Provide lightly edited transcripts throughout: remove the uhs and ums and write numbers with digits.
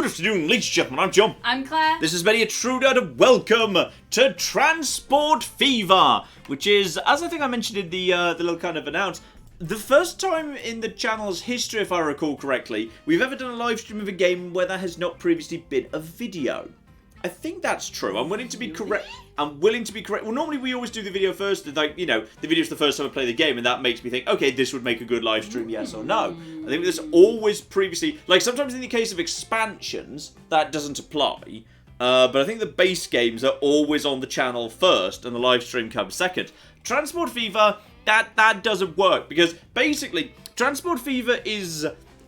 Good afternoon, ladies and gentlemen, I'm John. I'm Claire. This is many a true doubt of welcome to Transport Fever, which is, as I think I mentioned in the little kind of announce, the first time in the channel's history, if I recall correctly, we've ever done a live stream of a game where there has not previously been a video. I think that's true. I'm willing to be correct. I'm willing to be correct. Well, normally we always do the video first. Like, you know, the video's the first time I play the game, and that makes me think, okay, this would make a good live stream, yes or no. I think there's always previously, like sometimes in the case of expansions, that doesn't apply. But I think the base games are always on the channel first, and the live stream comes second. Transport Fever, that doesn't work, because basically, Transport Fever is...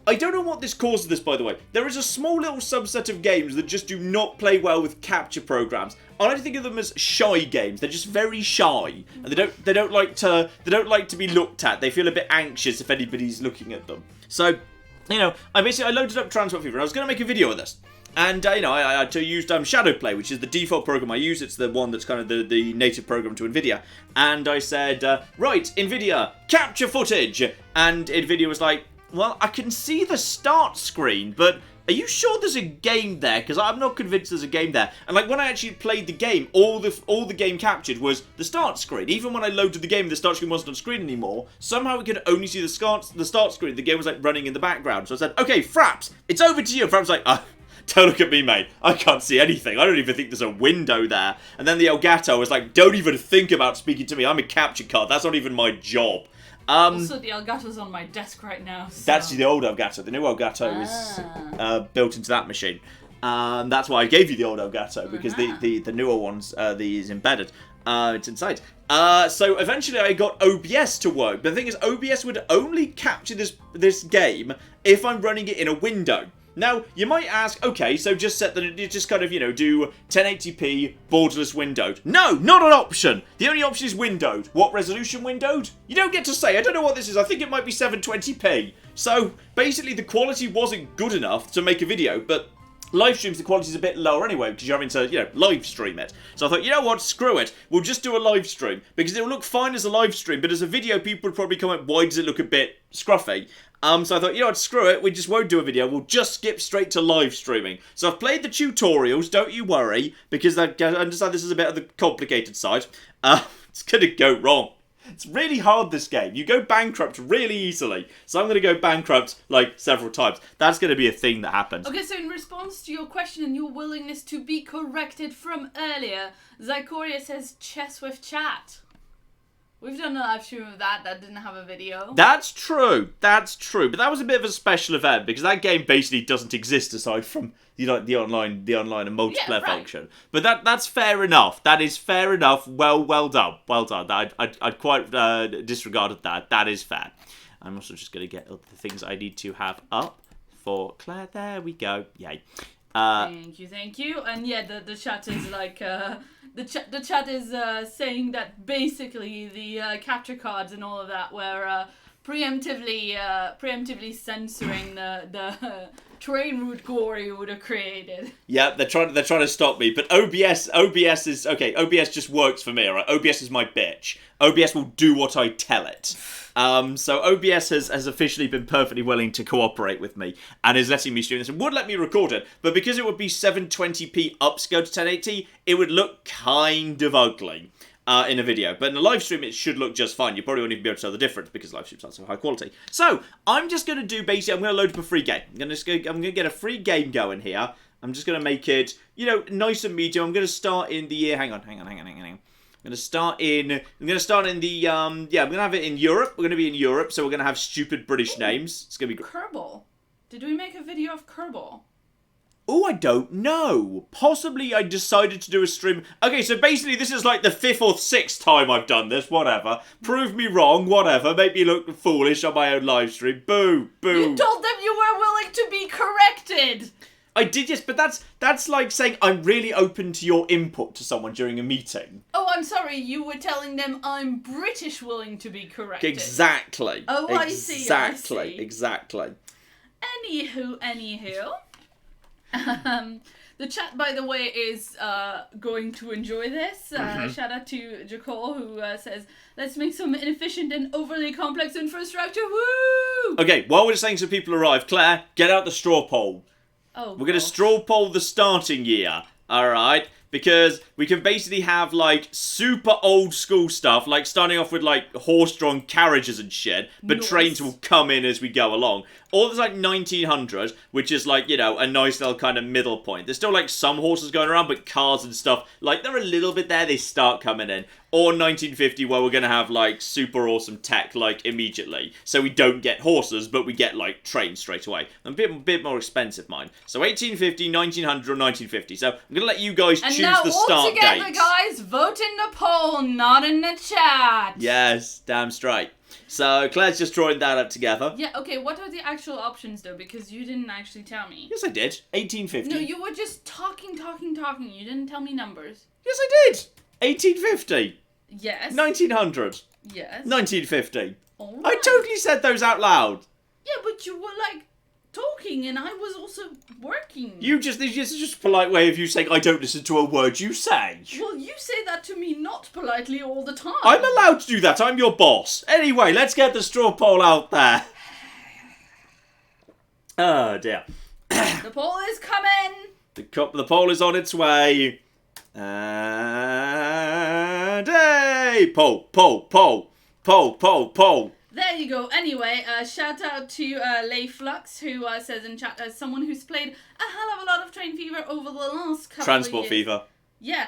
I don't know what this causes this, by the way. There is a small little subset of games that just do not play well with capture programs. I like to think of them as shy games. They're just very shy, and they don't like to be looked at. They feel a bit anxious if anybody's looking at them. So, you know, I loaded up Transport Fever, and I was going to make a video of this. And, you know, I used Shadowplay, which is the default program I use. It's the one that's kind of the native program to NVIDIA. And I said, right, NVIDIA, capture footage. And NVIDIA was like, well, I can see the start screen, but are you sure there's a game there? Because I'm not convinced there's a game there. And like when I actually played the game, all the game captured was the start screen. Even when I loaded the game, the start screen wasn't on screen anymore. Somehow we could only see the start screen. The game was like running in the background. So I said, okay, Fraps, it's over to you. Fraps was like, don't look at me, mate. I can't see anything. I don't even think there's a window there. And then the Elgato was like, don't even think about speaking to me. I'm a capture card. That's not even my job. Also, the Elgato's on my desk right now. So. That's the old Elgato. The new Elgato is built into that machine. That's why I gave you the old Elgato, because the newer ones, is embedded. It's inside. So eventually I got OBS to work. But the thing is, OBS would only capture this game if I'm running it in a window. Now, you might ask, okay, so just set that, just kind of, you know, do 1080p borderless windowed. No, not an option. The only option is windowed. What resolution windowed? You don't get to say. I don't know what this is. I think it might be 720p. So, basically, the quality wasn't good enough to make a video, but live streams, the quality's a bit lower anyway, because you're having to, you know, live stream it. So I thought, you know what, screw it. We'll just do a live stream, because it'll look fine as a live stream, but as a video, people would probably comment, why does it look a bit scruffy? So I thought, you know what, screw it, we just won't do a video, we'll just skip straight to live streaming. So I've played the tutorials, don't you worry, because I understand this is a bit of the complicated side. It's gonna go wrong. It's really hard, this game. You go bankrupt really easily. So I'm going to go bankrupt, like, several times. That's going to be a thing that happens. Okay, so in response to your question and your willingness to be corrected from earlier, Zycoria says chess with chat. We've done a live stream of that didn't have a video. That's true. That's true. But that was a bit of a special event, because that game basically doesn't exist aside from the online and multiplayer function. But that's fair enough. That is fair enough. Well done. Well done. I'd quite disregarded that. That is fair. I'm also just going to get the things I need to have up for Claire. There we go. Yay. Thank you. And yeah, the chat is like the chat is saying that basically the capture cards and all of that were preemptively censoring the train route Gory would have created. Yeah, they're trying to stop me, but OBS is okay. OBS just works for me, alright? OBS is my bitch. OBS will do what I tell it. So OBS has officially been perfectly willing to cooperate with me and is letting me stream this and would let me record it, but because it would be 720p upscaled to 1080, it would look kind of ugly. In a video, but in a live stream it should look just fine. You probably won't even be able to tell the difference because live streams aren't so high quality. So I'm just going to do basically, I'm going to load up a free game. I'm going to get a free game going here. I'm just going to make it, you know, nice and medium. I'm going to start in the hang on. I'm going to start in the I'm going to have it in Europe. We're going to be in Europe, so we're going to have stupid British names. It's going to be Kerbal. Did we make a video of Kerbal? Oh, I don't know. Possibly I decided to do a stream. Okay, so basically this is like the 5th or 6th time I've done this, whatever. Prove me wrong, whatever. Make me look foolish on my own live stream. Boo, boo. You told them you were willing to be corrected. I did, yes, but that's like saying I'm really open to your input to someone during a meeting. Oh, I'm sorry, you were telling them I'm British willing to be corrected. Exactly. Oh, I see. Exactly. Anywho. The chat, by the way, is going to enjoy this. Shout out to Jacol, who says, let's make some inefficient and overly complex infrastructure. Woo! Okay, while we're just saying some people arrive, Claire, get out the straw poll. Oh, We're going to straw poll the starting year, alright? Because we can basically have, like, super old school stuff, like starting off with, like, horse-drawn carriages and shit, but trains will come in as we go along. Or there's, like, 1900, which is, like, you know, a nice little kind of middle point. There's still, like, some horses going around, but cars and stuff, like, they're a little bit there, they start coming in. Or 1950, where we're going to have, like, super awesome tech, like, immediately. So we don't get horses, but we get, like, trains straight away. A bit more expensive, mine. So 1850, 1900, or 1950. So I'm going to let you guys choose the start date. And now all together, guys, vote in the poll, not in the chat. Yes, damn straight. So Claire's just drawing that up together. Yeah, okay, what are the actual options, though? Because you didn't actually tell me. Yes, I did. 1850. No, you were just talking. You didn't tell me numbers. Yes, I did. 1850. Yes. 1900. Yes. 1950. All I right. totally said those out loud. Yeah, but you were, like, talking, and I was also working. This is just a polite way of you saying I don't listen to a word you say. Well, you say that to me not politely all the time. I'm allowed to do that. I'm your boss. Anyway, let's get the straw poll out there. Oh, dear. The poll is coming. The poll is on its way. And hey! Poll. There you go. Anyway, shout out to Leiflux, who says in chat, as someone who's played a hell of a lot of Train Fever over the last couple Transport of years. Fever. Yeah.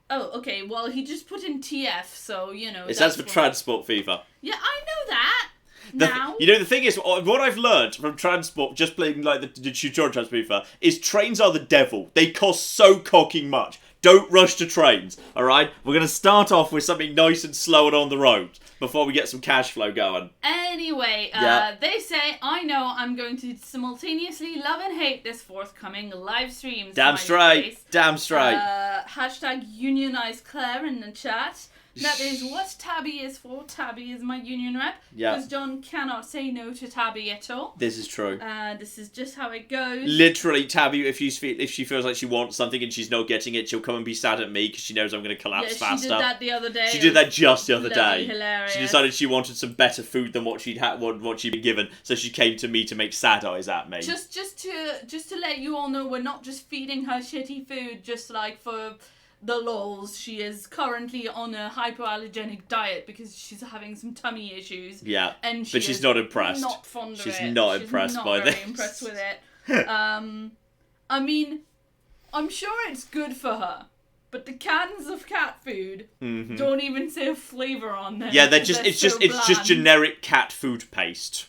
Oh, okay. Well, he just put in TF, so, you know. It stands for Transport Fever. Yeah, I know that. Now. You know, the thing is, what I've learned from Transport, just playing like the tutorial Transport Fever, is trains are the devil. They cost so cocking much. Don't rush to trains, alright? We're going to start off with something nice and slow and on the road before we get some cash flow going. Anyway, they say, I know I'm going to simultaneously love and hate this forthcoming live stream. Damn straight. Damn straight. Hashtag unionize Claire in the chat. That is what Tabby is for. Tabby is my union rep. Yeah. Because John cannot say no to Tabby at all. This is true. This is just how it goes. Literally, Tabby, if she feels like she wants something and she's not getting it, she'll come and be sad at me because she knows I'm going to collapse faster. She did that the other day. She did that just the other day. Hilarious. She decided she wanted some better food than what she'd been given, so she came to me to make sad eyes at me. Just to let you all know, we're not just feeding her shitty food just like for the lols. She is currently on a hypoallergenic diet because she's having some tummy issues. Yeah, and but she's not impressed. Not fond of she's it. Not impressed by this. She's not very impressed with it. I mean, I'm sure it's good for her, but the cans of cat food don't even say a flavour on them. Yeah, it's just generic cat food paste.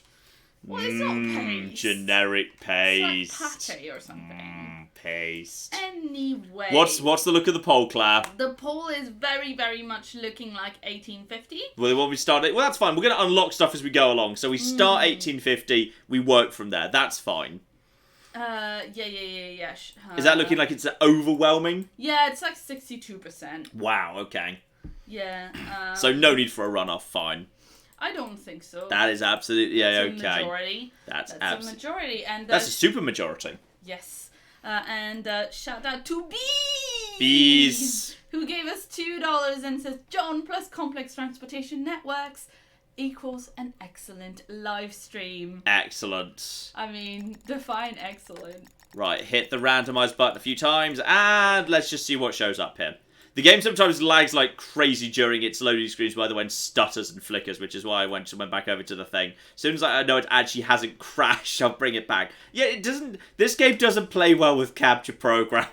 Well, it's not paste. Generic paste. It's like pate or something. Paste. Anyway. What's the look of the poll, Claire? The poll is very, very much looking like 1850. Well, when we start it, well, that's fine. We're going to unlock stuff as we go along. So we start 1850, we work from there. That's fine. Yeah. Is that looking like it's overwhelming? Yeah, it's like 62%. Wow, okay. Yeah. So no need for a runoff, fine. I don't think so. That is absolutely, That's okay. A majority. That's a majority. And that's a super majority. Yes. And shout out to Bees, who gave us $2 and says, John plus complex transportation networks equals an excellent live stream. Excellent. I mean, define excellent. Right, hit the randomize button a few times, and let's just see what shows up here. The game sometimes lags like crazy during its loading screens, by the way, and stutters and flickers, which is why I went back over to the thing. As soon as I know it actually hasn't crashed, I'll bring it back. Yeah, it doesn't. This game doesn't play well with capture programs.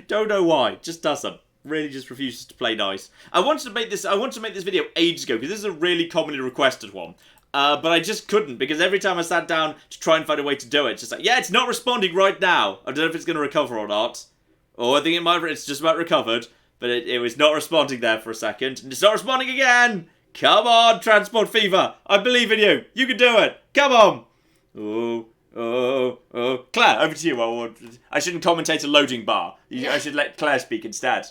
Don't know why. Just doesn't. Really just refuses to play nice. I wanted to make this video ages ago, because this is a really commonly requested one. But I just couldn't, because every time I sat down to try and find a way to do it, it's just like, yeah, it's not responding right now. I don't know if it's going to recover or not. Or I think it's just about recovered. But it was not responding there for a second. And it's not responding again! Come on, Transport Fever! I believe in you! You can do it! Come on! Oh. Claire, over to you. I shouldn't commentate a loading bar. I should let Claire speak instead.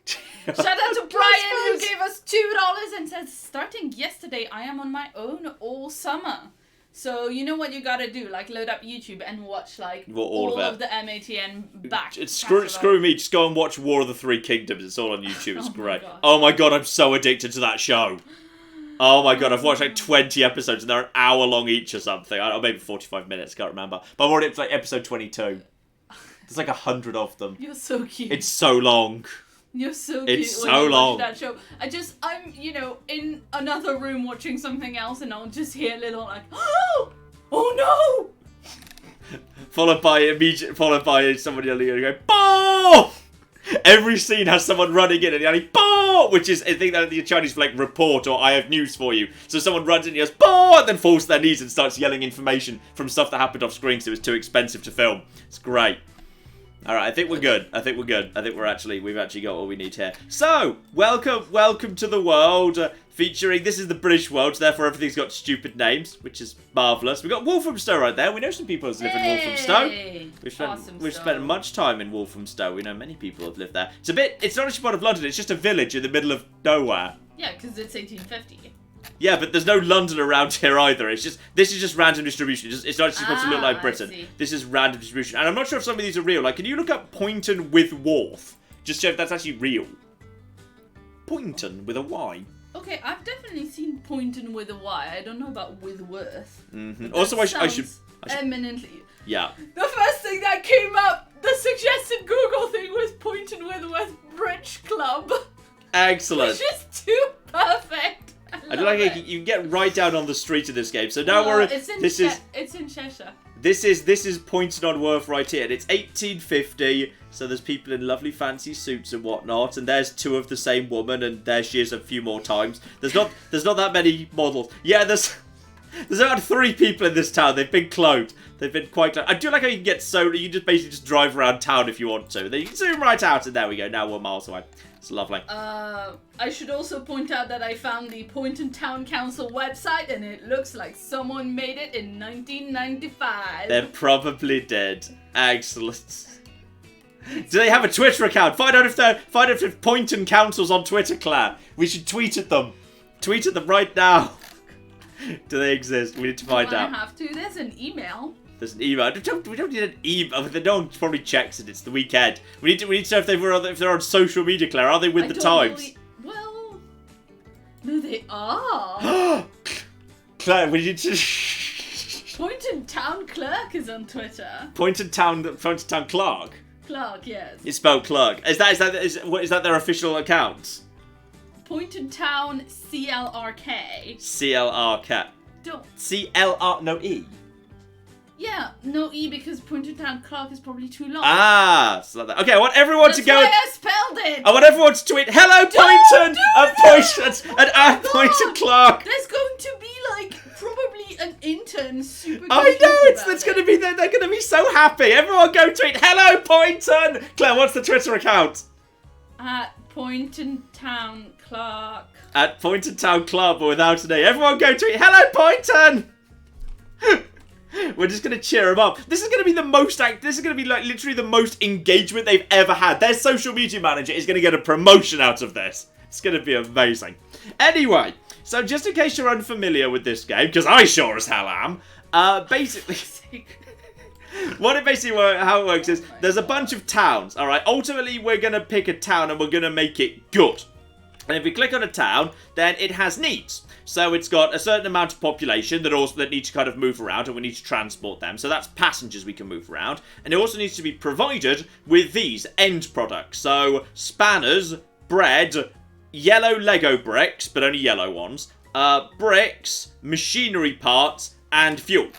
Shout out to Brian, who gave us $2 and says, starting yesterday, I am on my own all summer. So you know what you gotta do, like load up YouTube and watch like all of the MATN back. It's screw me, just go and watch War of the Three Kingdoms. It's all on YouTube. It's great. God. Oh my god, I'm so addicted to that show. Oh my god, I've watched like 20 episodes and they're an hour long each or something. I don't know, maybe 45 minutes, can't remember. But I'm already up to like episode 22. There's like 100 of them. You're so cute. It's so long. You're so cute. It's so long. That show. I'm, in another room watching something else, and I'll just hear a little like, oh no! followed by somebody yelling and going, "Boo!" Every scene has someone running in and yelling, "Boo!" Which is, I think that the Chinese for like report or I have news for you. So someone runs in and yells, "Boo!" and then falls to their knees and starts yelling information from stuff that happened off screen because it was too expensive to film. It's great. Alright, I think we're good. I think we've actually got what we need here. So, welcome to the world, featuring, this is the British world, so therefore everything's got stupid names, which is marvellous. We've got Wolfhamstow right there. We know some people who live in Wolfhamstow. We've spent much time in Wolfhamstow. We know many people who have lived there. It's not actually part of London, it's just a village in the middle of nowhere. Yeah, because it's 1850. Yeah, but there's no London around here either. This is just random distribution. It's not supposed to look like Britain. This is random distribution. And I'm not sure if some of these are real. Like, can you look up Poynton with Wharf? Just check if that's actually real. Poynton with a Y. Okay, I've definitely seen Poynton with a Y. I don't know about with Worth. Mm-hmm. Also, I should eminently. Yeah. The first thing that came up, the suggested Google thing was Poynton with Worth Bridge Club. Excellent. Which is too perfect. I do like it. You can get right down on the street of this game. So now it's in Cheshire. This is Poynton on Worth right here. And it's 1850. So there's people in lovely fancy suits and whatnot. And there's two of the same woman, and there she is a few more times. There's not that many models. Yeah, there's about 3 people in this town. They've been cloned. They've been quite cloned. I do like how you can get you can just drive around town if you want to. Then you can zoom right out, and there we go. Now we're miles away. It's lovely. I should also point out that I found the Poynton Town Council website, and it looks like someone made it in 1995. They probably did. Excellent. Do they have a Twitter account? Find out if Poynton Council's on Twitter, Claire. We should tweet at them. Tweet at them right now. Do they exist? We need to find out. I have to. There's an email. There's an email. We don't need an email. No one probably checks it. It's the weekend. We need to know if they're on social media, Claire. Are they with the Times? Well, no, they are. Claire, we need to. Poynton Town Clerk is on Twitter. Poynton Town Clerk. Clark, yes. It's spelled Clerk. Is that their official account? Poynton Town CLRK. CLRK. Don't. CLR no E. Yeah, no E because Poynton Town Clerk is probably too long. Ah, it's like that. Okay, I want everyone to go. That's why I spelled it. I want everyone to tweet "Hello Poynton" at Poynton Clerk. There's going to be probably an intern super. I know it's going to be. They're going to be so happy. Everyone go tweet "Hello Poynton." Claire, what's the Twitter account? At Poynton Town Clerk. At Poynton Town Club or without an A. Everyone go tweet "Hello Poynton." We're just going to cheer them up. This is going to be this is going to be literally the most engagement they've ever had. Their social media manager is going to get a promotion out of this. It's going to be amazing. Anyway, so just in case you're unfamiliar with this game, because I sure as hell am, basically... how it works is there's a bunch of towns, alright? Ultimately, we're going to pick a town and we're going to make it good. And if we click on a town, then it has needs. So it's got a certain amount of population that need to kind of move around, and we need to transport them. So that's passengers we can move around. And it also needs to be provided with these end products. So spanners, bread, yellow Lego bricks, but only yellow ones, bricks, machinery parts, and fuel.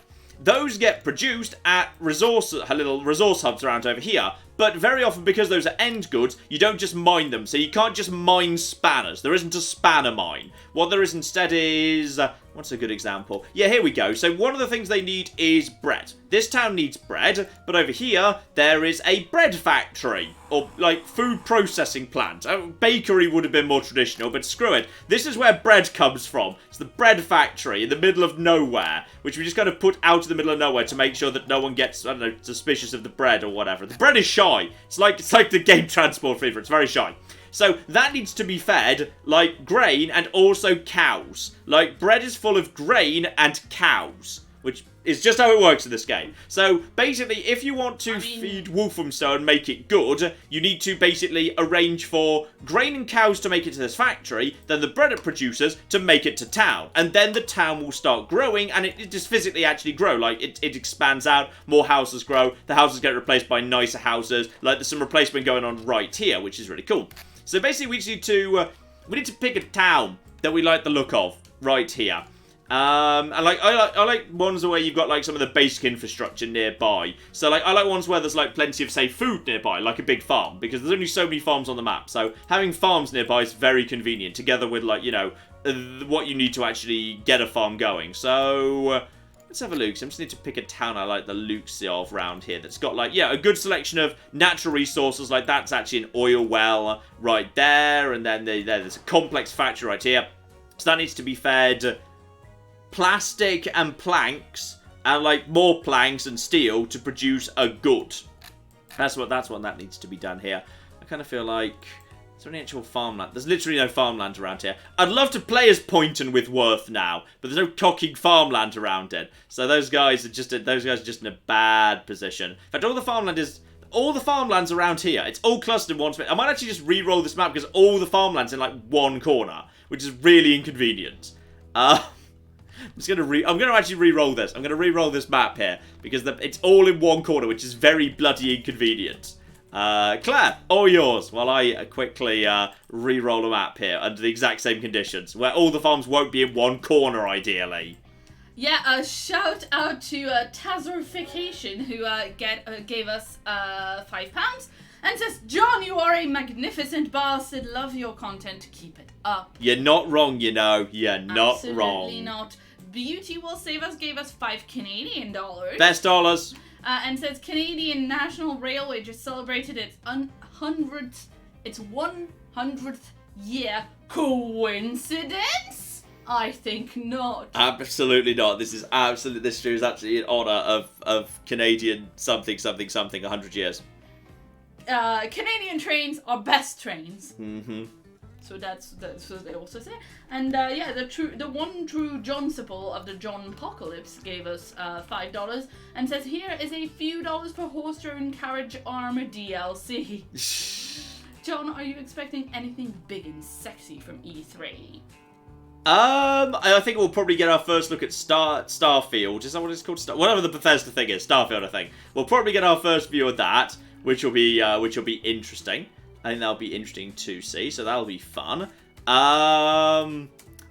Those get produced at little resource hubs around over here. But very often, because those are end goods, you don't just mine them. So you can't just mine spanners. There isn't a spanner mine. What there is instead is... what's a good example? Yeah, here we go. So one of the things they need is bread. This town needs bread, but over here, there is a bread factory. Or, food processing plant. Bakery would have been more traditional, but screw it. This is where bread comes from. It's the bread factory in the middle of nowhere, which we just kind of put out of the middle of nowhere to make sure that no one gets, I don't know, suspicious of the bread or whatever. The bread is shy. It's like the game Transport Fever. It's very shy. So that needs to be fed like grain and also cows. Like bread is full of grain and cows. which is just how it works in this game. So basically, if you want to feed Wolfenstone and make it good, you need to basically arrange for grain and cows to make it to this factory, then the bread it produces to make it to town. And then the town will start growing, and it just physically actually grow. Like, it expands out, more houses grow, the houses get replaced by nicer houses. Like, there's some replacement going on right here, which is really cool. So basically, we need to pick a town that we like the look of right here. And like I like ones where you've got like some of the basic infrastructure nearby. So like I like ones where there's like plenty of, say, food nearby, like a big farm, because there's only so many farms on the map. So having farms nearby is very convenient, together with, like, you know, what you need to actually get a farm going. So let's have a look. So I just need to pick a town I like the looks of around here that's got, like, yeah, a good selection of natural resources. Like, that's actually an oil well right there, and then there's a complex factory right here. So that needs to be fed plastic and planks, and like more planks and steel to produce a good. That's what that needs to be done here. I kind of feel like, is there any actual farmland? There's literally no farmland around here. I'd love to play as Poynton with Worth now, but there's no cocking farmland around it. So those guys are just in a bad position. In fact, all the farmland's around here. It's all clustered in one spot. I might actually just re-roll this map because all the farmland's in like one corner, which is really inconvenient. I'm gonna actually re-roll this. I'm gonna re-roll this map here because it's all in one corner, which is very bloody inconvenient. Claire, all yours, while I quickly re-roll a map here under the exact same conditions, where all the farms won't be in one corner, ideally. Yeah, a shout out to Tazerification, who gave us £5 and says, "John, you are a magnificent bastard. Love your content. Keep it up." You're not wrong, you know. You're not wrong. Absolutely not. Beauty Will Save Us gave us $5 Canadian. Best dollars. And says Canadian National Railway just celebrated its 100th year. Coincidence? I think not. Absolutely not. This is actually in honour of Canadian something 100 years. Canadian trains are best trains. Mm-hmm. So that's what they also say. And yeah, the one true John Sipple of the John Apocalypse gave us $5 and says, "Here is a few dollars for horse-drawn carriage armor DLC." John, are you expecting anything big and sexy from E3? I think we'll probably get our first look at Starfield. Is that what it's called? Whatever the Bethesda thing is, Starfield, I think. We'll probably get our first view of that, which will be interesting. I think that'll be interesting to see, so that'll be fun. I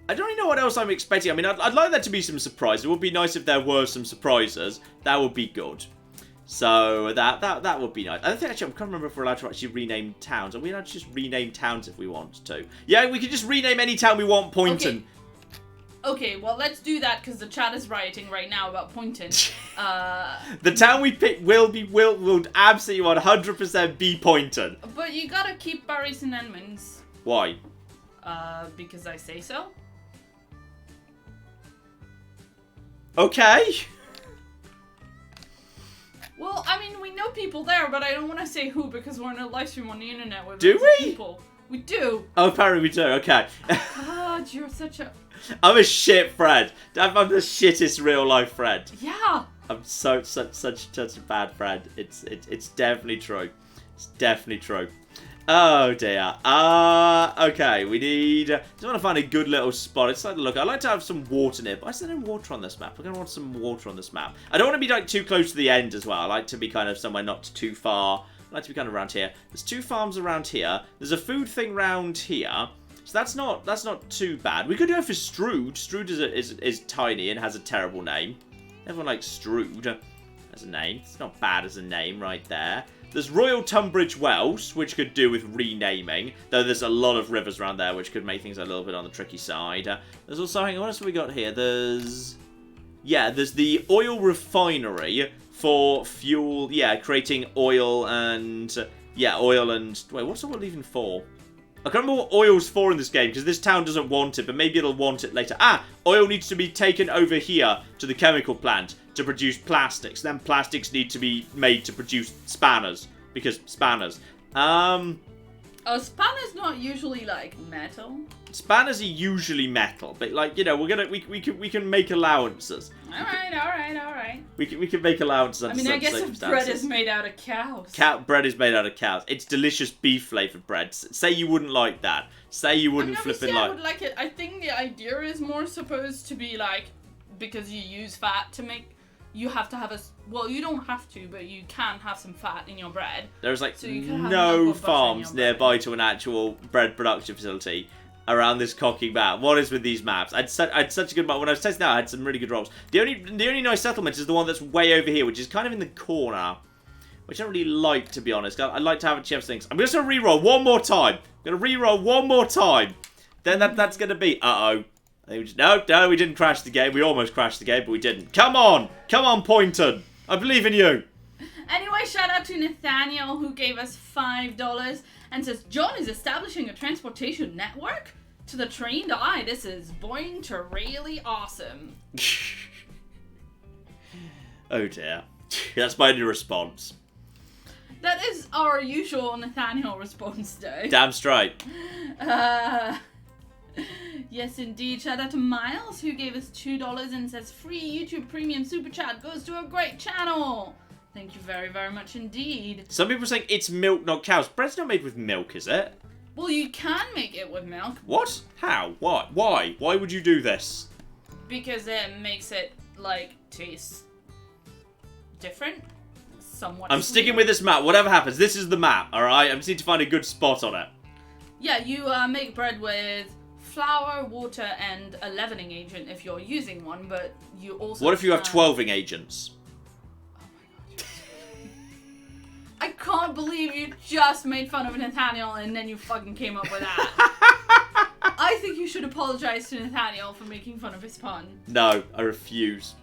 don't really know what else I'm expecting. I mean, I'd like there to be some surprises. It would be nice if there were some surprises. That would be good. So that would be nice. I don't think, actually, I can't remember if we're allowed to actually rename towns. Are we allowed to just rename towns if we want to? Yeah, we can just rename any town we want, Poynton. Okay, well, let's do that because the chat is rioting right now about Poynton. The town we pick will absolutely 100% be Poynton. But you gotta keep Barry's and Edmonds. Why? Because I say so. Okay. Well, I mean, we know people there, but I don't want to say who because we're in a live stream on the internet with people. We do. Oh, apparently we do. Okay. God, you're such a... I'm a shit friend. I'm the shittest real life friend. Yeah. I'm such a bad friend. It's definitely true. It's definitely true. Oh dear. Okay. We need. Just want to find a good little spot. It's like look. I like to have some water nearby. Is there no water on this map? We're gonna want some water on this map. I don't want to be like too close to the end as well. I like to be kind of somewhere not too far. I like to be kind of around here. There's 2 farms around here. There's a food thing around here. So that's not too bad. We could go for Strood. Strood is tiny and has a terrible name. Everyone likes Strood as a name. It's not bad as a name right there. There's Royal Tunbridge Wells, which could do with renaming, though there's a lot of rivers around there, which could make things a little bit on the tricky side. There's also, hang on, what else have we got here? There's the oil refinery for fuel, creating oil and, wait, what's the oil even for? I can't remember what oil's for in this game, because this town doesn't want it, but maybe it'll want it later. Oil needs to be taken over here to the chemical plant to produce plastics. Then plastics need to be made to produce spanners, because spanners. Spanners not usually like metal. Spanners are usually metal, but like, you know, we can make allowances. All right. We can make allowances under certain I guess if circumstances. bread is made out of cows. Bread is made out of cows. It's delicious beef flavoured bread. Say you wouldn't like that. Say you wouldn't flipping like... I would like it. I think the idea is more supposed to be like, because you use fat to make... You have to have a... Well, you don't have to, but you can have some fat in your bread. There's like so you no farms nearby to an actual bread production facility around this cocking map. What is with these maps? I had such a good map. When I was testing out, I had some really good rolls. The only nice settlement is the one that's way over here, which is kind of in the corner. Which I don't really like, to be honest. I'd like to have a chance things. I'm just going to reroll one more time. I'm going to reroll one more time. Then that's going to be... Uh-oh. No, we didn't crash the game. We almost crashed the game, but we didn't. Come on, Poynton. I believe in you. Anyway, shout out to Nathaniel, who gave us $5 and says, John is establishing a transportation network? To the trained eye, this is going to really awesome. Oh dear. That's my new response. That is our usual Nathaniel response day. Damn straight. Yes, indeed. Shout out to Miles, who gave us $2 and says, free YouTube Premium Super Chat goes to a great channel. Thank you very, very much indeed. Some people are saying it's milk, not cows. Bread's not made with milk, is it? Well, you can make it with milk. What? How? What? Why? Why would you do this? Because it makes it, like, taste different. Somewhat I'm sticking with this map. Whatever happens, this is the map, alright? I just need to find a good spot on it. Yeah, you make bread with flour, water, and a leavening agent if you're using one, but you also... What if you have 12ing agents? Oh my god. I can't believe you just made fun of Nathaniel and then you fucking came up with that. I think you should apologize to Nathaniel for making fun of his pun. No, I refuse.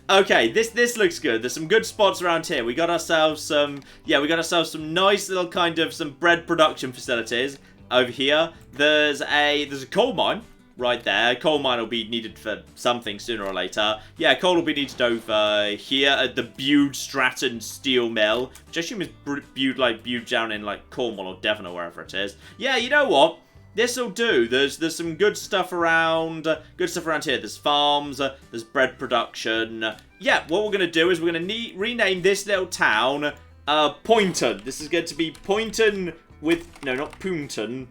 Okay, this looks good. There's some good spots around here. We got ourselves some nice little kind of some bread production facilities over here. There's a coal mine right there. Coal mine will be needed for something sooner or later. Yeah, coal will be needed over here at the Bude Stratton Steel Mill, which I assume is Bude down in like Cornwall or Devon or wherever it is. Yeah, you know what? This'll do. There's some good stuff around. Good stuff around here. There's farms. There's bread production. Yeah, what we're gonna do is we're gonna rename this little town Poynton. This is going to be Poynton with not Poynton.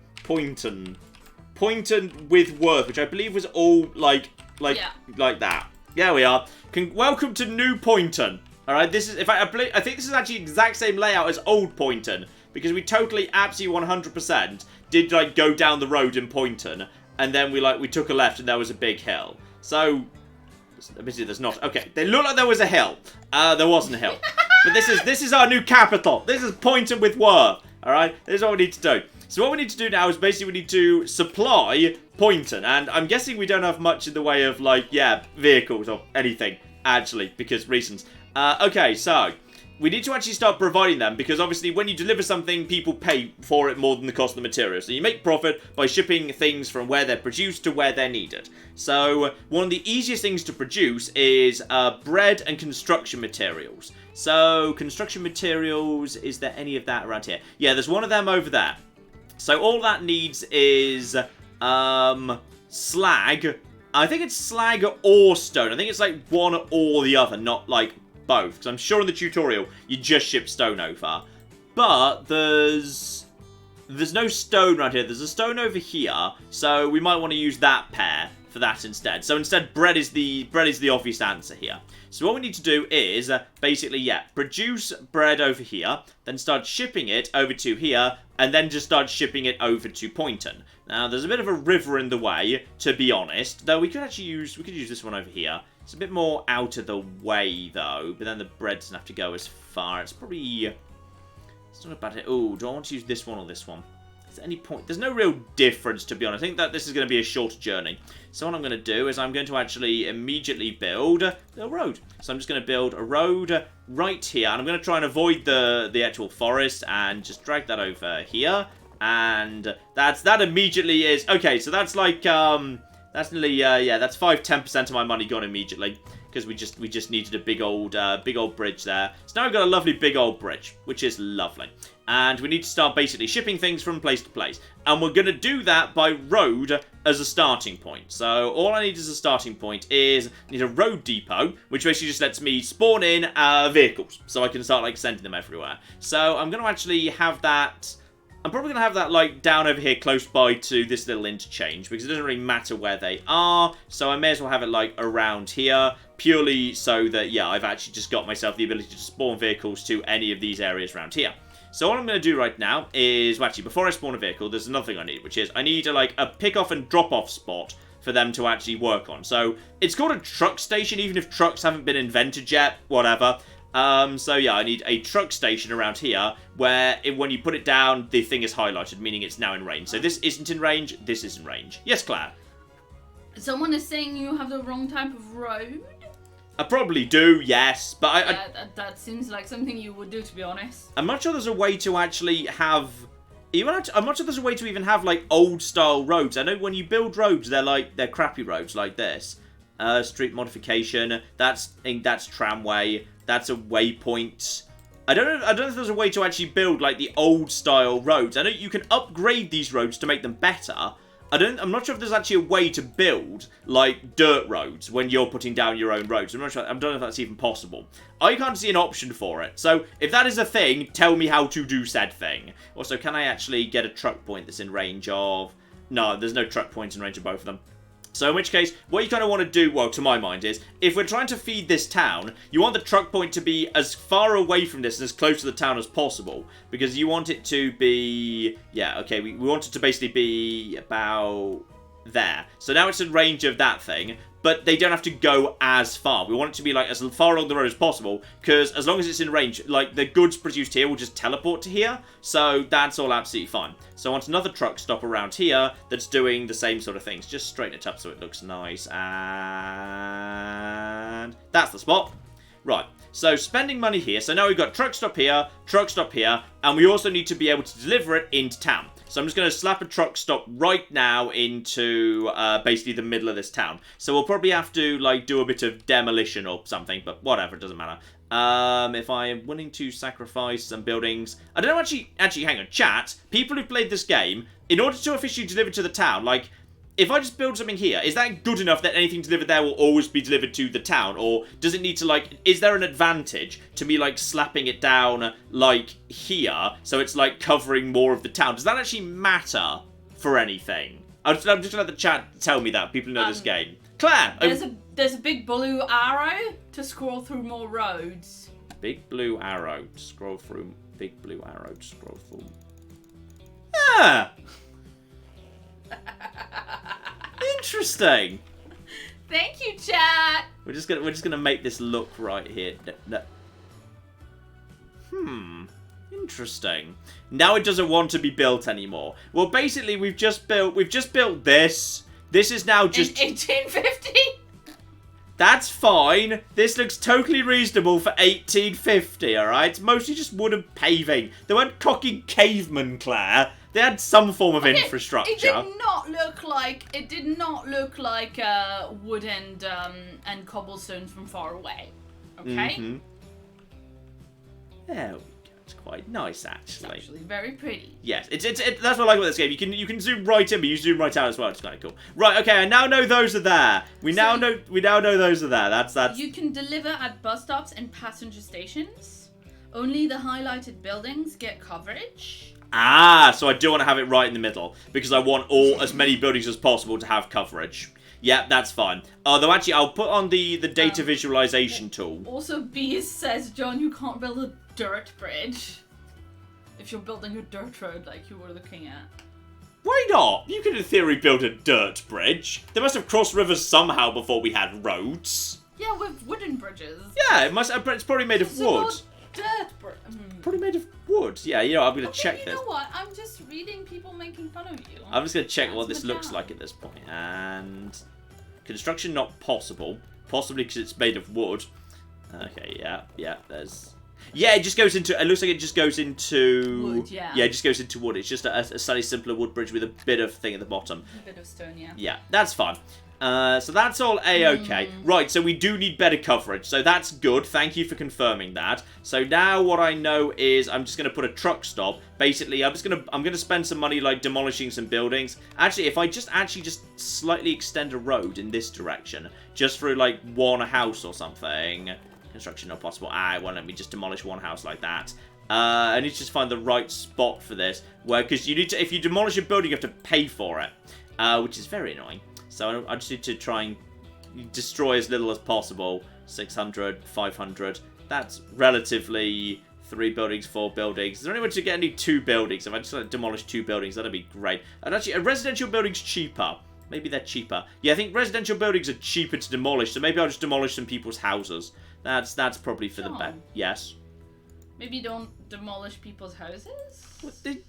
Poynton with Worth, which I believe was all like that. Yeah, we are. Welcome to New Poynton. All right. This is I think this is actually the exact same layout as Old Poynton because we totally absolutely 100%. Did like go down the road in Poynton, and then we took a left, and there was a big hill. So, admittedly, there's not. Okay, they looked like there was a hill. There wasn't a hill, but this is our new capital. This is Poynton with Worth. All right, this is what we need to do. So what we need to do now is basically we need to supply Poynton, and I'm guessing we don't have much in the way of vehicles or anything actually because reasons. Okay, so. We need to actually start providing them because obviously when you deliver something, people pay for it more than the cost of the material. So you make profit by shipping things from where they're produced to where they're needed. So one of the easiest things to produce is bread and construction materials. So construction materials, is there any of that around here? Yeah, there's one of them over there. So all that needs is slag. I think it's slag or stone. I think it's like one or the other, not like both, because I'm sure in the tutorial you just ship stone over, but there's no stone right here. There's a stone over here, so we might want to use that pair for that instead. So instead, bread is the obvious answer here. So what we need to do is basically produce bread over here, then start shipping it over to here, and then just start shipping it over to Poynton. Now there's a bit of a river in the way, to be honest, though we could use this one over here. It's a bit more out of the way, though, but then the bread doesn't have to go as far. It's not a bad... Oh, do I want to use this one or this one? Is there any point? There's no real difference, to be honest. I think that this is going to be a shorter journey. So what I'm going to do is I'm going to actually immediately build a road. So I'm just going to build a road right here, and I'm going to try and avoid the actual forest and just drag that over here. And that immediately is... Okay, so that's like... That's nearly, that's 10% of my money gone immediately because we just needed a big old bridge there. So now we've got a lovely big old bridge, which is lovely. And we need to start basically shipping things from place to place. And we're going to do that by road as a starting point. So all I need as a starting point is I need a road depot, which basically just lets me spawn in vehicles. So I can start, like, sending them everywhere. So I'm going to actually have that... I'm probably going to have that, like, down over here close by to this little interchange, because it doesn't really matter where they are, so I may as well have it, like, around here, purely so that, yeah, I've actually just got myself the ability to spawn vehicles to any of these areas around here. So all I'm going to do right now is, well, actually, before I spawn a vehicle, there's another thing I need, which is I need, a pick-off and drop-off spot for them to actually work on. So it's called a truck station, even if trucks haven't been invented yet, whatever. So yeah, I need a truck station around here where when you put it down, the thing is highlighted, meaning it's now in range. So this isn't in range, this is in range. Yes, Claire? Someone is saying you have the wrong type of road? I probably do, yes, but that seems like something you would do, to be honest. I'm not sure there's a way to actually have... I'm not sure there's a way to even have, like, old-style roads. I know when you build roads, they're crappy roads like this. Street modification, that's tramway... That's a waypoint. I don't know if there's a way to actually build, like, the old-style roads. I know you can upgrade these roads to make them better. I'm not sure if there's actually a way to build, like, dirt roads when you're putting down your own roads. I don't know if that's even possible. I can't see an option for it. So, if that is a thing, tell me how to do said thing. Also, can I actually get a truck point that's in range of... No, there's no truck points in range of both of them. So in which case, what you kind of want to do, well, to my mind, is if we're trying to feed this town, you want the truck point to be as far away from this and as close to the town as possible. Because you want it to be... Yeah, okay, we want it to basically be about there. So now it's in range of that thing, but they don't have to go as far. We want it to be, like, as far along the road as possible, because as long as it's in range, like, the goods produced here will just teleport to here, so that's all absolutely fine. So I want another truck stop around here that's doing the same sort of things. Just straighten it up so it looks nice, and that's the spot. Right, so spending money here. So now we've got truck stop here, and we also need to be able to deliver it into town. So I'm just going to slap a truck stop right now into basically the middle of this town. So we'll probably have to, like, do a bit of demolition or something, but whatever, it doesn't matter. If I am willing to sacrifice some buildings... I don't know, actually, hang on, chat. People who've played this game, in order to officially deliver to the town, like... If I just build something here, is that good enough that anything delivered there will always be delivered to the town? Or does it need to, like, is there an advantage to me, like, slapping it down, like, here, so it's, like, covering more of the town? Does that actually matter for anything? I'm just going to let the chat tell me that, people who know this game. Claire! There's a big blue arrow to scroll through more roads. Big blue arrow to scroll through. Big blue arrow to scroll through. Ah! Interesting. Thank you, chat. We're just gonna make this look right here. Interesting. Now it doesn't want to be built anymore. Well, basically, we've just built this. This is now just in 1850. That's fine. This looks totally reasonable for 1850. All right, it's mostly just wooden paving. They weren't cocking cavemen, Claire. They had some form of infrastructure. It did not look like wood and cobblestone from far away. Okay. Mm-hmm. There we go. It's quite nice, actually. It's actually very pretty. Yes, it's that's what I like about this game. You can zoom right in, but you zoom right out as well. It's kind of cool. Right. Okay. I now know those are there. We now know those are there. That's. You can deliver at bus stops and passenger stations. Only the highlighted buildings get coverage. Ah, so I do want to have it right in the middle, because I want as many buildings as possible to have coverage. Yeah, that's fine. Although, actually, I'll put on the data visualization tool. Also, Bees says, John, you can't build a dirt bridge if you're building a dirt road like you were looking at. Why not? You could, in theory, build a dirt bridge. They must have crossed rivers somehow before we had roads. Yeah, with wooden bridges. Yeah, it's probably made of wood. Probably made of wood. Yeah, I'm going to check this. You know what? I'm just reading people making fun of you. I'm just going to check what this looks like at this point. And construction not possible. Possibly because it's made of wood. Okay, yeah, there's... Yeah, it just goes into... It looks like it just goes into... Wood, yeah. Yeah, it just goes into wood. It's just a slightly simpler wood bridge with a bit of thing at the bottom. A bit of stone, yeah. Yeah, that's fine. So that's all A-okay. Right, so we do need better coverage. So that's good. Thank you for confirming that. So now what I know is I'm just going to put a truck stop. Basically, I'm going to spend some money like demolishing some buildings. Actually, if I just slightly extend a road in this direction, just through like one house or something. Construction not possible. It won't let me just demolish one house like that. I need to just find the right spot for this. Because you need to, if you demolish a building, you have to pay for it. Which is very annoying. So I just need to try and destroy as little as possible. 600, 500. That's relatively 3 buildings, 4 buildings. Is there any way to get only 2 buildings? If I just demolish 2 buildings, that'd be great. And actually, a residential building's cheaper. Maybe they're cheaper. Yeah, I think residential buildings are cheaper to demolish. So maybe I'll just demolish some people's houses. That's probably for the best. Yes. Maybe don't demolish people's houses?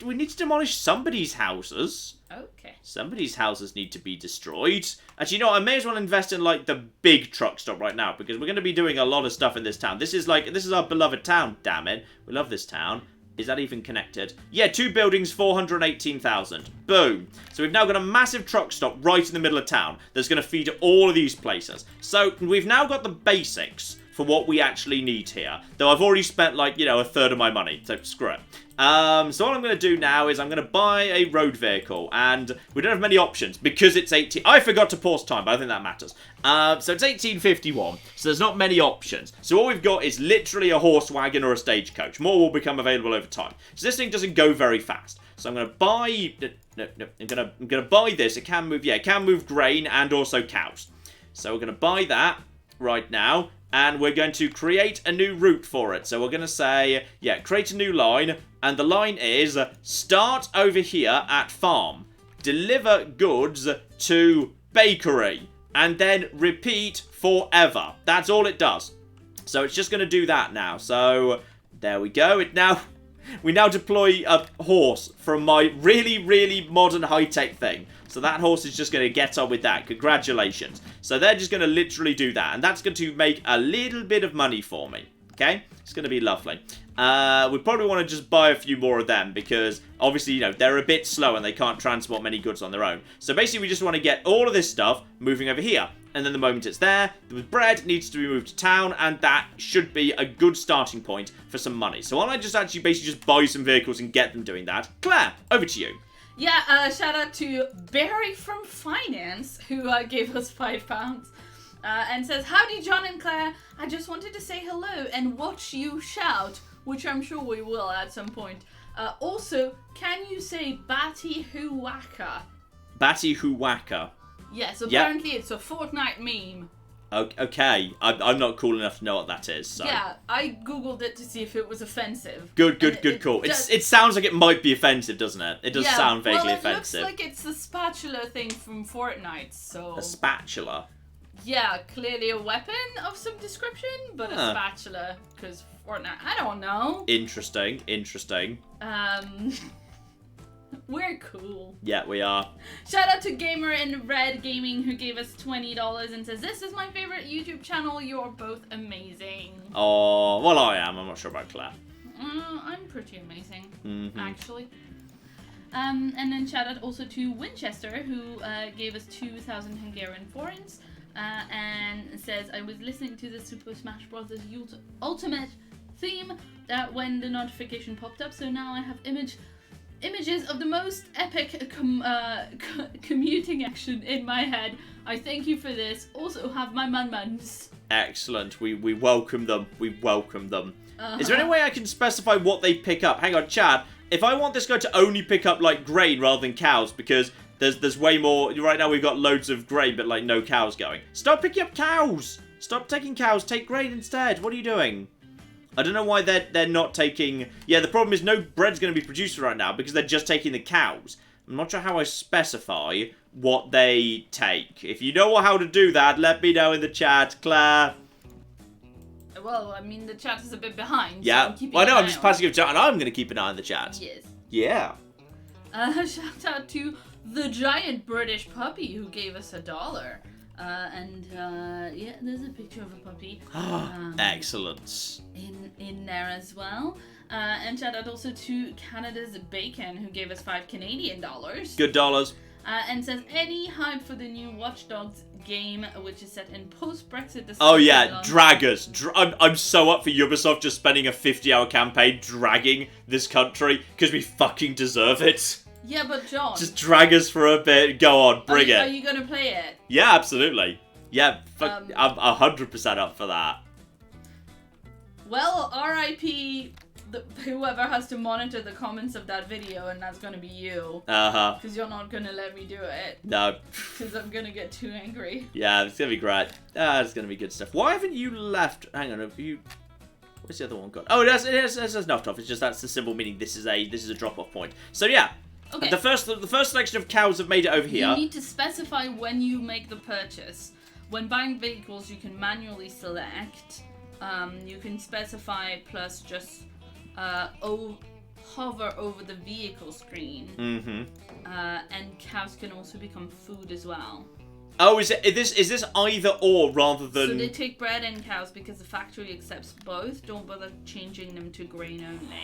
We need to demolish somebody's houses. Okay. Somebody's houses need to be destroyed. Actually, you know what? I may as well invest in, like, the big truck stop right now, because we're going to be doing a lot of stuff in this town. This is our beloved town, damn it. We love this town. Is that even connected? Yeah, 2 buildings, 418,000. Boom. So we've now got a massive truck stop right in the middle of town that's going to feed all of these places. So we've now got the basics for what we actually need here. Though I've already spent, like, you know, a third of my money. So screw it. So what I'm going to do now is I'm going to buy a road vehicle. And we don't have many options because it's 18... I forgot to pause time, but I think that matters. So it's 1851. So there's not many options. So all we've got is literally a horse wagon or a stagecoach. More will become available over time. So this thing doesn't go very fast. So I'm going to buy... No. I'm going to buy this. It can move... Yeah, it can move grain and also cows. So we're going to buy that right now. And we're going to create a new route for it. So we're going to say, yeah, create a new line. And the line is, start over here at farm. Deliver goods to bakery. And then repeat forever. That's all it does. So it's just going to do that now. So there we go. We now deploy a horse from my really, really modern high-tech thing. So that horse is just going to get on with that. Congratulations. So they're just going to literally do that. And that's going to make a little bit of money for me. Okay? It's going to be lovely. We probably want to just buy a few more of them because obviously, you know, they're a bit slow and they can't transport many goods on their own. So basically, we just want to get all of this stuff moving over here. And then the moment it's there, the bread needs to be moved to town, and that should be a good starting point for some money. So why don't I just actually basically just buy some vehicles and get them doing that? Claire, over to you. Yeah, shout out to Barry from Finance, who gave us £5. And says, howdy John and Claire, I just wanted to say hello and watch you shout, which I'm sure we will at some point. Also, can you say Batty Huwaka? Batty Huwaka? Yes, apparently it's a Fortnite meme. Okay, I'm not cool enough to know what that is. So. Yeah, I googled it to see if it was offensive. Good call. It sounds like it might be offensive, doesn't it? It does sound vaguely offensive. It looks like it's the spatula thing from Fortnite, so... A spatula? Yeah, clearly a weapon of some description, but a spatula, because Fortnite, I don't know. Interesting. We're cool. Yeah, we are. Shout out to Gamer in Red Gaming who gave us $20 and says, this is my favorite YouTube channel. You're both amazing. Oh, well, I am. I'm not sure about Claire. I'm pretty amazing, actually. And then shout out also to Winchester who gave us 2,000 Hungarian forints and says, I was listening to the Super Smash Bros. Ultimate theme when the notification popped up, so now I have images of the most epic commuting action in my head. I thank you for this. Also have my man-mans. Excellent. We welcome them. Is there any way I can specify what they pick up? Hang on, Chad. If I want this guy to only pick up, like, grain rather than cows, because there's way more... Right now we've got loads of grain, but, like, no cows going. Stop picking up cows! Stop taking cows. Take grain instead. What are you doing? I don't know why they're not taking... Yeah, the problem is no bread's going to be produced right now because they're just taking the cows. I'm not sure how I specify what they take. If you know how to do that, let me know in the chat, Claire. Well, I mean, the chat is a bit behind. Yeah, so I'm just passing it chat, and I'm going to keep an eye on the chat. Yes. Yeah. Shout out to the giant British puppy who gave us $1. Yeah, there's a picture of a puppy. Excellent. In there as well. And shout out also to Canada's Bacon who gave us $5 Canadian. Good dollars. And says, any hype for the new Watch Dogs game, which is set in post-Brexit. Oh yeah, drag us. I'm so up for Ubisoft just spending a 50-hour campaign dragging this country, because we fucking deserve it. Yeah, but John... Just drag us for a bit. Go on, bring it. Are you going to play it? Yeah, absolutely. Yeah, I'm 100% up for that. Well, RIP... whoever has to monitor the comments of that video, and that's gonna be you. Because you're not gonna let me do it. No. Because I'm gonna get too angry. Yeah, it's gonna be great. It's gonna be good stuff. Why haven't you left? Hang on, have you? What's the other one got? Oh, it has knocked off. It's just that's the symbol meaning this is a drop-off point. So yeah. Okay. The first selection of cows have made it over here. You need to specify when you make the purchase. When buying vehicles, you can manually select. You can specify plus just. Hover over the vehicle screen. And cows can also become food as well. Oh, is this either or rather than? So they take bread and cows because the factory accepts both. Don't bother changing them to grain only.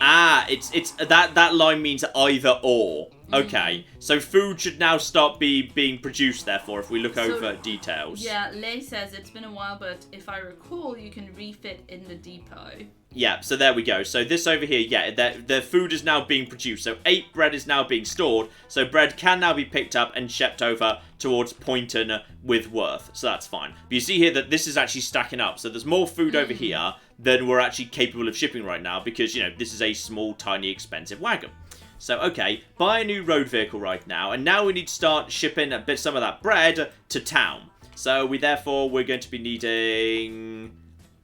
It's that line means either or. Okay, so food should now start being produced. Therefore, if we look over details. Yeah, Lei says it's been a while, but if I recall, you can refit in the depot. Yeah, so there we go. So this over here, yeah, the food is now being produced. So 8 bread is now being stored. So bread can now be picked up and shipped over towards Poynton with Worth. So that's fine. But you see here that this is actually stacking up. So there's more food over here than we're actually capable of shipping right now because, you know, this is a small, tiny, expensive wagon. So, okay, buy a new road vehicle right now. And now we need to start shipping some of that bread to town. So we're going to be needing,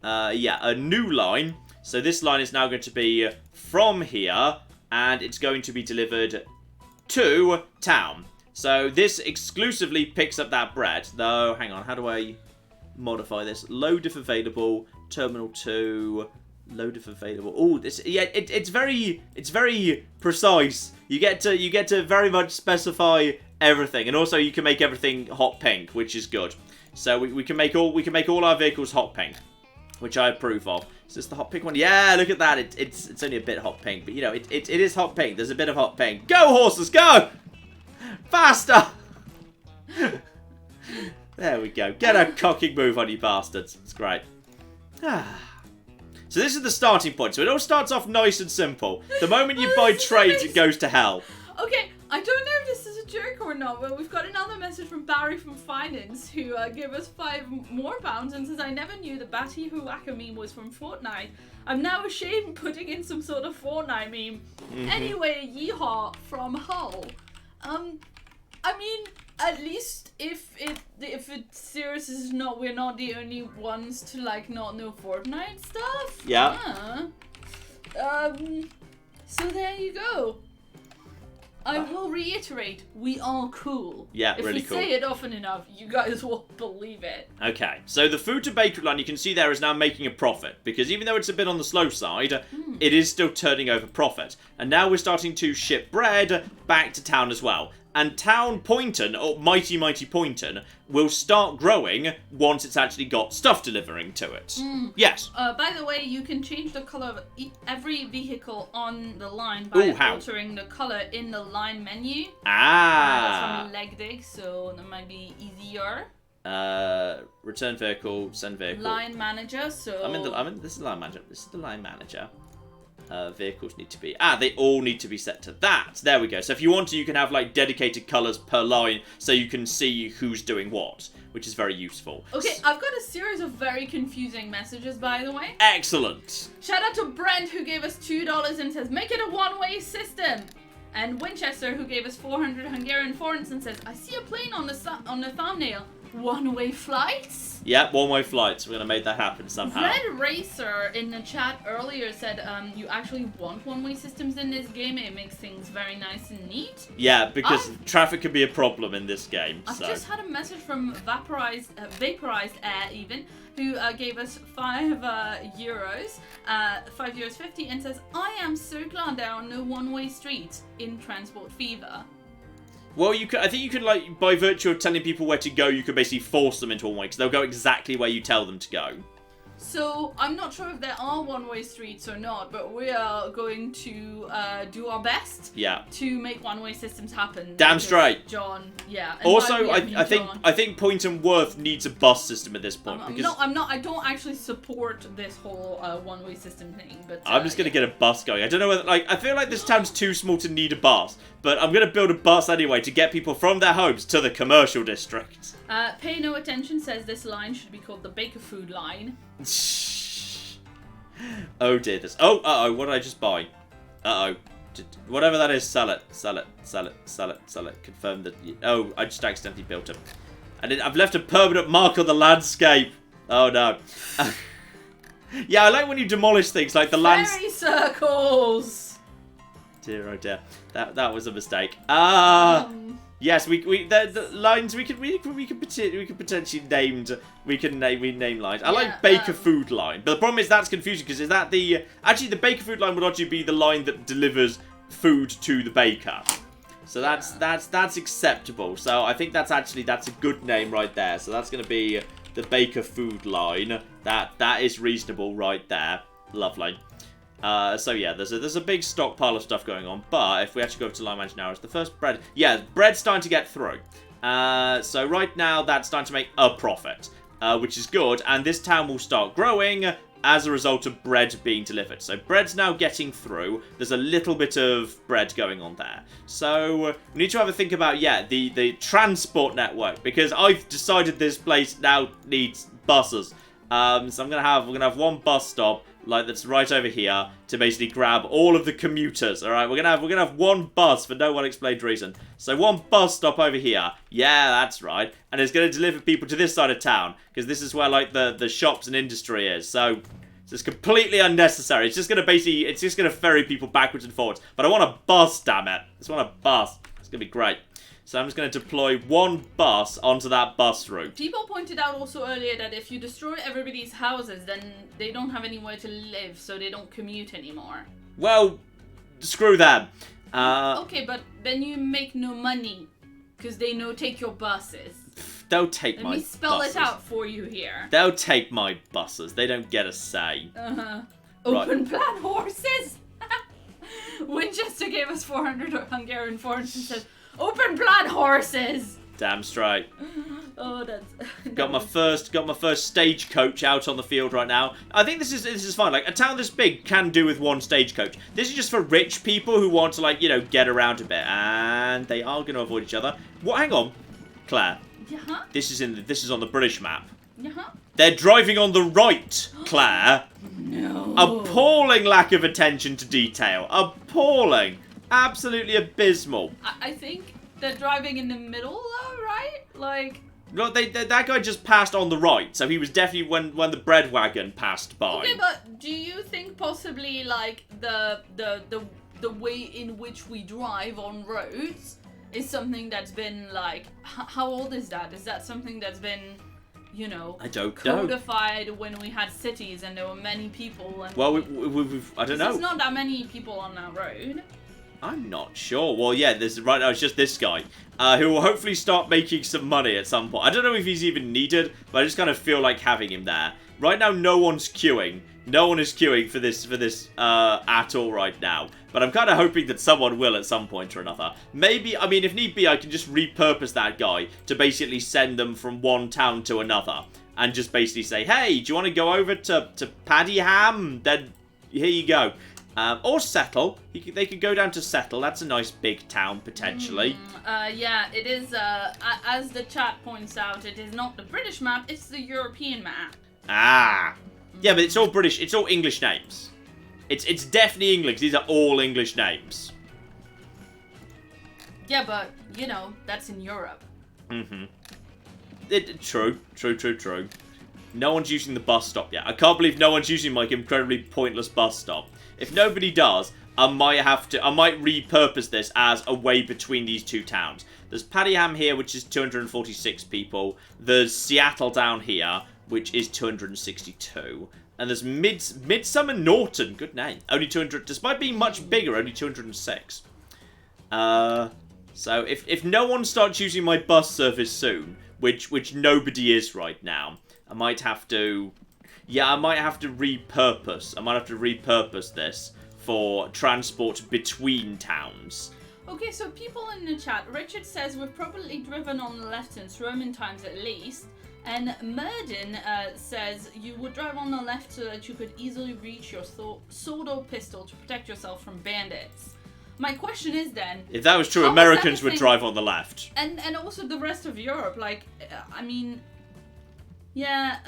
a new line. So this line is now going to be from here, and it's going to be delivered to town. So this exclusively picks up that bread. Though, hang on, how do I modify this? Load if available, terminal 2, load if available. Oh, this, yeah, it's very precise. You get to very much specify everything, and also you can make everything hot pink, which is good. So we can make all our vehicles hot pink, which I approve of. Is this the hot pink one? Yeah, look at that. It's only a bit hot pink, but you know, it is hot pink. There's a bit of hot pink. Go, horses, go! Faster! There we go. Get a cocking move on you bastards. It's great. So this is the starting point. So it all starts off nice and simple. The moment you buy trades, it goes to hell. Okay, I don't know if this is a joke or not, but we've got another message from Barry from Finance who gave us £5 more and says, I never knew the Batty Huaka meme was from Fortnite. I'm now ashamed putting in some sort of Fortnite meme. Anyway, yeehaw from Hull. I mean, at least if it's serious is not, we're not the only ones to like not know Fortnite stuff. Yeah. So there you go. I will reiterate, we are cool. Yeah, really cool. If we say it often enough, you guys will believe it. Okay, so the food to bakery line, you can see there, is now making a profit. Because even though it's a bit on the slow side, it is still turning over profit. And now we're starting to ship bread back to town as well. And town Poynton, or mighty Poynton, will start growing once it's actually got stuff delivering to it. Yes. By the way, you can change the color of every vehicle on the line by altering the color in the line menu. That's from Legdig, so that might be easier. Return vehicle, send vehicle. Line manager, so... This is the line manager. This is the line manager. Vehicles need to be... they all need to be set to that. There we go. So if you want to, you can have, like, dedicated colours per line so you can see who's doing what, which is very useful. Okay, I've got a series of very confusing messages, by the way. Excellent. Shout out to Brent, who gave us $2 and says, make it a one-way system. And Winchester, who gave us 400 Hungarian forints and says, I see a plane on the thumbnail. One-way flights? Yep, one-way flights. We're going to make that happen somehow. Red Racer in the chat earlier said you actually want one-way systems in this game. It makes things very nice and neat. Yeah, because traffic can be a problem in this game. I've just had a message from Vaporized Air even, who gave us €5, €5.50, and says, I am so glad there are no one-way streets in Transport Fever. Well, I think you can, like, by virtue of telling people where to go, you can basically force them into one way, because they'll go exactly where you tell them to go. So, I'm not sure if there are one-way streets or not, but we are going to do our best to make one-way systems happen. Damn straight. John, yeah. Also, I think Point and Worth needs a bus system at this point. I don't actually support this whole one-way system thing, but... I'm just going to get a bus going. I don't know whether... I feel like this town's too small to need a bus, but I'm going to build a bus anyway to get people from their homes to the commercial district. Pay no attention says this line should be called the Baker Food line. Oh dear, this. Oh, uh-oh, what did I just buy? Uh-oh. Whatever that is, sell it. Sell it. Sell it. Sell it. Sell it. Confirm that... Oh, I just accidentally built it. I've left a permanent mark on the landscape. Oh, no. Yeah, I like when you demolish things, like the Fairy circles! Dear, oh dear. That was a mistake. Yes, the lines we could potentially name lines. I like Baker Food line, but the problem is that's confusing because is that the Baker Food line would actually be the line that delivers food to the baker. So that's acceptable. So I think that's a good name right there. So that's going to be the Baker Food line. That is reasonable right there. Lovely. So yeah, there's a big stockpile of stuff going on, but if we actually go over to line manager now, it's the first bread. Yeah, bread's starting to get through. So right now that's starting to make a profit, which is good, and this town will start growing as a result of bread being delivered. So bread's now getting through. There's a little bit of bread going on there. So we need to have a think about the transport network, because I've decided this place now needs buses. So we're gonna have one bus stop. Like that's right over here to basically grab all of the commuters. All right, we're gonna have one bus for no unexplained reason. So one bus stop over here. Yeah, that's right, and it's gonna deliver people to this side of town because this is where like the shops and industry is. So it's completely unnecessary. It's just gonna ferry people backwards and forwards. But I want a bus, damn it! I just want a bus. It's gonna be great. So I'm just going to deploy one bus onto that bus route. People pointed out also earlier that if you destroy everybody's houses, then they don't have anywhere to live, so they don't commute anymore. Well, screw them. Okay, but then you make no money, because they take your buses. They'll take my buses. Let me spell it out for you here. They'll take my buses. They don't get a say. Open plan horses? Winchester gave us 400 Hungarian forints and said, open plan horses. Damn straight. Oh, that's got my first stagecoach out on the field right now. I think this is fine. Like a town this big can do with one stagecoach. This is just for rich people who want to get around a bit, and they are going to avoid each other. What? Hang on, Claire. Yeah. This is on the British map. Yeah. They're driving on the right, Claire. No. Appalling lack of attention to detail. Appalling. Absolutely abysmal. I think they're driving in the middle, though, right? Like... No, that guy just passed on the right, so he was definitely when the bread wagon passed by. Okay, but do you think possibly, like, the way in which we drive on roads is something that's been, like... How old is that? Is that something that's been... I don't codified when we had cities and there were many people. And well, I don't know. There's not that many people on that road. I'm not sure. Well, yeah, right now it's just this guy, who will hopefully start making some money at some point. I don't know if he's even needed, but I just kind of feel like having him there. Right now, no one's queuing. No one is queuing for this at all right now. But I'm kind of hoping that someone will at some point or another. Maybe, I mean, if need be, I can just repurpose that guy to basically send them from one town to another. And just basically say, hey, do you want to go over to Paddyham? Then here you go. Or Settle. They could go down to Settle. That's a nice big town, potentially. Yeah, it is, as the chat points out, it is not the British map, it's the European map. Ah. Yeah, but it's all British. It's all English names. It's definitely English. These are all English names. Yeah, but, that's in Europe. Mm-hmm. True. No one's using the bus stop yet. I can't believe no one's using my incredibly pointless bus stop. If nobody does, I might repurpose this as a way between these two towns. There's Paddyham here, which is 246 people. There's Seattle down here, which is 262. And there's Midsummer Norton, good name. Only 200, despite being much bigger, only 206. So if no one starts using my bus service soon, which nobody is right now, I might have to... yeah, I might have to repurpose. This for transport between towns. Okay, so people in the chat, Richard says we've probably driven on the left since Roman times at least. And Murden says you would drive on the left so that you could easily reach your sword or pistol to protect yourself from bandits. My question is then... If that was true, Americans would drive on the left. And also the rest of Europe, like, I mean... Yeah,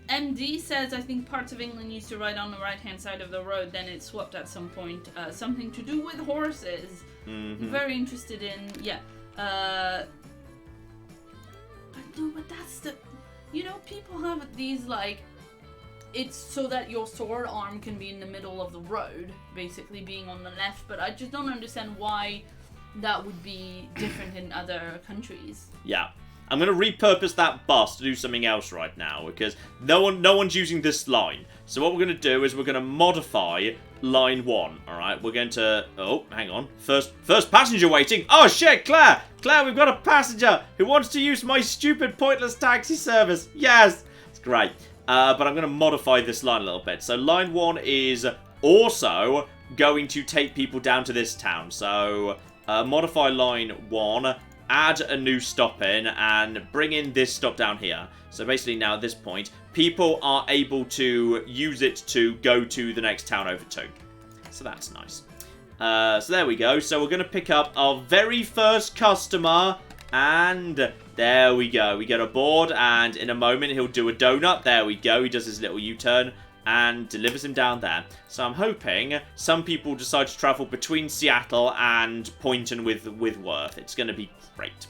MD says I think parts of England used to ride on the right-hand side of the road, then it swapped at some point. Something to do with horses. Mm-hmm. Very interested in... Yeah. But no, but that's the... You know, people have these, like, it's so that your sword arm can be in the middle of the road, basically being on the left, but I just don't understand why that would be different in other countries. Yeah. I'm going to repurpose that bus to do something else right now, because no one's using this line. So what we're going to do is we're going to modify line 1, alright? We're going to... Oh, hang on. First passenger waiting. Oh, shit, Claire! Claire, we've got a passenger who wants to use my stupid, pointless taxi service. Yes! It's great. But I'm going to modify this line a little bit. So line 1 is also going to take people down to this town. So modify line 1... add a new stop in, and bring in this stop down here. So basically now at this point, people are able to use it to go to the next town over to. So that's nice. So there we go. So we're going to pick up our very first customer, and there we go. We get aboard, and in a moment he'll do a donut. There we go. He does his little U-turn and delivers him down there. So I'm hoping some people decide to travel between Seattle and Poynton with Worth. It's going to be great.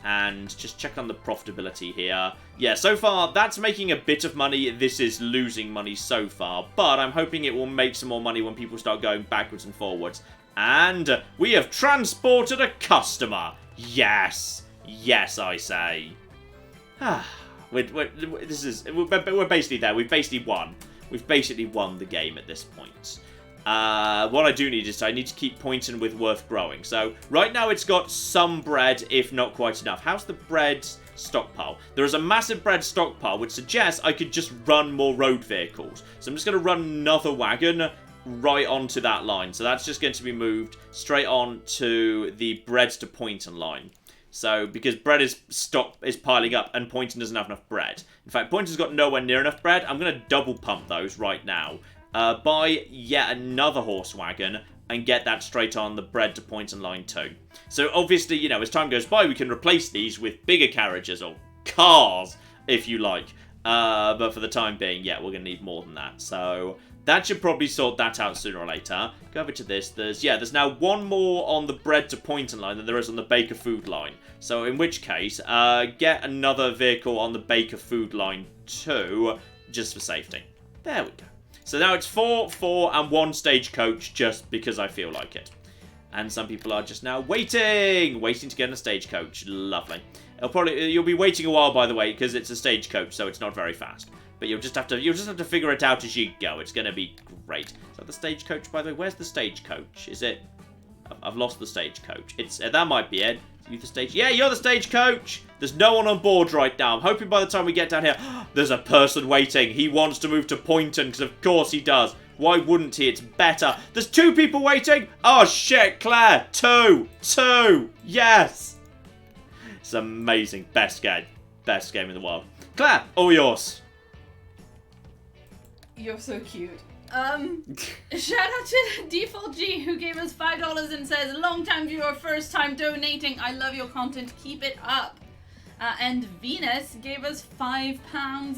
And just check on the profitability here. Yeah, so far that's making a bit of money. This is losing money so far, but I'm hoping it will make some more money when people start going backwards and forwards. And we have transported a customer. Yes. Yes, I say. We're basically there. We've basically won. We've basically won the game at this point. What I do need is I need to keep Poynton with Worth growing. So right now it's got some bread, if not quite enough. How's the bread stockpile? There is a massive bread stockpile, which suggests I could just run more road vehicles. So I'm just going to run another wagon right onto that line. So that's just going to be moved straight on to the bread to Poynton line. So, because bread is piling up and Poynton doesn't have enough bread. In fact, Poynton's got nowhere near enough bread. I'm going to double pump those right now. Buy yet another horse wagon and get that straight on the bread to Poynton line too. So, obviously, you know, as time goes by, we can replace these with bigger carriages or cars, if you like. But for the time being, yeah, we're going to need more than that. So, that should probably sort that out sooner or later. Go over to this. There's now one more on the bread to Poynton line than there is on the Baker food line. So in which case, get another vehicle on the Baker food line too, just for safety. There we go. So now it's 4, and 1 stagecoach just because I feel like it. And some people are just now waiting to get in a stagecoach. Lovely. You'll be waiting a while, by the way, because it's a stagecoach, so it's not very fast. But you'll just have to figure it out as you go. It's going to be great. Is that the stagecoach, by the way? Where's the stagecoach? Is it? I've lost the stagecoach. That might be it. You the stage? Yeah, you're the stagecoach. There's no one on board right now. I'm hoping by the time we get down here, there's a person waiting. He wants to move to Poynton because of course he does. Why wouldn't he? It's better. There's 2 people waiting. Oh shit, Claire. 2. Yes. It's amazing. Best game in the world. Claire, all yours. You're so cute. Shout out to Default G who gave us $5 and says, long time viewer, first time donating. I love your content. Keep it up. And Venus gave us £5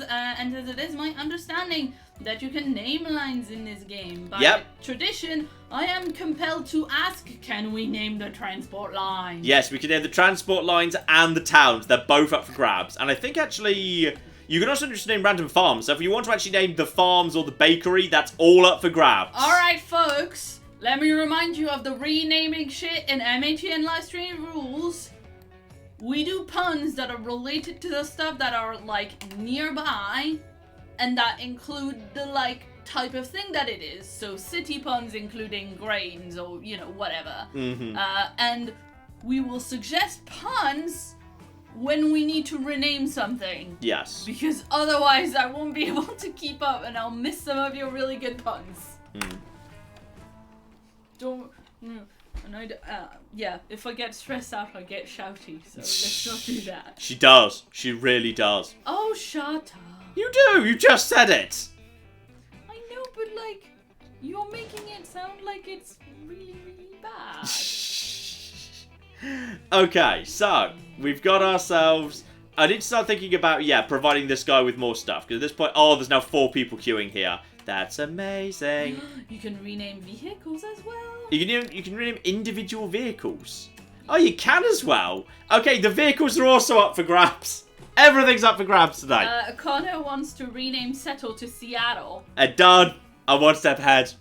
and says, it is my understanding that you can name lines in this game. By tradition, I am compelled to ask, can we name the transport lines? Yes, we can name the transport lines and the towns. They're both up for grabs. And I think actually... You can also just name random farms. So if you want to actually name the farms or the bakery, that's all up for grabs. Alright, folks. Let me remind you of the renaming shit in MHN Livestream rules. We do puns that are related to the stuff that are, like, nearby. And that include the, like, type of thing that it is. So city puns including grains or, you know, whatever. Mm-hmm. And we will suggest puns when we need to rename something. Yes. Because otherwise I won't be able to keep up and I'll miss some of your really good puns. Don't... And yeah, if I get stressed out, I get shouty, so let's not do that. She does. She really does. Oh, shut up. You do! You just said it! I know, but like, you're making it sound like it's really, really bad. Okay, so, we've got ourselves... I need to start thinking about, providing this guy with more stuff. Because at this point, there's now 4 people queuing here. That's amazing. You can rename vehicles as well. You can rename individual vehicles. Oh, you can as well. Okay, the vehicles are also up for grabs. Everything's up for grabs today. Connor wants to rename Settle to Seattle. Done. I'm 1 step ahead.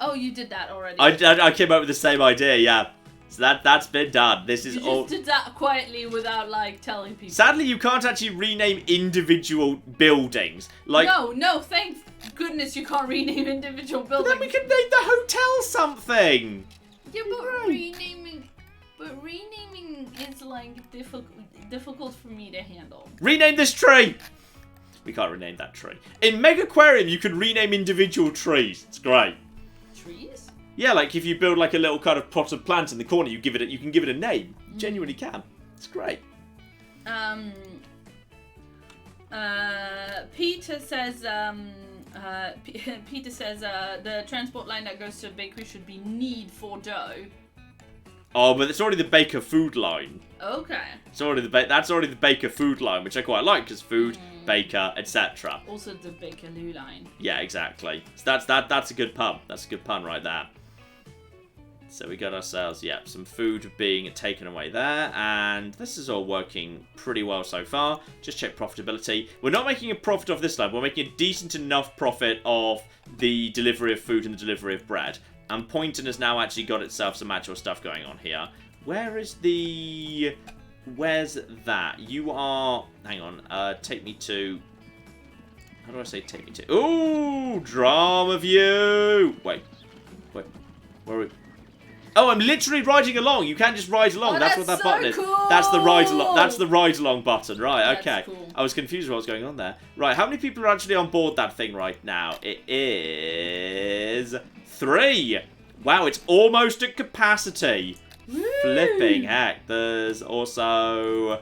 Oh, you did that already. I came up with the same idea, yeah. So that's been done. This is all. You just did that quietly without like telling people. Sadly, you can't actually rename individual buildings. Like no, thank goodness you can't rename individual buildings. Then we can name the hotel something. Yeah, but renaming is like difficult for me to handle. Rename this tree. We can't rename that tree. In Mega Aquarium, you can rename individual trees. It's great. Trees? Yeah, like if you build like a little kind of potted plant in the corner, you can give it a name. You genuinely can. It's great. Peter says the transport line that goes to the bakery should be need for dough. Oh, but it's already the baker food line. Okay. It's already that's already the baker food line, which I quite like because food, baker, etc. Also the bakerloo line. Yeah, exactly. So that's a good pun. That's a good pun right there. So we got ourselves, some food being taken away there, and this is all working pretty well so far. Just check profitability. We're not making a profit off this line. We're making a decent enough profit off the delivery of food and the delivery of bread. And Poynton has now actually got itself some actual stuff going on here. Where's that? You are... Hang on. Take me to... How do I say take me to? Ooh! Drama view! Wait. Where are we? Oh, I'm literally riding along. You can't just ride along. That's what that button is. Cool. That's the ride along. That's the ride along button. Right, okay. That's cool. I was confused with what was going on there. Right, how many people are actually on board that thing right now? It is 3. Wow, it's almost at capacity. Woo. Flipping heck. There's 5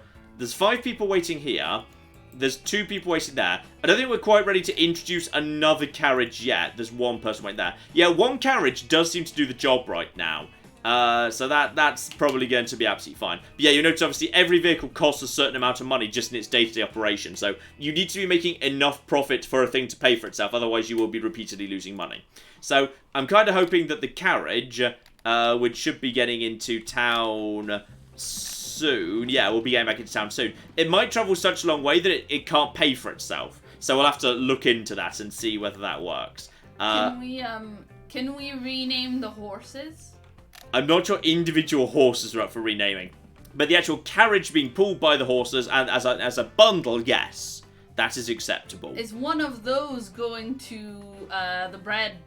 people waiting here. There's 2 people waiting there. I don't think we're quite ready to introduce another carriage yet. There's 1 person waiting there. Yeah, 1 carriage does seem to do the job right now. So that's probably going to be absolutely fine. But yeah, you notice obviously every vehicle costs a certain amount of money just in its day-to-day operation. So you need to be making enough profit for a thing to pay for itself. Otherwise, you will be repeatedly losing money. So I'm kind of hoping that the carriage, which should be getting into town soon. Yeah, we'll be getting back into town soon. It might travel such a long way that it can't pay for itself. So we'll have to look into that and see whether that works. Can we rename the horses? I'm not sure individual horses are up for renaming. But the actual carriage being pulled by the horses and as a bundle, yes. That is acceptable. Is one of those going to the bread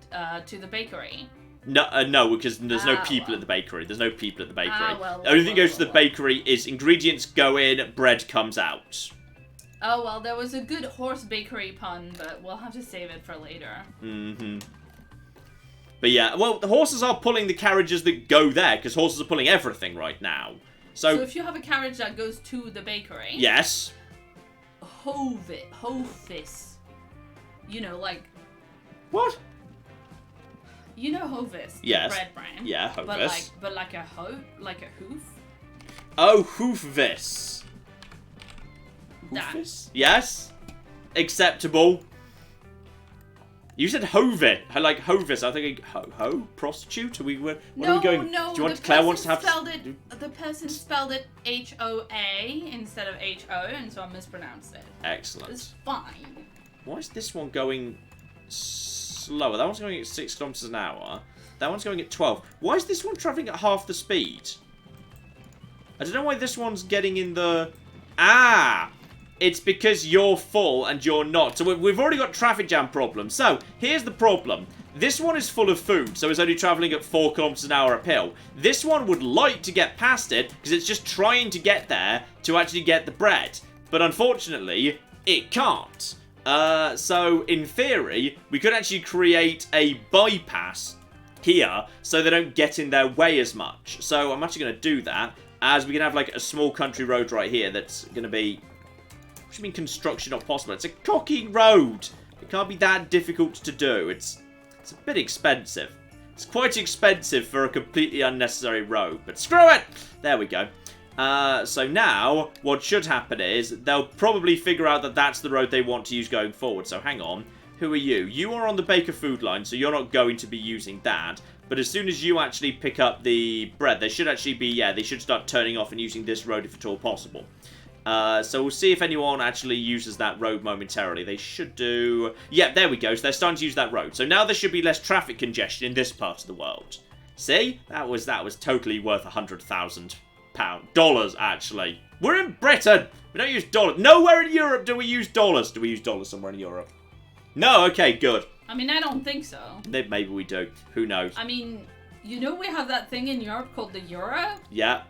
to the bakery? No, because there's no people at the bakery. There's no people at the bakery. The only thing goes to the bakery is ingredients go in, bread comes out. Oh, well, there was a good horse bakery pun, but we'll have to save it for later. Mm-hmm. But yeah, well, the horses are pulling the carriages that go there, because horses are pulling everything right now. So if you have a carriage that goes to the bakery... Yes. Hovis. You know, like... What? You know Hovis, yes. The bread brand. Yeah, Hovis. But like a hoof? Oh, Hoofvis. Hoofvis? Yes. Acceptable. You said Hovis, like Hovis. I think prostitute. Are we going? No. Do you want Claire wants to have? The person spelled it H-O-A instead of H-O, and so I mispronounced it. Excellent. It's fine. Why is this one going slower? That one's going at 6 kilometers an hour. That one's going at 12. Why is this one traveling at half the speed? I don't know why this one's getting in the... It's because you're full and you're not. So we've already got traffic jam problems. So, here's the problem. this one is full of food, so it's only travelling at 4 kilometers an hour uphill. This one would like to get past it, because it's just trying to get there to actually get the bread. But unfortunately, it can't. So, in theory, we could actually create a bypass here, so they don't get in their way as much. So, I'm actually going to do that, as we can have, like, a small country road right here that's going to be... What do you mean construction not possible? It's a cocky road. It can't be that difficult to do. It's a bit expensive. It's quite expensive for a completely unnecessary road, but screw it! There we go. So now, what should happen is, they'll probably figure out that that's the road they want to use going forward. So hang on. Who are you? You are on the baker food line, so you're not going to be using that. But as soon as you actually pick up the bread, they should actually be, yeah, they should start turning off and using this road if at all possible. So we'll see if anyone actually uses that road momentarily. They should do... Yeah, there we go. So they're starting to use that road. So now there should be less traffic congestion in this part of the world. See? That was totally worth $100,000. Actually. We're in Britain! We don't use dollars. Nowhere in Europe do we use dollars. Do we use dollars somewhere in Europe? No? Okay, good. I mean, I don't think so. Maybe we do. Who knows? I mean, you know we have that thing in Europe called the euro? Yeah.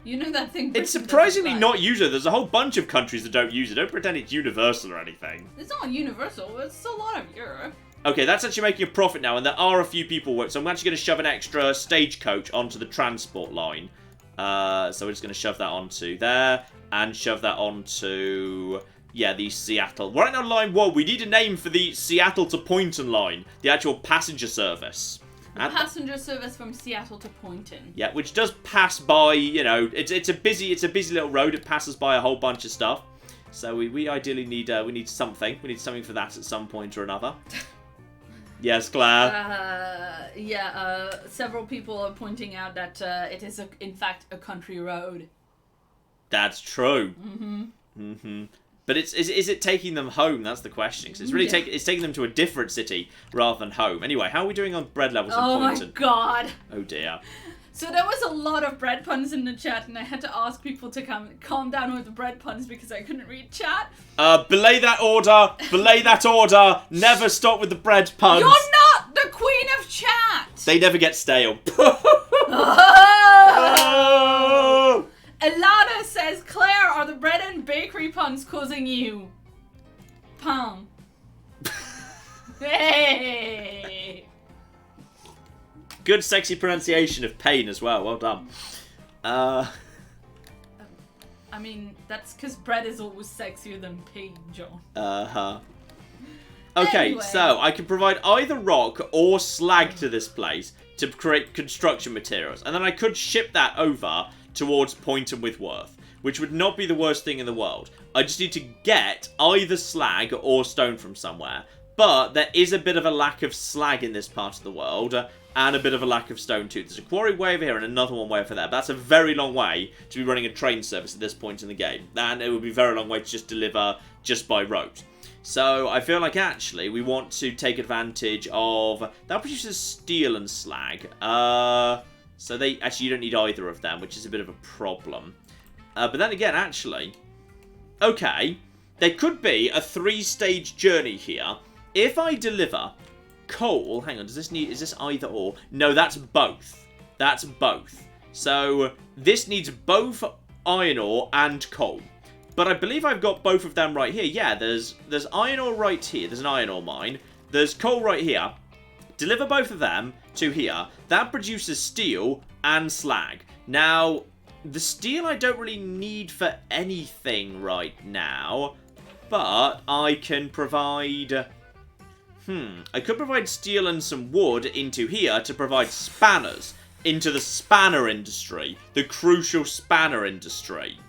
You know that thing... It's surprisingly not used. There's a whole bunch of countries that don't use it. Don't pretend it's universal or anything. It's not universal. It's a lot of Europe. Okay, that's actually making a profit now, and there are a few people work. So I'm actually going to shove an extra stagecoach onto the transport line. So we're just going to shove that onto there, and shove that onto... Yeah, the Seattle. We're right now line 1. We need a name for the Seattle to Poynton line. The actual passenger service. The passenger service from Seattle to Poynton. Yeah, which does pass by, you know, it's a busy little road. It passes by a whole bunch of stuff. So we ideally need something. We need something for that at some point or another. Yes, Claire. Several people are pointing out that it is in fact a country road. That's true. But is it taking them home? That's the question. Because it's really it's taking them to a different city rather than home. Anyway, how are we doing on bread levels in Poynton? Oh my god. Oh dear. So there was a lot of bread puns in the chat, and I had to ask people to calm down with the bread puns because I couldn't read chat. Belay that order. Belay that order. Never stop with the bread puns. You're not the queen of chat. They never get stale. Oh! Elana says, Claire, are the bread and bakery puns causing you? Palm. Hey! Good sexy pronunciation of pain as well. Well done. I mean, that's because bread is always sexier than pain, John. Okay, Anyway. so I can provide either rock or slag to this place to create construction materials. And then I could ship that over towards Poynton with Worth, which would not be the worst thing in the world. I just need to get either slag or stone from somewhere. But there is a bit of a lack of slag in this part of the world, and a bit of a lack of stone too. There's a quarry way over here and another one way over there. But that's a very long way to be running a train service at this point in the game. And it would be a very long way to just deliver just by road. So I feel like actually we want to take advantage of... That produces steel and slag. So you don't need either of them, which is a bit of a problem. But then again, actually... Okay, there could be a 3-stage journey here. If I deliver coal... Hang on, is this either or? No, that's both. That's both. So this needs both iron ore and coal. But I believe I've got both of them right here. Yeah, there's iron ore right here. There's an iron ore mine. There's coal right here. Deliver both of them to here. That produces steel and slag. Now, the steel I don't really need for anything right now. But I can provide... I could provide steel and some wood into here to provide spanners into the spanner industry. The crucial spanner industry.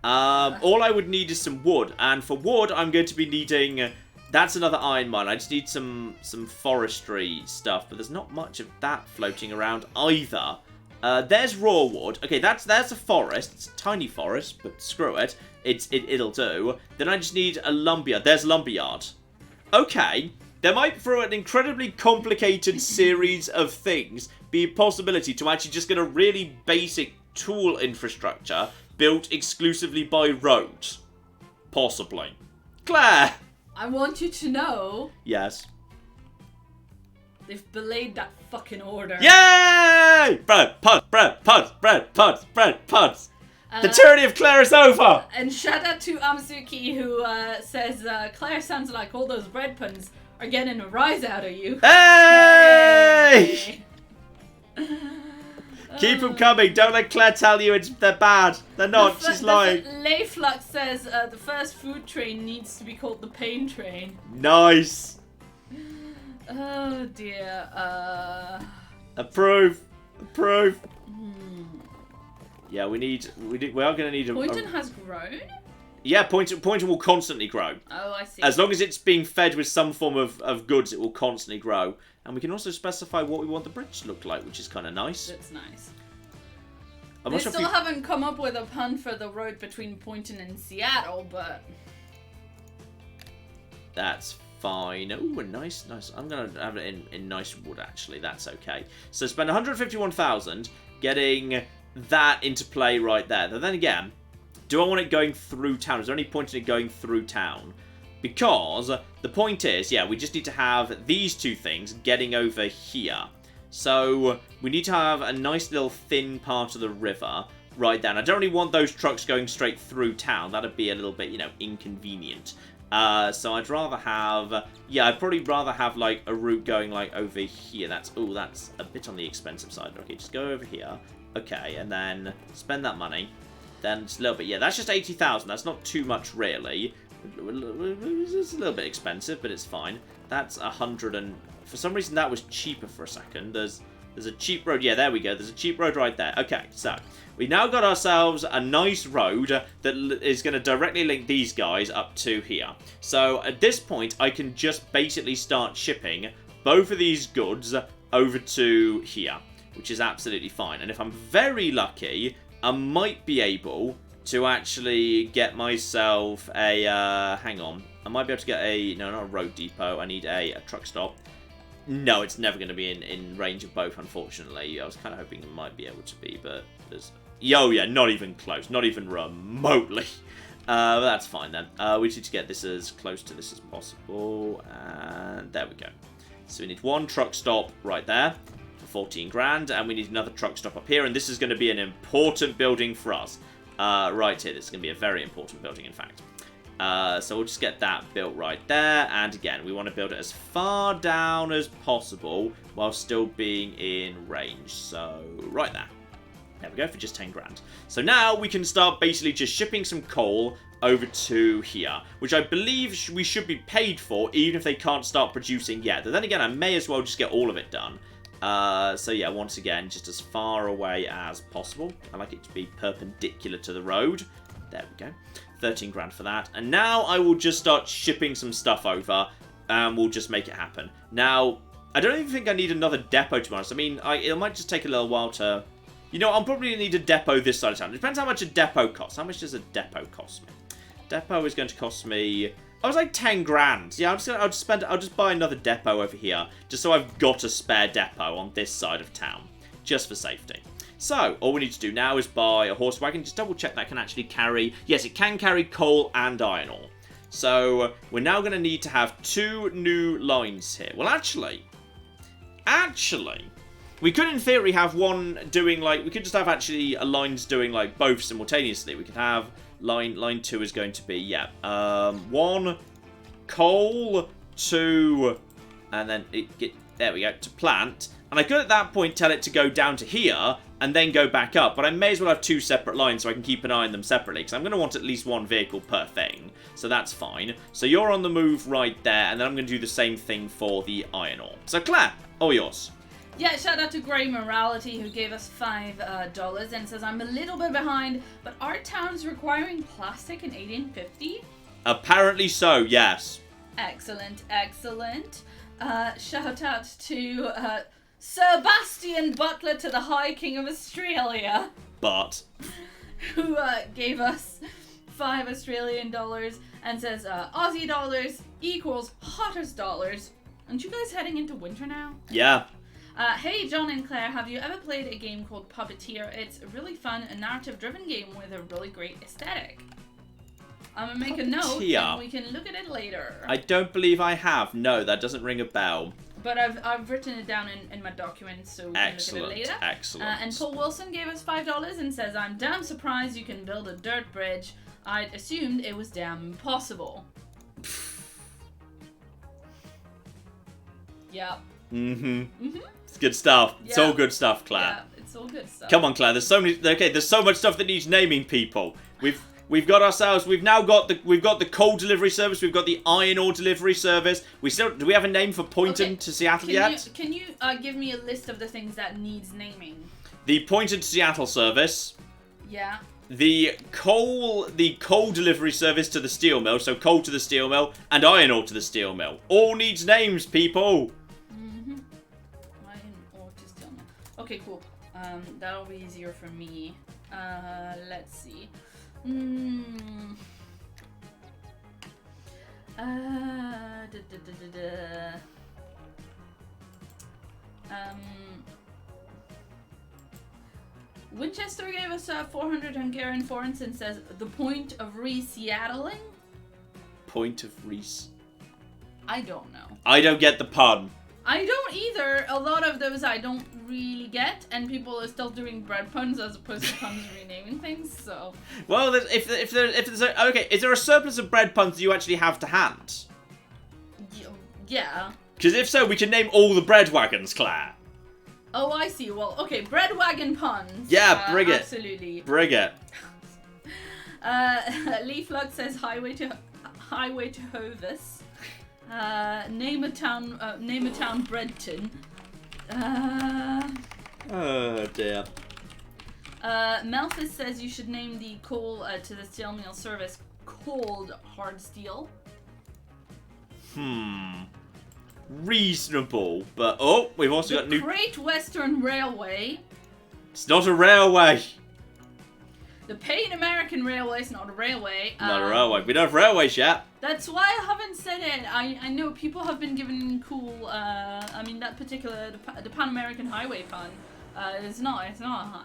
All I would need is some wood. And for wood, I'm going to be needing... That's another iron mine. I just need some forestry stuff, but there's not much of that floating around either. There's raw wood. Okay, that's a forest. It's a tiny forest, but screw it. It'll do. Then I just need a lumberyard. There's a lumberyard. Okay, there might, through an incredibly complicated series of things, be a possibility to actually just get a really basic tool infrastructure built exclusively by roads. Possibly. Claire! I want you to know... Yes. They've belayed that fucking order. Yay! Bread, puds, bread, puds, bread, puds, bread, puds. The tyranny of Claire is over! And shout out to Amsuki who says, Claire sounds like all those bread puns are getting a rise out of you. Hey! Keep them coming. Don't let Claire tell you they're bad. They're not. She's lying. Layflux says the first food train needs to be called the pain train. Nice. Oh dear. Approve. Approve. Yeah, we are going to need a... Poynton has grown? Yeah, Poynton will constantly grow. Oh, I see. As long as it's being fed with some form of goods, it will constantly grow. And we can also specify what we want the bridge to look like, which is kind of nice. That's nice. They still haven't come up with a pun for the road between Poynton and Seattle, but... That's fine. Oh, nice. I'm going to have it in nice wood, actually. That's okay. So spend 151,000 getting that into play right there. But then again, do I want it going through town? Is there any point in it going through town? Because the point is, yeah, we just need to have these two things getting over here. So we need to have a nice little thin part of the river right there. And I don't really want those trucks going straight through town. That'd be a little bit, inconvenient. So I'd rather have, I'd probably rather have like a route going like over here. That's a bit on the expensive side. Okay, just go over here. Okay, and then spend that money. Then just a little bit. Yeah, that's just 80,000. That's not too much, really. It's a little bit expensive, but it's fine. That's 100 and... For some reason, that was cheaper for a second. There's a cheap road. Yeah, there we go. There's a cheap road right there. Okay, so we now got ourselves a nice road that is going to directly link these guys up to here. So at this point, I can just basically start shipping both of these goods over to here, which is absolutely fine. And if I'm very lucky, I might be able to actually get myself a, hang on. I might be able to get no, not a road depot. I need a truck stop. No, it's never going to be in range of both, unfortunately. I was kind of hoping it might be able to be, but there's... Oh, yeah, not even close. Not even remotely. But that's fine, then. We need to get this as close to this as possible. And there we go. So we need one truck stop right there for 14 grand. And we need another truck stop up here. And this is going to be an important building for us. Right here. This is going to be a very important building, in fact. So we'll just get that built right there. And again, we want to build it as far down as possible while still being in range. So right there. There we go, for just 10 grand. So now we can start basically just shipping some coal over to here, which I believe we should be paid for, even if they can't start producing yet. But then again, I may as well just get all of it done. So yeah, once again, just as far away as possible. I like it to be perpendicular to the road. There we go. 13 grand for that. And now I will just start shipping some stuff over, and we'll just make it happen. Now, I don't even think I need another depot, to be honest. I mean, it might just take a little while to... You know, I'll probably need a depot this side of town. It depends how much a depot costs. How much does a depot cost me? Depot is going to cost me... I was like 10 grand. Yeah, I'll just buy another depot over here, just so I've got a spare depot on this side of town, just for safety. So, all we need to do now is buy a horse wagon. Just double check that can actually carry... Yes, it can carry coal and iron ore. So, we're now going to need to have 2 new lines here. Well, actually, we could in theory have one doing like... We could just have actually lines doing like both simultaneously. We could have line 2 is going to be, yeah, 1 coal, 2, and then there we go, to plant. And I could at that point tell it to go down to here and then go back up. But I may as well have 2 separate lines so I can keep an eye on them separately. Because I'm going to want at least 1 vehicle per thing. So that's fine. So you're on the move right there. And then I'm going to do the same thing for the iron ore. So Claire, all yours. Yeah, shout out to Grey Morality who gave us $5 and says, I'm a little bit behind, but are towns requiring plastic in 1850? Apparently so, yes. Excellent, excellent. Shout out to Sir Bastian Butler to the High King of Australia. But. Who gave us $5 Australian and says Aussie dollars equals hottest dollars. Aren't you guys heading into winter now? Yeah. Hey, John and Claire, have you ever played a game called Puppeteer? It's a really fun, narrative-driven game with a really great aesthetic. I'm gonna make a note, and we can look at it later. I don't believe I have. No, that doesn't ring a bell. but I've written it down in my documents, so we can look at it later. Excellent. And Paul Wilson gave us $5 and says, I'm damn surprised you can build a dirt bridge. I'd assumed it was damn impossible. Yep. It's good stuff. Yeah. It's all good stuff, Claire. Yeah, it's all good stuff. Come on, Claire. There's so many. Okay, there's so much stuff that needs naming. People. We've got ourselves. We've now got the coal delivery service. We've got the iron ore delivery service. Do we have a name for Poynton to Seattle yet? Can you give me a list of the things that needs naming? The Poynton to Seattle service. Yeah. The coal delivery service to the steel mill. So coal to the steel mill and iron ore to the steel mill. All needs names, people. Iron ore to steel mill. Okay, cool. That'll be easier for me. Let's see. Winchester gave us 400 Hungarian forints and says the point of re-Seattling? Point of Reese. I don't know. I don't get the pun. I don't either. A lot of those I don't really get, and people are still doing bread puns as opposed to puns renaming things. So. Well, if there's okay, is there a surplus of bread puns you actually have to hand? Yeah. Because if so, we can name all the bread wagons, Claire. Oh, I see. Well, okay, bread wagon puns. Yeah, bring it. Absolutely. Bring it. Lee Flug says highway to Hovis. Name a town Bredton. Oh dear. Malthus says you should name the coal to the steel mill service cold hard steel. Reasonable, but we've also got new. Great Western Railway. It's not a railway. The Pan American Railway is not a railway. Not a railway. We don't have railways yet. That's why I haven't said it. I know people have been given cool. I mean that particular the Pan American Highway pun. It's not a high.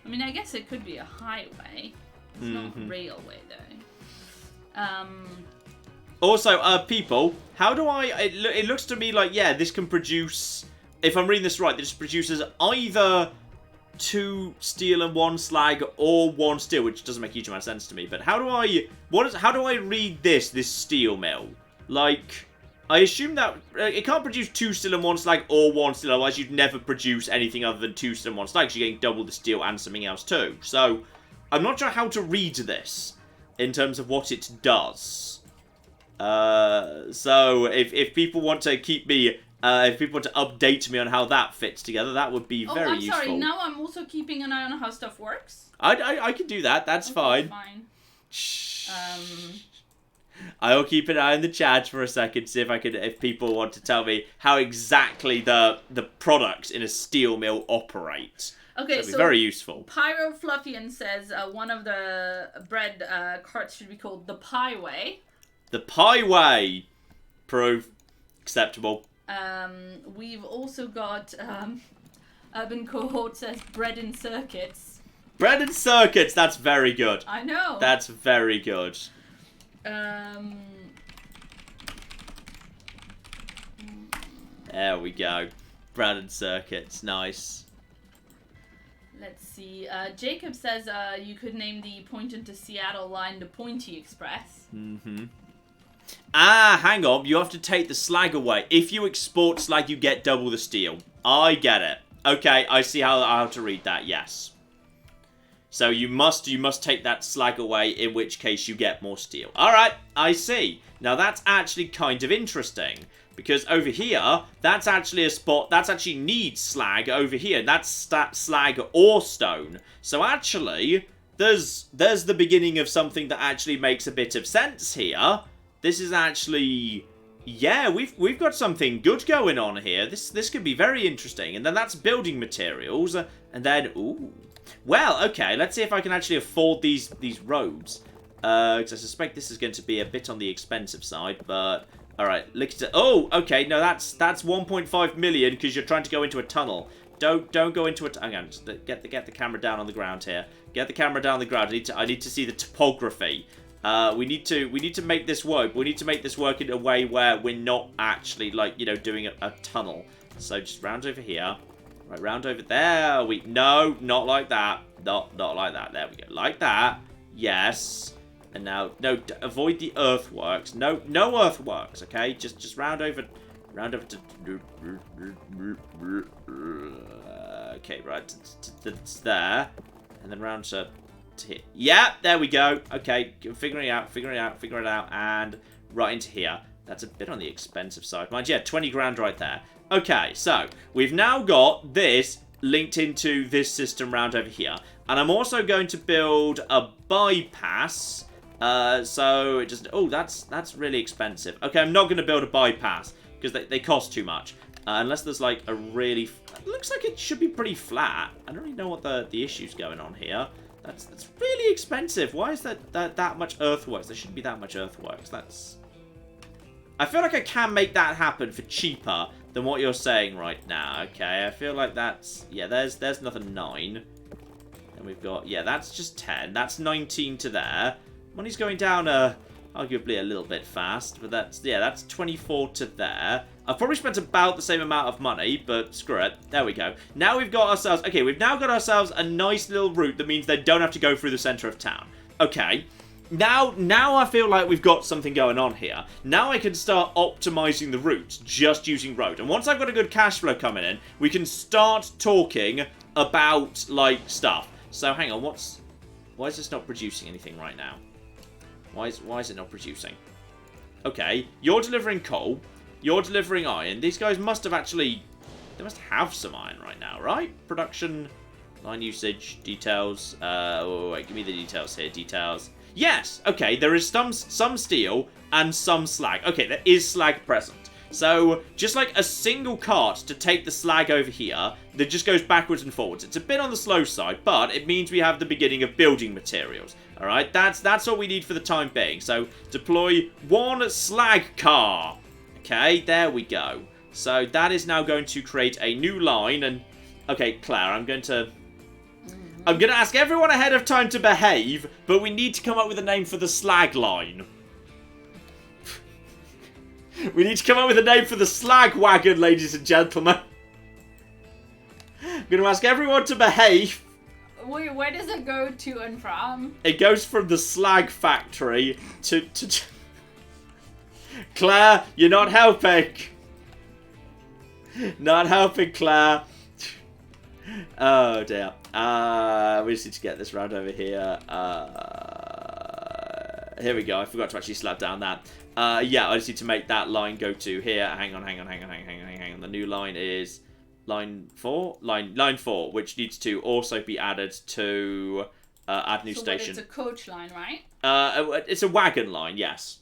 I mean I guess it could be a highway. It's not a railway though. Also, people, how do I? It looks to me like this can produce. If I'm reading this right, this produces either 2 steel and 1 slag, or 1 steel, which doesn't make a huge amount of sense to me. But how do I? How do I read this steel mill? Like, I assume that it can't produce 2 steel and 1 slag, or 1 steel. Otherwise, you'd never produce anything other than 2 steel and 1 slag. Because you're getting double the steel and something else too. So, I'm not sure how to read this in terms of what it does. So if people want to keep me, if people want to update me on how that fits together, that would be very useful. Oh, I'm sorry. Now I'm also keeping an eye on how stuff works. I can do that. That's fine. Shh. I'll keep an eye on the chat for a second, see if people want to tell me how exactly the products in a steel mill operate. Okay, so very useful. Pyro Fluffian says one of the bread carts should be called the Pieway. The Pieway. Proof. Acceptable. We've also got Urban Cohort says bread and circuits. Bread and circuits, that's very good. I know. That's very good. There we go. Bread and circuits, nice. Let's see. Jacob says you could name the Poynton to Seattle line the Pointy Express. Ah, hang on. You have to take the slag away. If you export slag, you get double the steel. I get it. Okay, I see how to read that, yes. So you must take that slag away, in which case you get more steel. Alright, I see. Now that's actually kind of interesting. Because over here, that's actually a spot, that's actually needs slag over here. That's slag or stone. So actually, there's the beginning of something that actually makes a bit of sense here. This is actually, yeah, we've got something good going on here. This could be very interesting. And then that's building materials. And then, ooh. Well, okay, let's see if I can actually afford these roads. Because I suspect this is going to be a bit on the expensive side, but... Alright, look at it. Oh, okay, no, that's 1.5 million because you're trying to go into a tunnel. Don't go into it. Hang on, just get the camera down on the ground here. Get the camera down on the ground. I need to see the topography. We need to make this work. We need to make this work in a way where we're not actually, like, you know, doing a tunnel. So just round over here. Right, round over there. No, not like that. Not like that. There we go. Like that. Yes. And now, no, avoid the earthworks. No earthworks, okay? Just round over to... Okay, right, it's there. And then round to here. Yeah, there we go. Okay, figuring it out, and right into here. That's a bit on the expensive side. Mind you, yeah, 20 grand right there. Okay, so we've now got this linked into this system round over here. And I'm also going to build a bypass. So it just... Oh, that's really expensive. Okay, I'm not going to build a bypass because they cost too much. Unless there's like a really... It looks like it should be pretty flat. I don't really know what the issue's going on here. That's really expensive. Why is that much earthworks? There shouldn't be that much earthworks. That's... I feel like I can make that happen for cheaper than what you're saying right now. Okay, I feel like that's... Yeah, there's another 9. And we've got... Yeah, that's just 10. That's 19 to there. Money's going down, arguably a little bit fast. But that's... Yeah, that's 24 to there. I've probably spent about the same amount of money, but screw it. There we go. Now we've got ourselves... Okay, we've now got ourselves a nice little route that means they don't have to go through the centre of town. Okay. Now I feel like we've got something going on here. Now I can start optimizing the route just using road. And once I've got a good cash flow coming in, we can start talking about, like, stuff. So, hang on, why is this not producing anything right now? Why is it not producing? Okay, you're delivering coal. You're delivering iron. These guys must have actually... They must have some iron right now, right? Production, line usage, details. Wait, give me the details here. Details. Yes! Okay, there is some steel and some slag. Okay, there is slag present. So, just like a single cart to take the slag over here, that just goes backwards and forwards. It's a bit on the slow side, but it means we have the beginning of building materials. Alright, that's all we need for the time being. So, deploy 1 slag car. Okay, there we go. So, that is now going to create a new line. And, okay, Claire, I'm going to ask everyone ahead of time to behave, but we need to come up with a name for the slag line. We need to come up with a name for the slag wagon, ladies and gentlemen. I'm going to ask everyone to behave. Wait, where does it go to and from? It goes from the slag factory to... Claire, you're not helping. Not helping, Claire. Oh, dear. We just need to get this round over here. Here we go. I forgot to actually slap down that. Yeah, I just need to make that line go to here. Hang on. The new line is line 4? Line 4, which needs to also be added to add new station. So it's a coach line, right? It's a wagon line, yes.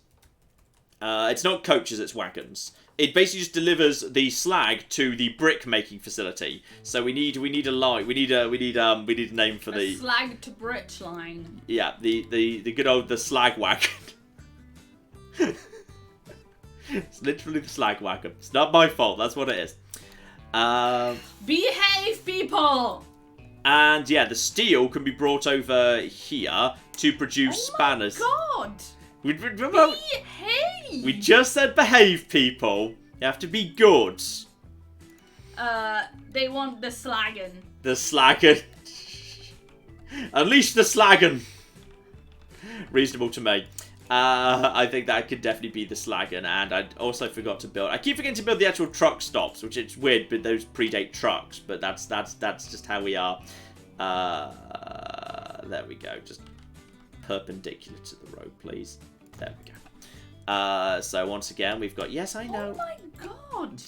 It's not coaches, it's wagons. It basically just delivers the slag to the brick making facility. So we need a line. We need a name for the slag to brick line. Yeah, the good old slag wagon. It's literally the slag wagon. It's not my fault. That's what it is. Behave, people. And yeah, the steel can be brought over here to produce spanners. Oh my god! Behave! We just said behave, people. You have to be good. They want the slaggin. The slaggin. Unleash the slaggin. Reasonable to me. I think that could definitely be the slaggin. And I also forgot to build... I keep forgetting to build the actual truck stops, which is weird, but those predate trucks. But that's just how we are. There we go. Just perpendicular to the road, please. There we go. So once again, we've got... Yes, I know. Oh my god.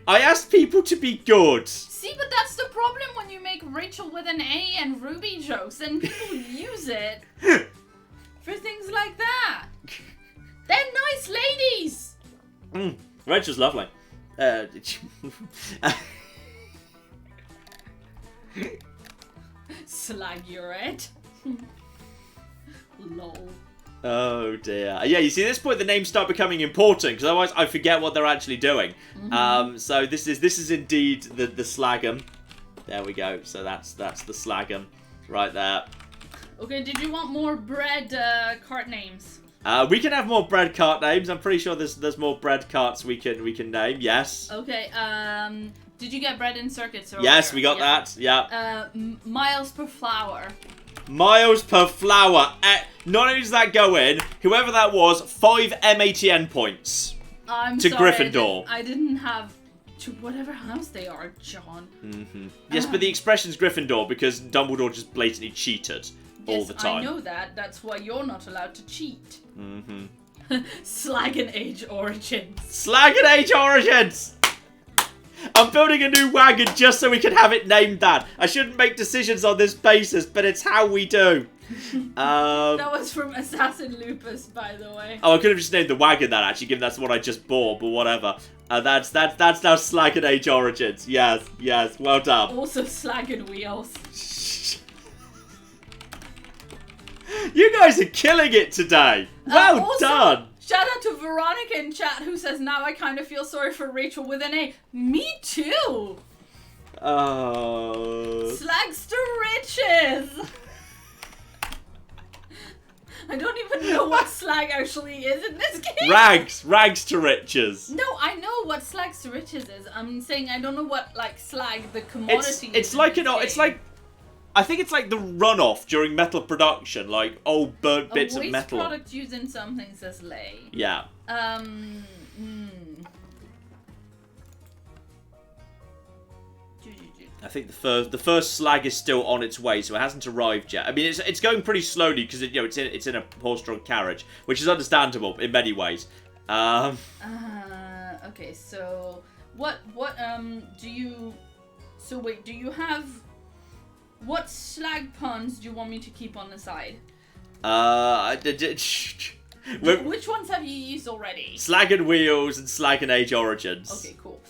I asked people to be good. See, but that's the problem when you make Rachel with an A and Ruby jokes, and people use it for things like that. They're nice ladies. Rachel's lovely. Slag your head. Lol. Oh dear. Yeah, you see, at this point the names start becoming important because otherwise I forget what they're actually doing. So this is indeed the slaggum. There we go. So that's the slaggum right there. Okay, did you want more bread cart names? We can have more bread cart names. I'm pretty sure there's more bread carts we can name. Yes. Okay. Did you get bread in circuits? Yes, we got that. Yeah. Miles per flour. Miles per flour. Not only does that go in, whoever that was, 5 MATN points. I'm to sorry, Gryffindor. I didn't have to whatever house they are, John. Yes, but the expression's Gryffindor because Dumbledore just blatantly cheated all the time. I know that. That's why you're not allowed to cheat. Slag and Age Origins. Slag and Age Origins! I'm building a new wagon just so we can have it named that. I shouldn't make decisions on this basis, but it's how we do. That was from Assassin Lupus, by the way. Oh, I could have just named the wagon that, actually, given that's the one I just bought, but whatever. That's now Slag and Age Origins. Yes, well done. Also Slag and Wheels. You guys are killing it today. Well done. Shout out to Veronica in chat who says, now I kind of feel sorry for Rachel with an A. Me too. Oh. Slags to riches. I don't even know what slag actually is in this game. Rags to riches. No, I know what slags to riches is. I'm saying I don't know what like slag the commodity is. It's like it's like I think it's like the runoff during metal production, like old burnt bits of metal. A waste product used in something says lay. Yeah. I think the first slag is still on its way, so it hasn't arrived yet. I mean, it's going pretty slowly because it's in a horse-drawn carriage, which is understandable in many ways. Okay, so what do you? So wait, do you have? What slag puns do you want me to keep on the side? Which ones have you used already? Slag and Wheels and Slag and Age Origins. Okay, cool.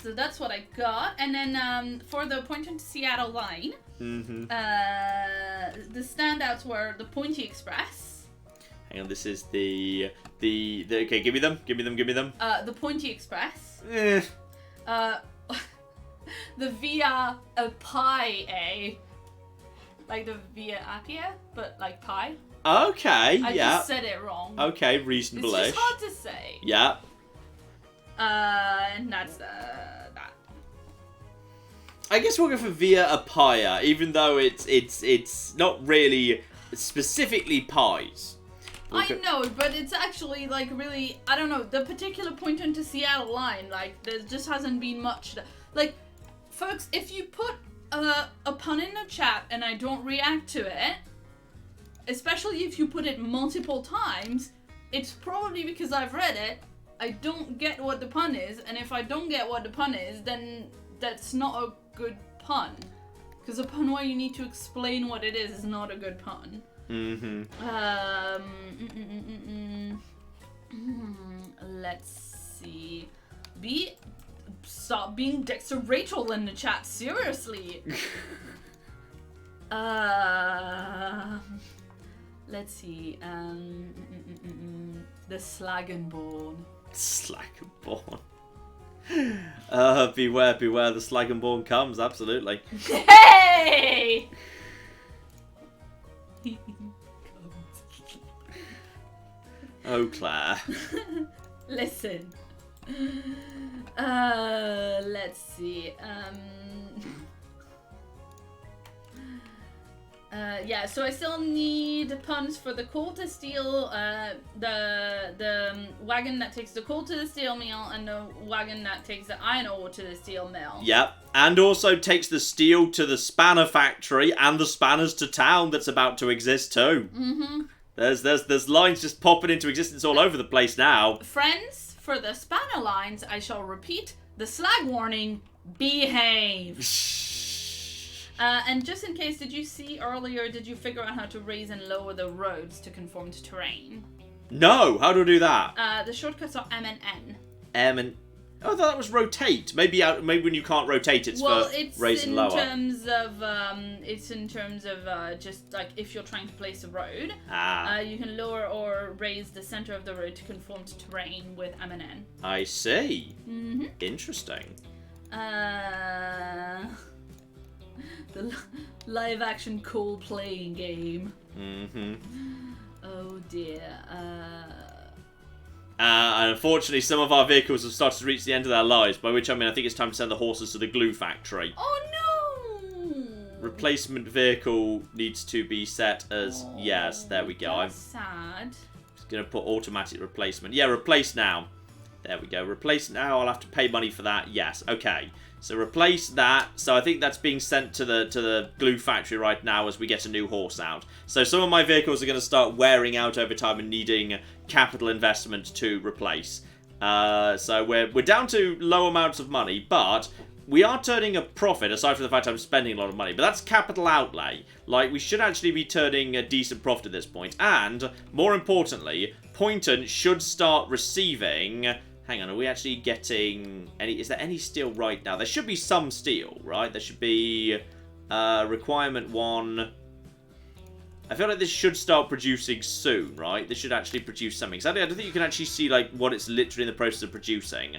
So that's what I got, and then for the Pointing to Seattle line, the standouts were the Pointy Express. Hang on, this is the okay. Give me them. The Pointy Express. The Via Appia, like the Via Appia, but like pie. Okay, I just said it wrong. Okay, reasonable-ish. It's just hard to say. Yeah. And that's that. I guess we'll go for Via Appia, even though it's not really specifically pies. I know, but it's actually like really, I don't know, the particular Pointing to Seattle line, like there just hasn't been much. Like, folks, if you put a pun in the chat and I don't react to it, especially if you put it multiple times, it's probably because I've read it, I don't get what the pun is, and if I don't get what the pun is, then that's not a good pun. Because a pun where you need to explain what it is not a good pun. Let's see. Stop being Dexter Rachel in the chat, seriously. Let's see. The Slagenborn. Slagenborn. Beware, the Slagenborn comes, absolutely. Hey! Oh, Claire. Listen. Let's see. Yeah, so I still need puns for the coal to steel, the wagon that takes the coal to the steel mill, and the wagon that takes the iron ore to the steel mill. Yep, and also takes the steel to the spanner factory and the spanners to town that's about to exist too. There's lines just popping into existence all over the place now. Friends, for the spanner lines, I shall repeat the slag warning: behave. And just in case, did you see earlier, did you figure out how to raise and lower the roads to conform to terrain? No, how do I do that? The shortcuts are M and N. M and... Oh, I thought that was rotate. Maybe when you can't rotate, it's for raise and lower. It's in terms of just like if you're trying to place a road, you can lower or raise the center of the road to conform to terrain with M and N. I see. Interesting. The live-action coal-playing game. Mm-hmm. Oh dear. And unfortunately, some of our vehicles have started to reach the end of their lives, by which I mean I think it's time to send the horses to the glue factory. Oh no! Replacement vehicle needs to be set as... yes, there we go. That's sad. Just going to put automatic replacement. Yeah, replace now. There we go. Replace now. I'll have to pay money for that. Yes, okay. So replace that. So I think that's being sent to the glue factory right now as we get a new horse out. So some of my vehicles are going to start wearing out over time and needing capital investment to replace. So we're down to low amounts of money, but we are turning a profit, aside from the fact I'm spending a lot of money. But that's capital outlay. Like, we should actually be turning a decent profit at this point. And, more importantly, Poynton should start receiving... Hang on, are we actually getting any... Is there any steel right now? There should be some steel, right? There should be requirement 1. I feel like this should start producing soon, right? This should actually produce something. Sadly, I don't think you can actually see like what it's literally in the process of producing.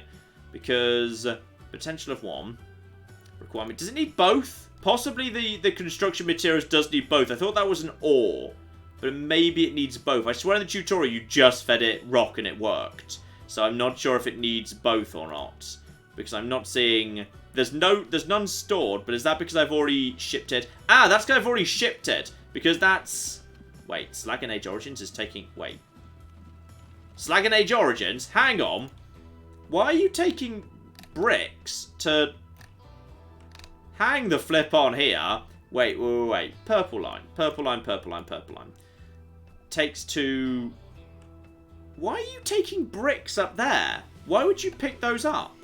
Because potential of 1. Requirement... Does it need both? Possibly the construction materials does need both. I thought that was an ore. But maybe it needs both. I swear in the tutorial you just fed it rock and it worked. So I'm not sure if it needs both or not. Because I'm not seeing... There's none stored, but is that because I've already shipped it? Ah, that's because I've already shipped it. Because that's... Wait, Slag and Age Origins is taking... Wait. Slag and Age Origins? Hang on. Why are you taking bricks to hang the flip on here? Wait. Purple line. Purple line. Takes to... Why are you taking bricks up there? Why would you pick those up?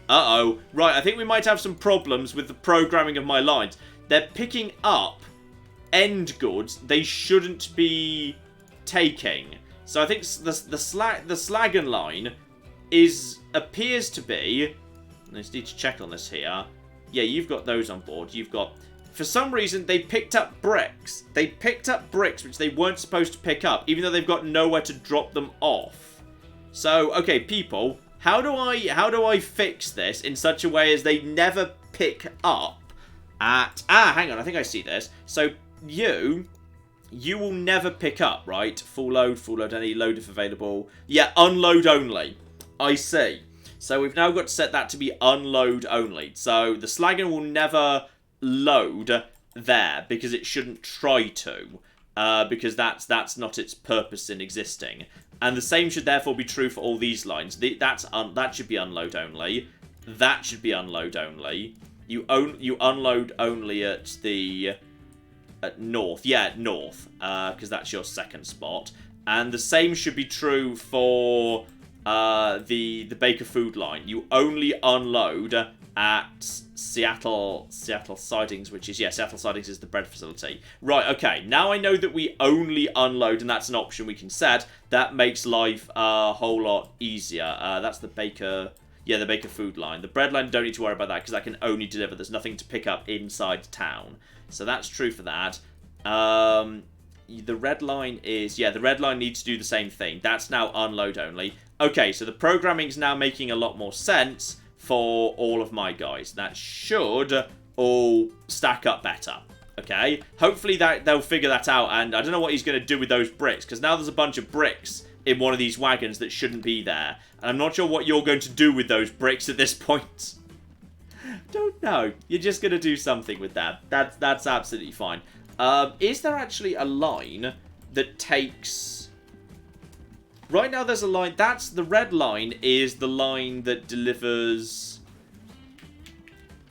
Uh-oh. Right, I think we might have some problems with the programming of my lines. They're picking up end goods they shouldn't be taking. So I think the Slagan line appears to be... I just need to check on this here. Yeah, you've got those on board. You've got... For some reason, they picked up bricks. They picked up bricks which they weren't supposed to pick up, even though they've got nowhere to drop them off. So, okay, people, how do I fix this in such a way as they never pick up at... Ah, hang on, I think I see this. So, you will never pick up, right? Full load, any load if available. Yeah, unload only. I see. So, we've now got to set that to be unload only. So, the Slagan will never... load there because it shouldn't try to because that's not its purpose in existing, and the same should therefore be true for all these lines. That should be unload only, that should be unload only. You unload only at north, yeah, north, because that's your second spot, and the same should be true for the Baker Food line. You only unload at Seattle Sidings, which is, yeah, Seattle Sidings is the bread facility. Right, okay, now I know that we only unload, and that's an option we can set. That makes life a whole lot easier. That's the Baker, yeah, the Baker Food line. The bread line, don't need to worry about that, because that can only deliver. There's nothing to pick up inside town. So that's true for that. The red line is, yeah, the red line needs to do the same thing. That's now unload only. Okay, so the programming's now making a lot more sense for all of my guys. That should all stack up better. Okay? Hopefully they'll figure that out, and I don't know what he's going to do with those bricks, because now there's a bunch of bricks in one of these wagons that shouldn't be there. And I'm not sure what you're going to do with those bricks at this point. Don't know. You're just going to do something with that. That's absolutely fine. Is there actually a line that takes... Right now there's a line, that's the red line is the line that delivers...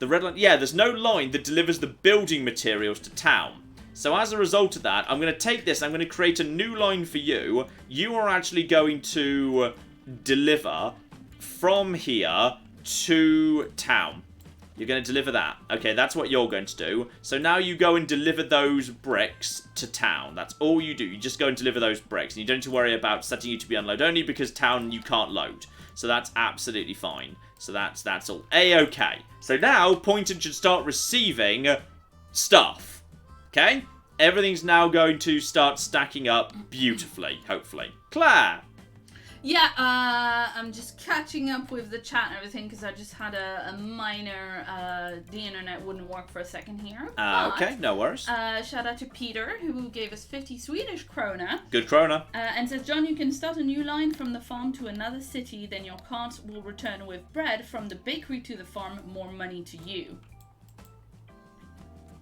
The red line, yeah, there's no line that delivers the building materials to town. So as a result of that, I'm going to take this, I'm going to create a new line for you. You are actually going to deliver from here to town. You're going to deliver that. Okay, that's what you're going to do. So now you go and deliver those bricks to town. That's all you do. You just go and deliver those bricks. And you don't need to worry about setting you to be unload only because town you can't load. So that's absolutely fine. So that's all A-okay. So now Poynton should start receiving stuff. Okay? Everything's now going to start stacking up beautifully, hopefully. Claire! Yeah, I'm just catching up with the chat and everything because I just had a minor, the internet wouldn't work for a second here. Okay, no worries. Shout out to Peter who gave us 50 Swedish krona. Good krona. And says, John, you can start a new line from the farm to another city, then your cart will return with bread from the bakery to the farm, more money to you.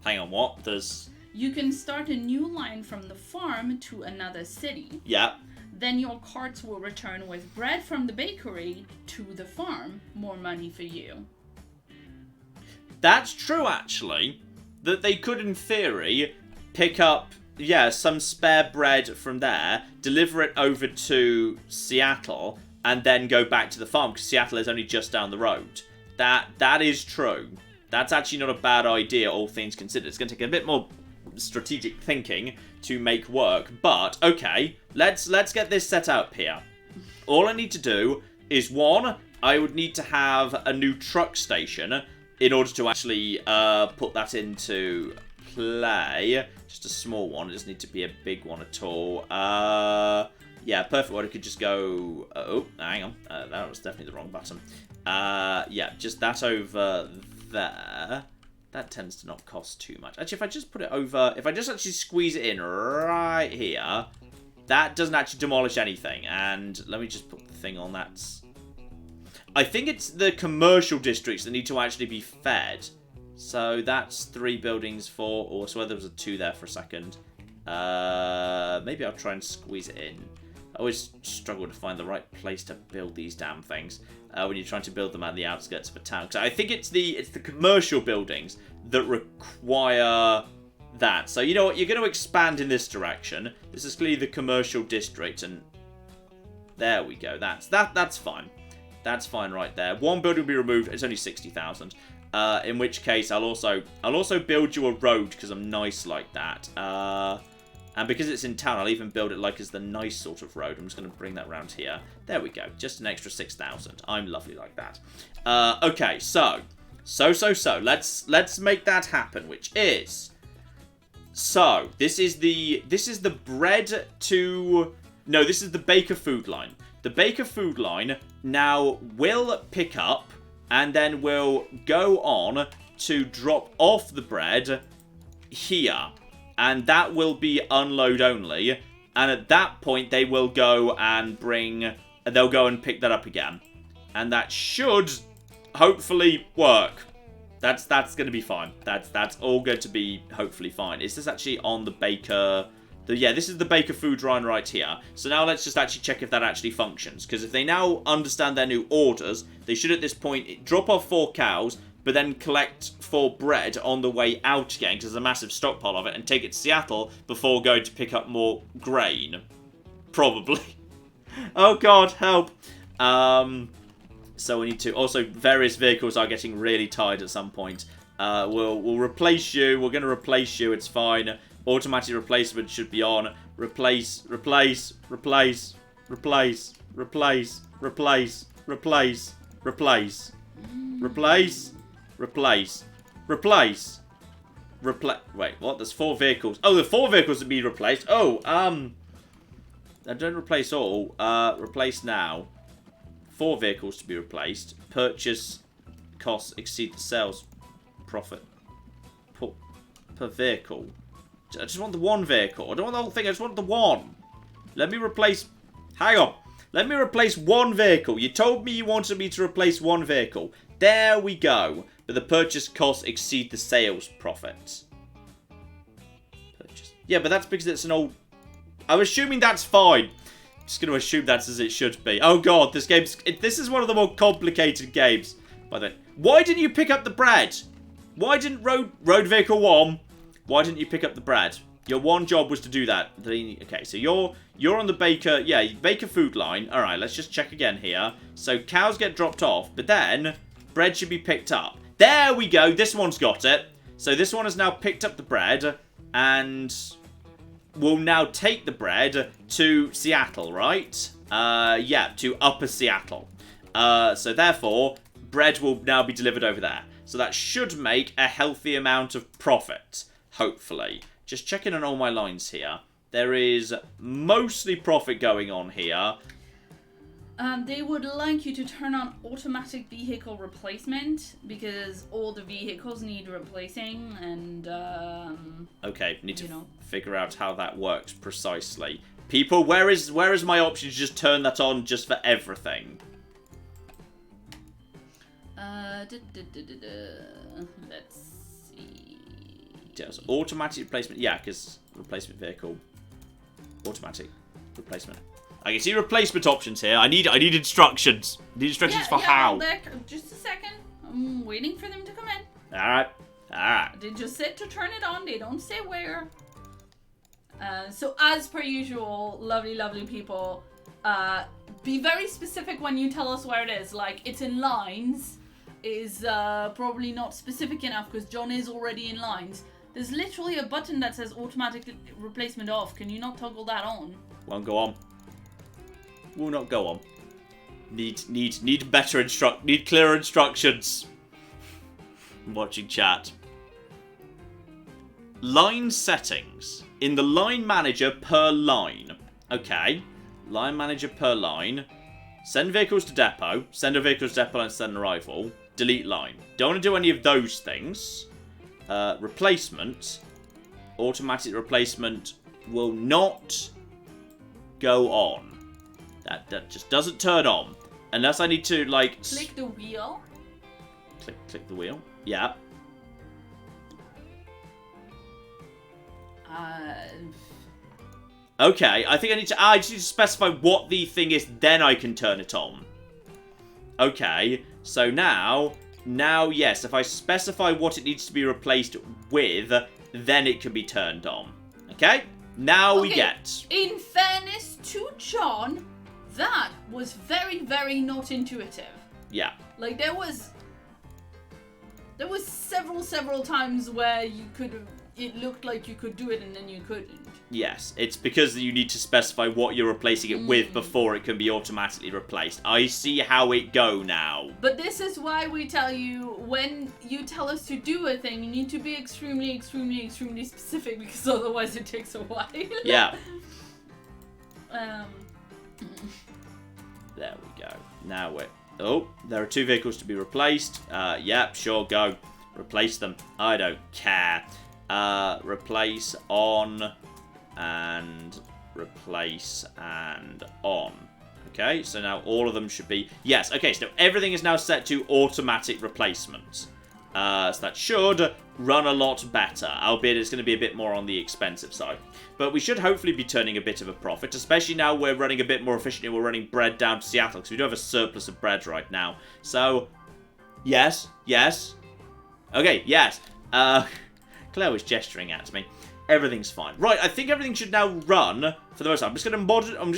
Hang on, what? There's... You can start a new line from the farm to another city. Yeah. Then your carts will return with bread from the bakery to the farm. More money for you. That's true, actually. That they could, in theory, pick up, some spare bread from there, deliver it over to Seattle, and then go back to the farm, because Seattle is only just down the road. That is true. That's actually not a bad idea, all things considered. It's going to take a bit more strategic thinking to make work, but okay, let's get this set up here. All I need to do is, one, I would need to have a new truck station in order to actually put that into play. Just a small one, it doesn't need to be a big one at all. Yeah, perfect one. I could just go, oh, hang on, that was definitely the wrong button. Yeah, just that over there. That tends to not cost too much. Actually, if I just put it over... If I just actually squeeze it in right here, that doesn't actually demolish anything. And let me just put the thing on that. I think it's the commercial districts that need to actually be fed. So that's 3 buildings for... Or so there was a 2 there for a second. Maybe I'll try and squeeze it in. I always struggle to find the right place to build these damn things when you're trying to build them at the outskirts of a town. So I think it's the commercial buildings that require that. So you know what? You're going to expand in this direction. This is clearly the commercial district, and there we go. That's fine. That's fine right there. 1 building will be removed. It's only 60,000. In which case, I'll also build you a road because I'm nice like that. And because it's in town, I'll even build it like as the nice sort of road. I'm just going to bring that round here. There we go. Just an extra 6,000. I'm lovely like that. Okay, so. Let's make that happen, which is... So, this is the bread to... No, this is the Baker food line. The Baker food line now will pick up and then will go on to drop off the bread here. And that will be unload only. And at that point, they will go and they'll go and pick that up again. And that should hopefully work. That's going to be fine. That's all going to be hopefully fine. Is this actually on the Baker? Yeah, this is the Baker food line right here. So now let's just actually check if that actually functions. Because if they now understand their new orders, they should at this point drop off 4 cows, but then collect 4 bread on the way out again, because there's a massive stockpile of it, and take it to Seattle before going to pick up more grain. Probably. Oh god, help. So we need to... Also, various vehicles are getting really tired at some point. We'll replace you. We're going to replace you. It's fine. Automatic replacement should be on. Replace. Replace. Replace. Replace. Replace. Replace. Replace. Replace. Replace. Replace. Wait, what? There's 4 vehicles. Oh, the 4 vehicles to be replaced. Oh, don't replace all. Replace now. 4 vehicles to be replaced. Purchase costs exceed the sales profit per vehicle. I just want the 1 vehicle. I don't want the whole thing. I just want the 1. Let me replace... Hang on. Let me replace 1 vehicle. You told me you wanted me to replace 1 vehicle. There we go. But the purchase costs exceed the sales profits. Purchase. Yeah, but that's because it's an old... I'm assuming that's fine. Just going to assume that's as it should be. Oh god, this is one of the more complicated games. By the way, why didn't you pick up the bread? Why didn't road vehicle 1? Why didn't you pick up the bread? Your one job was to do that. Okay, so you're on the Baker, Baker food line. All right, let's just check again here. So cows get dropped off, but then bread should be picked up. There we go. This one's got it. So this one has now picked up the bread and will now take the bread to Seattle, right? Yeah, to Upper Seattle. So therefore, bread will now be delivered over there. So that should make a healthy amount of profit, hopefully. Just checking on all my lines here. There is mostly profit going on here. They would like you to turn on automatic vehicle replacement because all the vehicles need replacing and okay, need to figure out how that works precisely. People, where is my option to just turn that on just for everything? Let's see. Yes, automatic replacement. Yeah, because replacement vehicle, automatic replacement. I can see replacement options here. I need instructions. I need instructions for how. Well, just a second. I'm waiting for them to come in. All right. They just said to turn it on. They don't say where. So as per usual, lovely people, be very specific when you tell us where it is. Like, it's in lines is probably not specific enough because John is already in lines. There's literally a button that says automatic replacement off. Can you not toggle that on? Won't go on. Will not go on. Need better need clearer instructions. I'm watching chat. Line settings. In the line manager per line. Okay. Line manager per line. Send vehicles to depot. Send a vehicle to depot and send arrival. Delete line. Don't want to do any of those things. Replacement. Automatic replacement will not go on. That just doesn't turn on. Unless I need to, like... Click the wheel. Click the wheel. Yeah. Okay, I think I just need to specify what the thing is, then I can turn it on. Okay, so now, yes, if I specify what it needs to be replaced with, then it can be turned on. Okay? Now we get... In fairness to John, that was very, very not intuitive. Yeah. Like, there was several times where it looked like you could do it and then you couldn't. Yes, it's because you need to specify what you're replacing it with before it can be automatically replaced. I see how it go now. But this is why we tell you, when you tell us to do a thing, you need to be extremely specific because otherwise it takes a while. Yeah. There we go. Now we're... Oh, there are 2 vehicles to be replaced. Yep, sure, go. Replace them. I don't care. Replace on and replace and on. Okay, so now all of them should be... Yes, okay, so everything is now set to automatic replacement. So that should run a lot better, albeit it's going to be a bit more on the expensive side. But we should hopefully be turning a bit of a profit, especially now we're running a bit more efficiently. We're running bread down to Seattle, because we do have a surplus of bread right now. So, yes. Okay, yes. Claire was gesturing at me. Everything's fine. Right, I think everything should now run for the most part. I'm just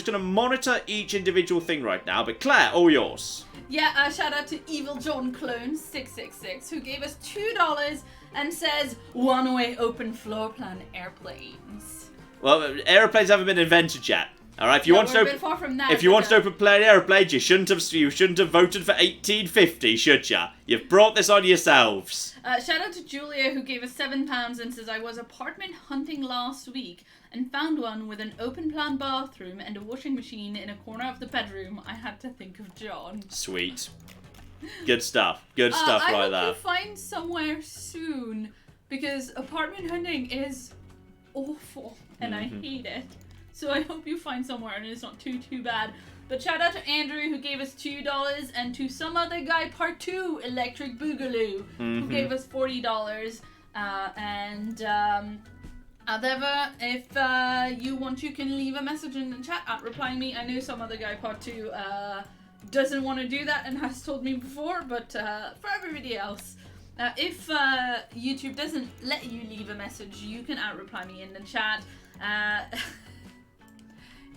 going to monitor each individual thing right now. But Claire, all yours. Yeah, shout out to Evil John Clone 666 who gave us $2 and says one-way open floor plan airplanes. Well, airplanes haven't been invented yet. All right, if you want to open plan airplanes, you shouldn't have voted for 1850, should ya? You've brought this on yourselves. Shout out to Julia who gave us £7 and says, I was apartment hunting last week and found one with an open plan bathroom and a washing machine in a corner of the bedroom. I had to think of John. Sweet. Good stuff. Good stuff right there. I hope you find somewhere soon because apartment hunting is awful and I hate it. So I hope you find somewhere and it's not too bad. But shout out to Andrew who gave us $2 and to some other guy, part 2, Electric Boogaloo, who gave us $40. However, if you want, you can leave a message in the chat at Reply Me. I know some other guy, part 2, doesn't want to do that and has told me before, but for everybody else, if YouTube doesn't let you leave a message, you can Reply Me in the chat.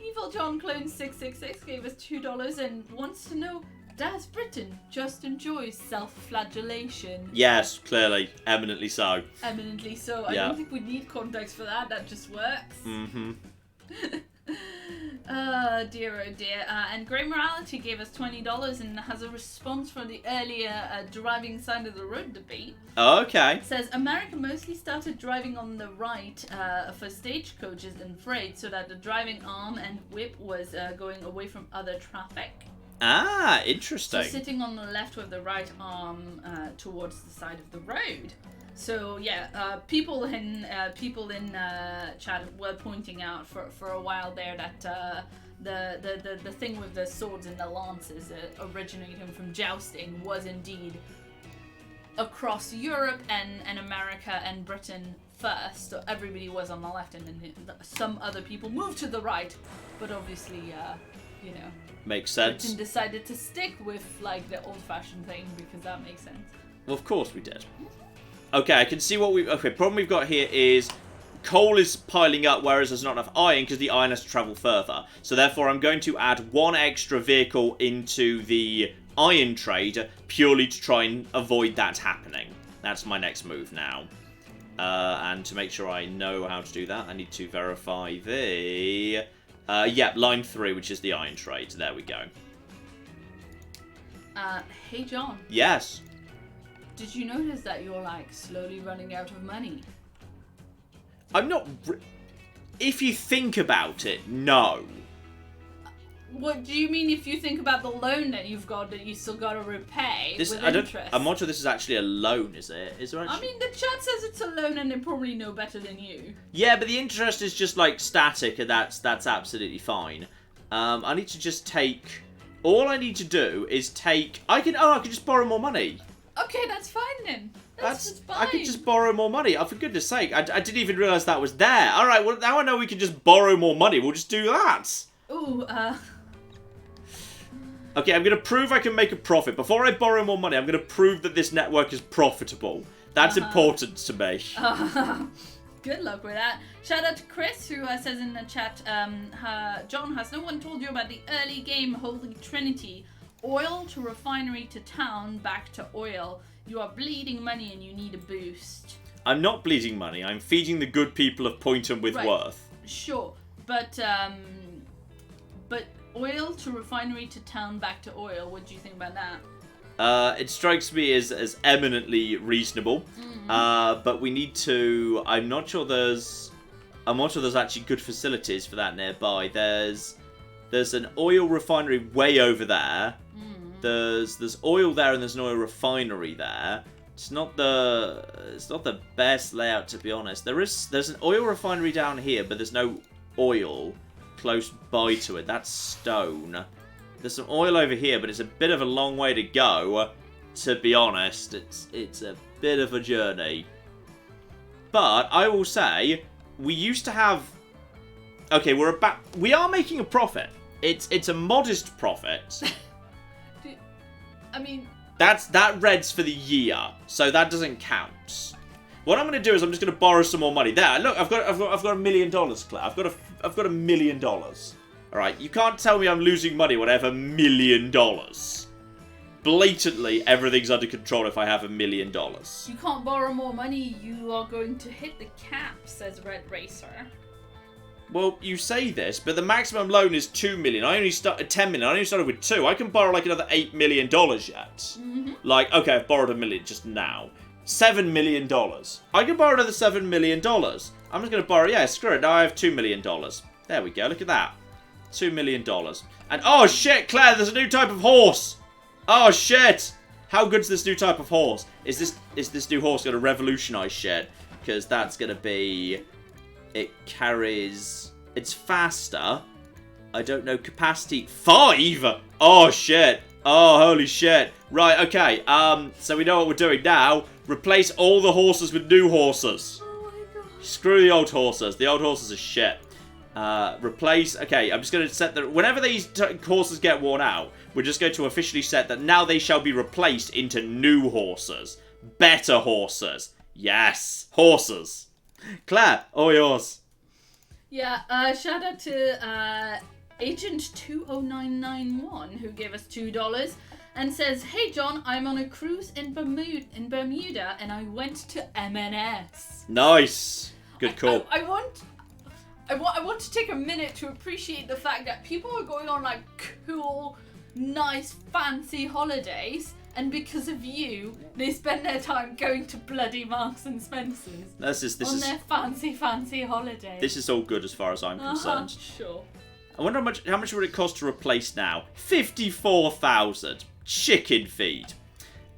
Evil John Clone 666 gave us $2 and wants to know, does Britain just enjoy self-flagellation? Yes, clearly. Eminently so. Eminently so. I don't think we need context for that. That just works. Dear oh dear. And Grey Morality gave us $20 and has a response from the earlier driving side of the road debate. Oh, okay. It says, America mostly started driving on the right for stagecoaches and freight so that the driving arm and whip was going away from other traffic. Ah, interesting. So sitting on the left with the right arm towards the side of the road. So yeah, people in chat were pointing out for a while there that the thing with the swords and the lances originating from jousting was indeed across Europe and America and Britain first. So everybody was on the left, and then some other people moved to the right. But obviously, you know, makes sense. Britain decided to stick with like the old-fashioned thing because that makes sense. Well, of course we did. Okay, I can see what we. Okay, problem we've got here is coal is piling up, whereas there's not enough iron because the iron has to travel further. So therefore, I'm going to add one extra vehicle into the iron trade purely to try and avoid that happening. That's my next move now. And to make sure I know how to do that, I need to verify the... yeah, line 3, which is the iron trade. There we go. Hey, John. Yes? Did you notice that you're, like, slowly running out of money? I'm not... If you think about it, no. What do you mean if you think about the loan that you've got that you still got to repay with interest? I'm not sure this is actually a loan, is it? Is there actually... I mean, the chat says it's a loan and they probably know better than you. Yeah, but the interest is just, like, static, and that's absolutely fine. I need to just take... All I need to do is take... I can just borrow more money. Okay, that's fine then. That's just fine. I could just borrow more money. Oh, for goodness sake. I didn't even realise that was there. Alright, well, now I know we can just borrow more money. We'll just do that. Ooh, Okay, I'm going to prove I can make a profit. Before I borrow more money, I'm going to prove that this network is profitable. That's important to me. Good luck with that. Shout out to Chris, who says in the chat, John, has no one told you about the early game Holy Trinity? Oil to refinery to town, back to oil. You are bleeding money and you need a boost. I'm not bleeding money. I'm feeding the good people of Poynton with worth. Sure, but oil to refinery to town, back to oil. What do you think about that? It strikes me as eminently reasonable. But we need to... I'm not sure there's actually good facilities for that nearby. There's an oil refinery way over there. There's oil there and there's an oil refinery there. It's not the best layout, to be honest. There's an oil refinery down here, but there's no oil close by to it. That's stone. There's some oil over here, but it's a bit of a long way to go. To be honest, it's a bit of a journey. But I will say, we used to have... Okay, we are making a profit. It's a modest profit. I mean... That reads for the year, so that doesn't count. What I'm going to do is I'm just going to borrow some more money. There, look, I've got $1 million, Claire. I've got $1 million. All right, you can't tell me I'm losing money when I have $1 million. Blatantly, everything's under control if I have $1 million. You can't borrow more money. You are going to hit the cap, says Red Racer. Well, you say this, but the maximum loan is $2 million. I only started 10 million. I only started with 2. I can borrow like another $8 million yet. Like, okay, I've borrowed $1 million just now. $7 million. I can borrow another $7 million. I'm just going to borrow, yeah, screw it. Now I have $2 million. There we go, look at that. $2 million. And, oh shit, Claire, there's a new type of horse. Oh shit. How good's this new type of horse? Is this new horse going to revolutionize shit? Because that's going to be... It carries... It's faster. I don't know, capacity... 5! Oh, shit. Oh, holy shit. Right, okay. So we know what we're doing now. Replace all the horses with new horses. Oh my gosh. Screw the old horses. The old horses are shit. Replace... Okay, I'm just going to set the... Whenever these horses get worn out, we're just going to officially set that now they shall be replaced into new horses. Better horses. Yes. Horses. Claire, all yours. Yeah, shout out to Agent 20991 who gave us $2 and says, "Hey John, I'm on a cruise in Bermuda and I went to M&S." Nice. Good call. I want to take a minute to appreciate the fact that people are going on like cool, nice, fancy holidays. And because of you, they spend their time going to bloody Marks and Spencer's their fancy holiday. This is all good as far as I'm concerned. Sure. I wonder how much would it cost to replace now? 54,000. Chicken feed.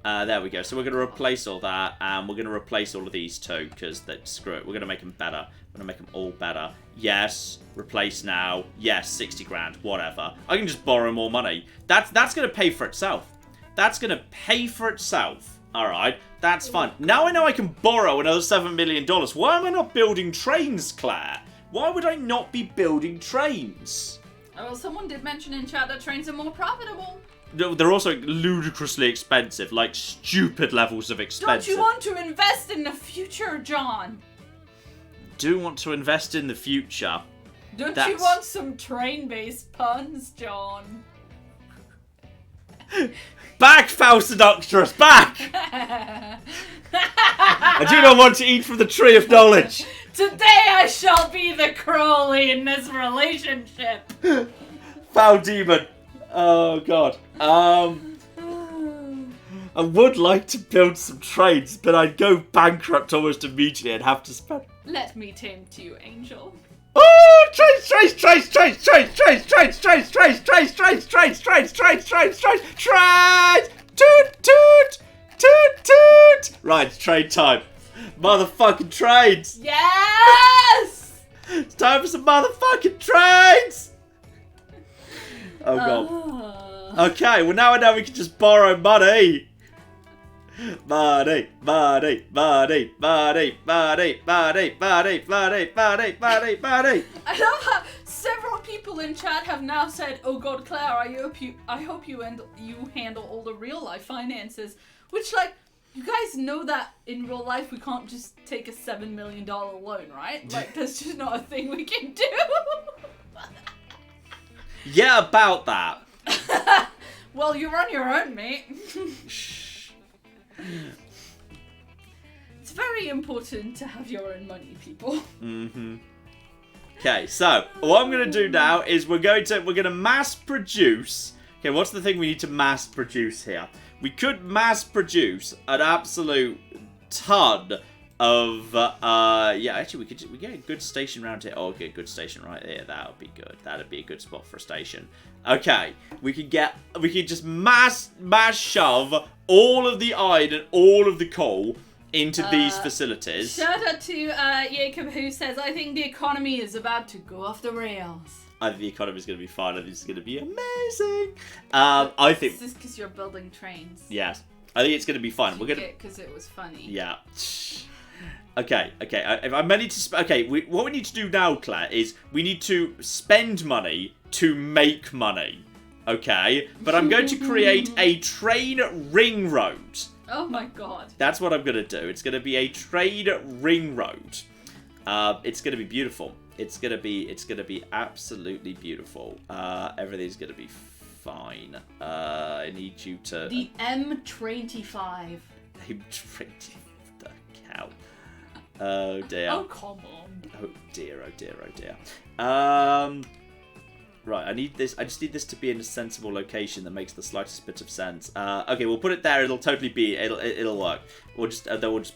There we go. So we're going to replace all that, and we're going to replace all of these too, because screw it. We're going to make them better. We're going to make them all better. Yes. Replace now. Yes. 60 grand. Whatever. I can just borrow more money. That's going to pay for itself. That's going to pay for itself. All right. That's fine. Now I know I can borrow another $7 million. Why am I not building trains, Claire? Why would I not be building trains? Oh, well, someone did mention in chat that trains are more profitable. They're also ludicrously expensive, like stupid levels of expensive. Don't you want to invest in the future, John? Do want to invest in the future. Don't you want some train-based puns, John? Back, Faustodoctorus, back! I do not want to eat from the tree of knowledge. Today I shall be the Crowley in this relationship. Foul demon. Oh, God. I would like to build some trains, but I'd go bankrupt almost immediately and have to spend... Let me tempt you, Angel. Oh, trains, trains, trains, trains, trains, trains, trains, trains, trains, trains, trains, trains, trains, trains, trains, trains, trains, toot, toot, toot, toot. Right, it's train time. Motherfucking trains. Yes! It's time for some motherfucking trains. Oh, God. Okay, well, now I know we can just borrow money. Money, money, money, money, money, money, money, money, money, money, money. I love how several people in chat have now said, "Oh God, Claire, I hope you handle all the real life finances." Which, like, you guys know that in real life we can't just take a $7 million loan, right? Like, that's just not a thing we can do. Yeah, about that. Well, you're on your own, mate. It's very important to have your own money, people. Mm-hmm. Okay, so what I'm gonna do now is we're gonna mass produce. Okay, what's the thing we need to mass produce here? We could mass produce an absolute ton of yeah, actually we get a good station around here. Oh, okay, good station right there. That would be good. That'd be a good spot for a station. Okay, we could just mass shove all of the iron and all of the coal into these facilities. Shout out to Jacob, who says, "I think the economy is about to go off the rails." I think the economy is going to be fine. I think it's going to be amazing. I think. This is because you're building trains. Yes, I think it's going to be fine. We're gonna. Because it was funny. Yeah. Okay. If I'm ready to. Okay. What we need to do now, Claire, is we need to spend money to make money. Okay. But I'm going to create a train ring road. Oh my God. That's what I'm going to do. It's going to be a train ring road. It's going to be beautiful. It's gonna be absolutely beautiful. Everything's gonna be fine. I need you to. The M25. M25. The cow. Oh dear. Oh come on. Oh dear. Oh dear. Oh dear. Right. I just need this to be in a sensible location that makes the slightest bit of sense. Okay. We'll put it there. It'll totally be. It'll work. We'll just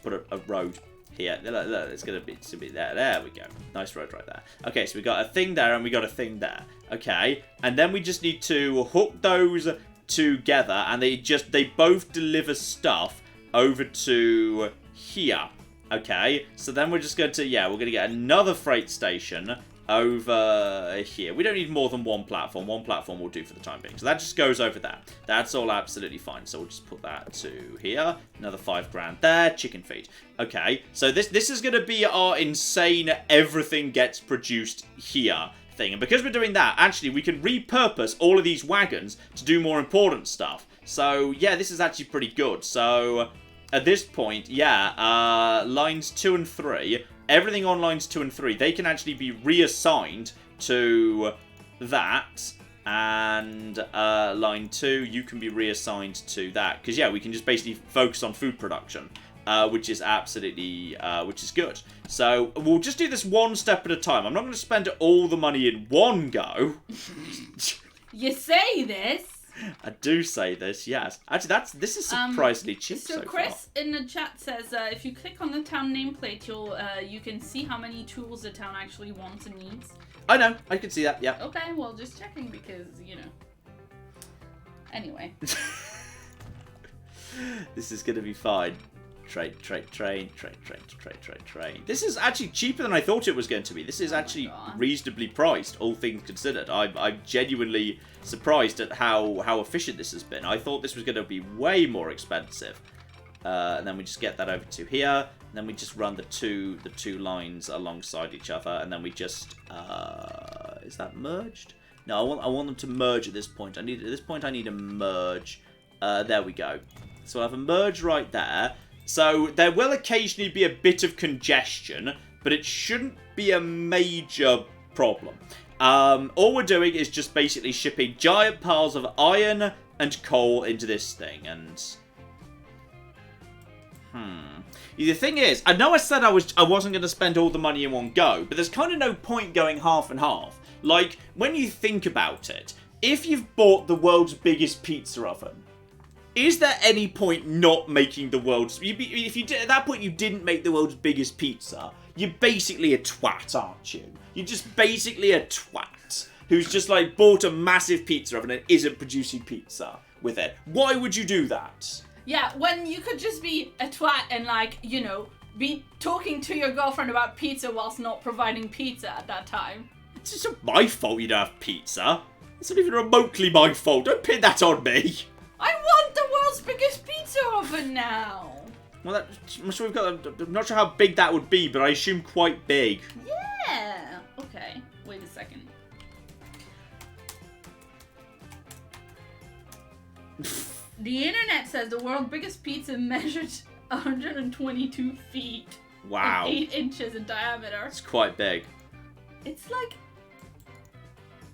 put a road. Here, look, it's gonna be there. There we go. Nice road right there. Okay, so we got a thing there and we got a thing there. Okay, and then we just need to hook those together, and they both deliver stuff over to here. Okay, so then we're just going to we're gonna get another freight station over here. We don't need more than one platform. One platform will do for the time being. So that just goes over there. That's all absolutely fine. So we'll just put that to here. Another $5,000 there. Chicken feed. Okay. So this is going to be our insane everything gets produced here thing. And because we're doing that, actually, we can repurpose all of these wagons to do more important stuff. So, yeah, this is actually pretty good. So, at this point, lines 2 and 3... Everything on lines 2 and 3, they can actually be reassigned to that. And line 2, you can be reassigned to that. Because, we can just basically focus on food production. Which is absolutely, which is good. So, we'll just do this one step at a time. I'm not going to spend all the money in one go. You say this. I do say this, yes. Actually, this is surprisingly cheap so Chris far. in the chat says if you click on the town nameplate, you can see how many tools the town actually wants and needs. I know. I can see that. Yeah. Okay, well, just checking because, you know. Anyway. This is gonna be fine. Train. This is actually cheaper than I thought it was going to be. This is actually reasonably priced, all things considered. I'm genuinely surprised at how efficient this has been. I thought this was going to be way more expensive. And then we just get that over to here. And then we just run the two lines alongside each other. And then we just... is that merged? No, I want them to merge at this point. At this point, I need a merge. There we go. So I'll have a merge right there. So there will occasionally be a bit of congestion, but it shouldn't be a major problem. All we're doing is just basically shipping giant piles of iron and coal into this thing, and... The thing is, I know I said I wasn't going to spend all the money in one go, but there's kind of no point going half and half. Like, when you think about it, if you've bought the world's biggest pizza oven, is there any point not making the world's... If you did, at that point you didn't make the world's biggest pizza, you're basically a twat, aren't you? You're just basically a twat who's just, like, bought a massive pizza oven and isn't producing pizza with it. Why would you do that? Yeah, when you could just be a twat and, like, you know, be talking to your girlfriend about pizza whilst not providing pizza at that time. It's just not my fault you don't have pizza. It's not even remotely my fault. Don't pin that on me. I want the world's biggest pizza oven now. Well, I'm sure I'm not sure how big that would be, but I assume quite big. Yeah. Okay. Wait a second. The internet says the world's biggest pizza measured 122 feet. Wow. And 8 inches in diameter. It's quite big. It's like...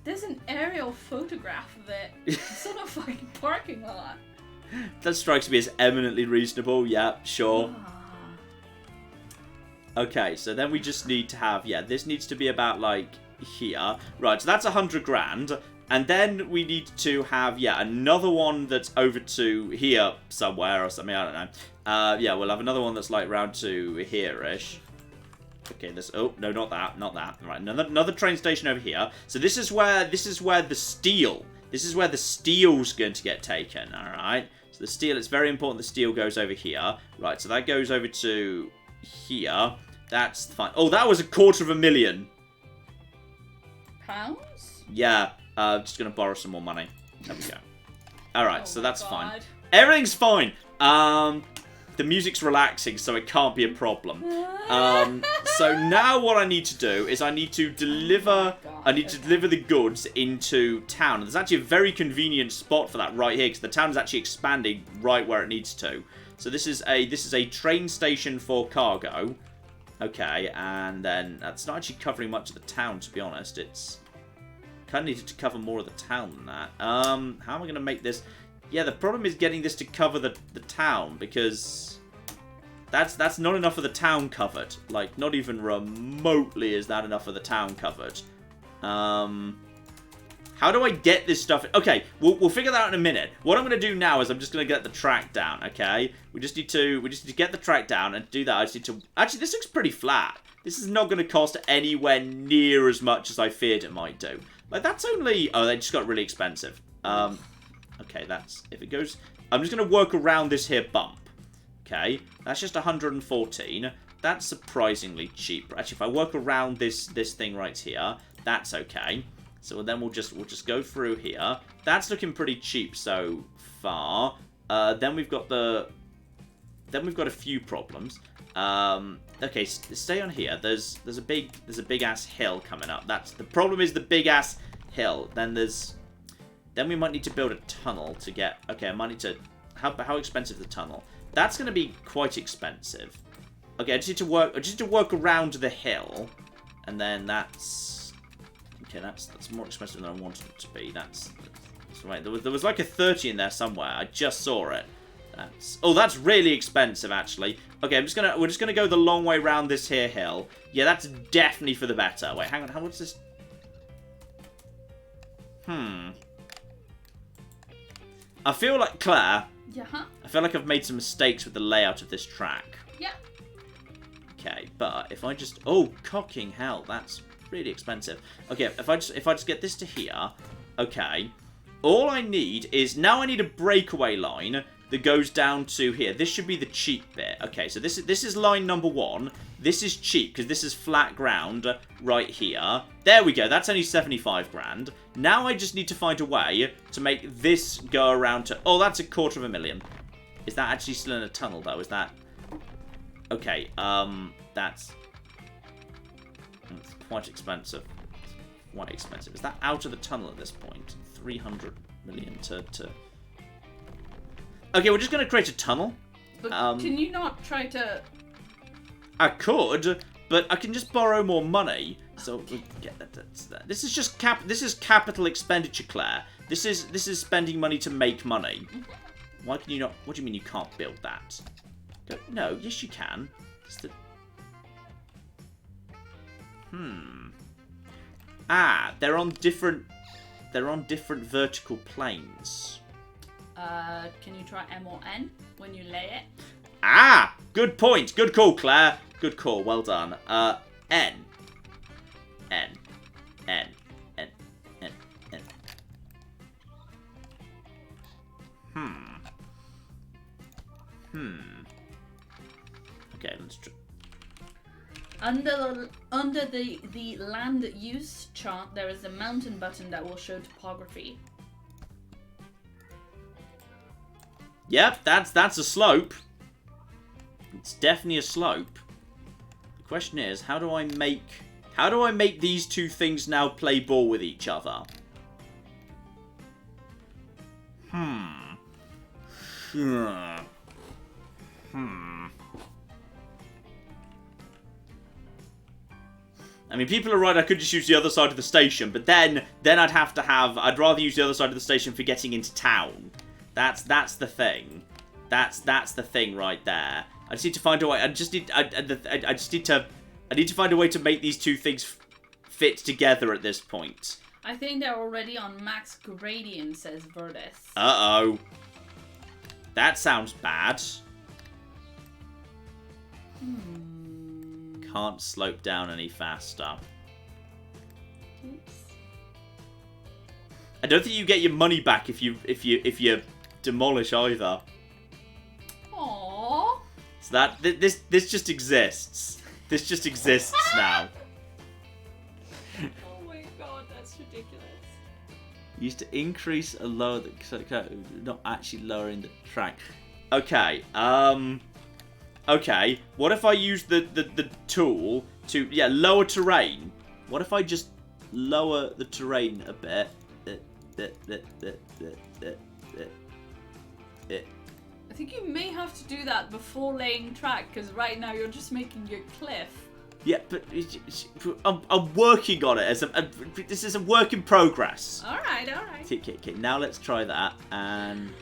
There's an aerial photograph of it. It's on a fucking parking lot. That strikes me as eminently reasonable. Yeah, sure. Okay, so then we just need to have... Yeah, this needs to be about, like, here. Right, so that's 100 grand. And then we need to have, yeah, another one that's over to here somewhere or something. I don't know. Yeah, we'll have another one that's, like, round to here-ish. Okay, this... Oh, no, not that. Not that. Right, another train station over here. So this is where the steel... This is where the steel's going to get taken, alright? So the steel, it's very important the steel goes over here. Right, so that goes over to here. That's fine. Oh, that was £250,000. Pounds? Yeah, just going to borrow some more money. There we go. Alright, so that's fine. God. Everything's fine. The music's relaxing, so it can't be a problem. So now what I need to do is I need to deliver... deliver the goods into town. And there's actually a very convenient spot for that right here, because the town is actually expanding right where it needs to. So this is a train station for cargo. Okay, and then that's not actually covering much of the town, to be honest. It's kind of needed to cover more of the town than that. How am I going to make this... Yeah, the problem is getting this to cover the town, because that's not enough of the town covered. Like, not even remotely is that enough of the town covered. How do I get this stuff? Okay, we'll figure that out in a minute. What I'm going to do now is I'm just going to get the track down, okay? We just need to get the track down, and to do that I just need to... Actually, this looks pretty flat. This is not going to cost anywhere near as much as I feared it might do. Like, that's only... Oh, they just got really expensive. Okay, that's... If it goes... I'm just going to work around this here bump. Okay, that's just 114. That's surprisingly cheap. Actually, if I work around this thing right here, that's okay. So then we'll just go through here. That's looking pretty cheap so far. Then we've got a few problems. Okay, stay on here. There's a big ass hill coming up. That's the problem, is the big ass hill. Then we might need to build a tunnel to get... Okay, I might need to... How expensive is the tunnel? That's going to be quite expensive. Okay, I just need to work around the hill. And then that's... Okay, that's more expensive than I wanted it to be. That's right. There was like a 30 in there somewhere. I just saw it. That's really expensive, actually. Okay, we're just gonna go the long way around this here hill. Yeah, that's definitely for the better. Wait, hang on. How much is this? I feel like, Claire... Yeah? I feel like I've made some mistakes with the layout of this track. Yeah. Okay, but if I just... Oh, cocking hell, that's really expensive. Okay, if I just get this to here, okay. All I need is now I need a breakaway line that goes down to here. This should be the cheap bit. Okay, so this is line number 1. This is cheap because this is flat ground right here. There we go. That's only 75 grand. Now I just need to find a way to make this go around to... Oh, that's $250,000. Is that actually still in a tunnel, though? Is that... Okay, that's quite expensive. Quite expensive. Is that out of the tunnel at this point? 300 million to... Okay, we're just going to create a tunnel. But can you not try to... I could, but I can just borrow more money. So we'll get that. This is just This is capital expenditure, Claire. This is spending money to make money. Why can you not? What do you mean you can't build that? No, yes you can. They're on different vertical planes. Can you try M or N when you lay it? Ah, good point. Good call, Claire. Good call. Well done. N. Okay, let's try. Under the land use chart, there is a mountain button that will show topography. Yep, that's a slope. It's definitely a slope. The question is, how do I make these two things now play ball with each other? I mean, people are right, I could just use the other side of the station, but then I'd rather use the other side of the station for getting into town. That's the thing. That's the thing right there. I just need to find a way. I need to find a way to make these two things fit together at this point. I think they're already on max gradient, says Verdes. Uh-oh. That sounds bad. Can't slope down any faster. Oops. I don't think you get your money back if you demolish either. Aww. So that this just exists. This just exists now. Oh my god, that's ridiculous. Used to increase or lower the not actually lowering the track. Okay. Okay. What if I use the tool to lower terrain? What if I just lower the terrain a bit? I think you may have to do that before laying track, because right now you're just making your cliff. Yeah, but I'm working on it. This is a work in progress. All right. Okay. Now let's try that. And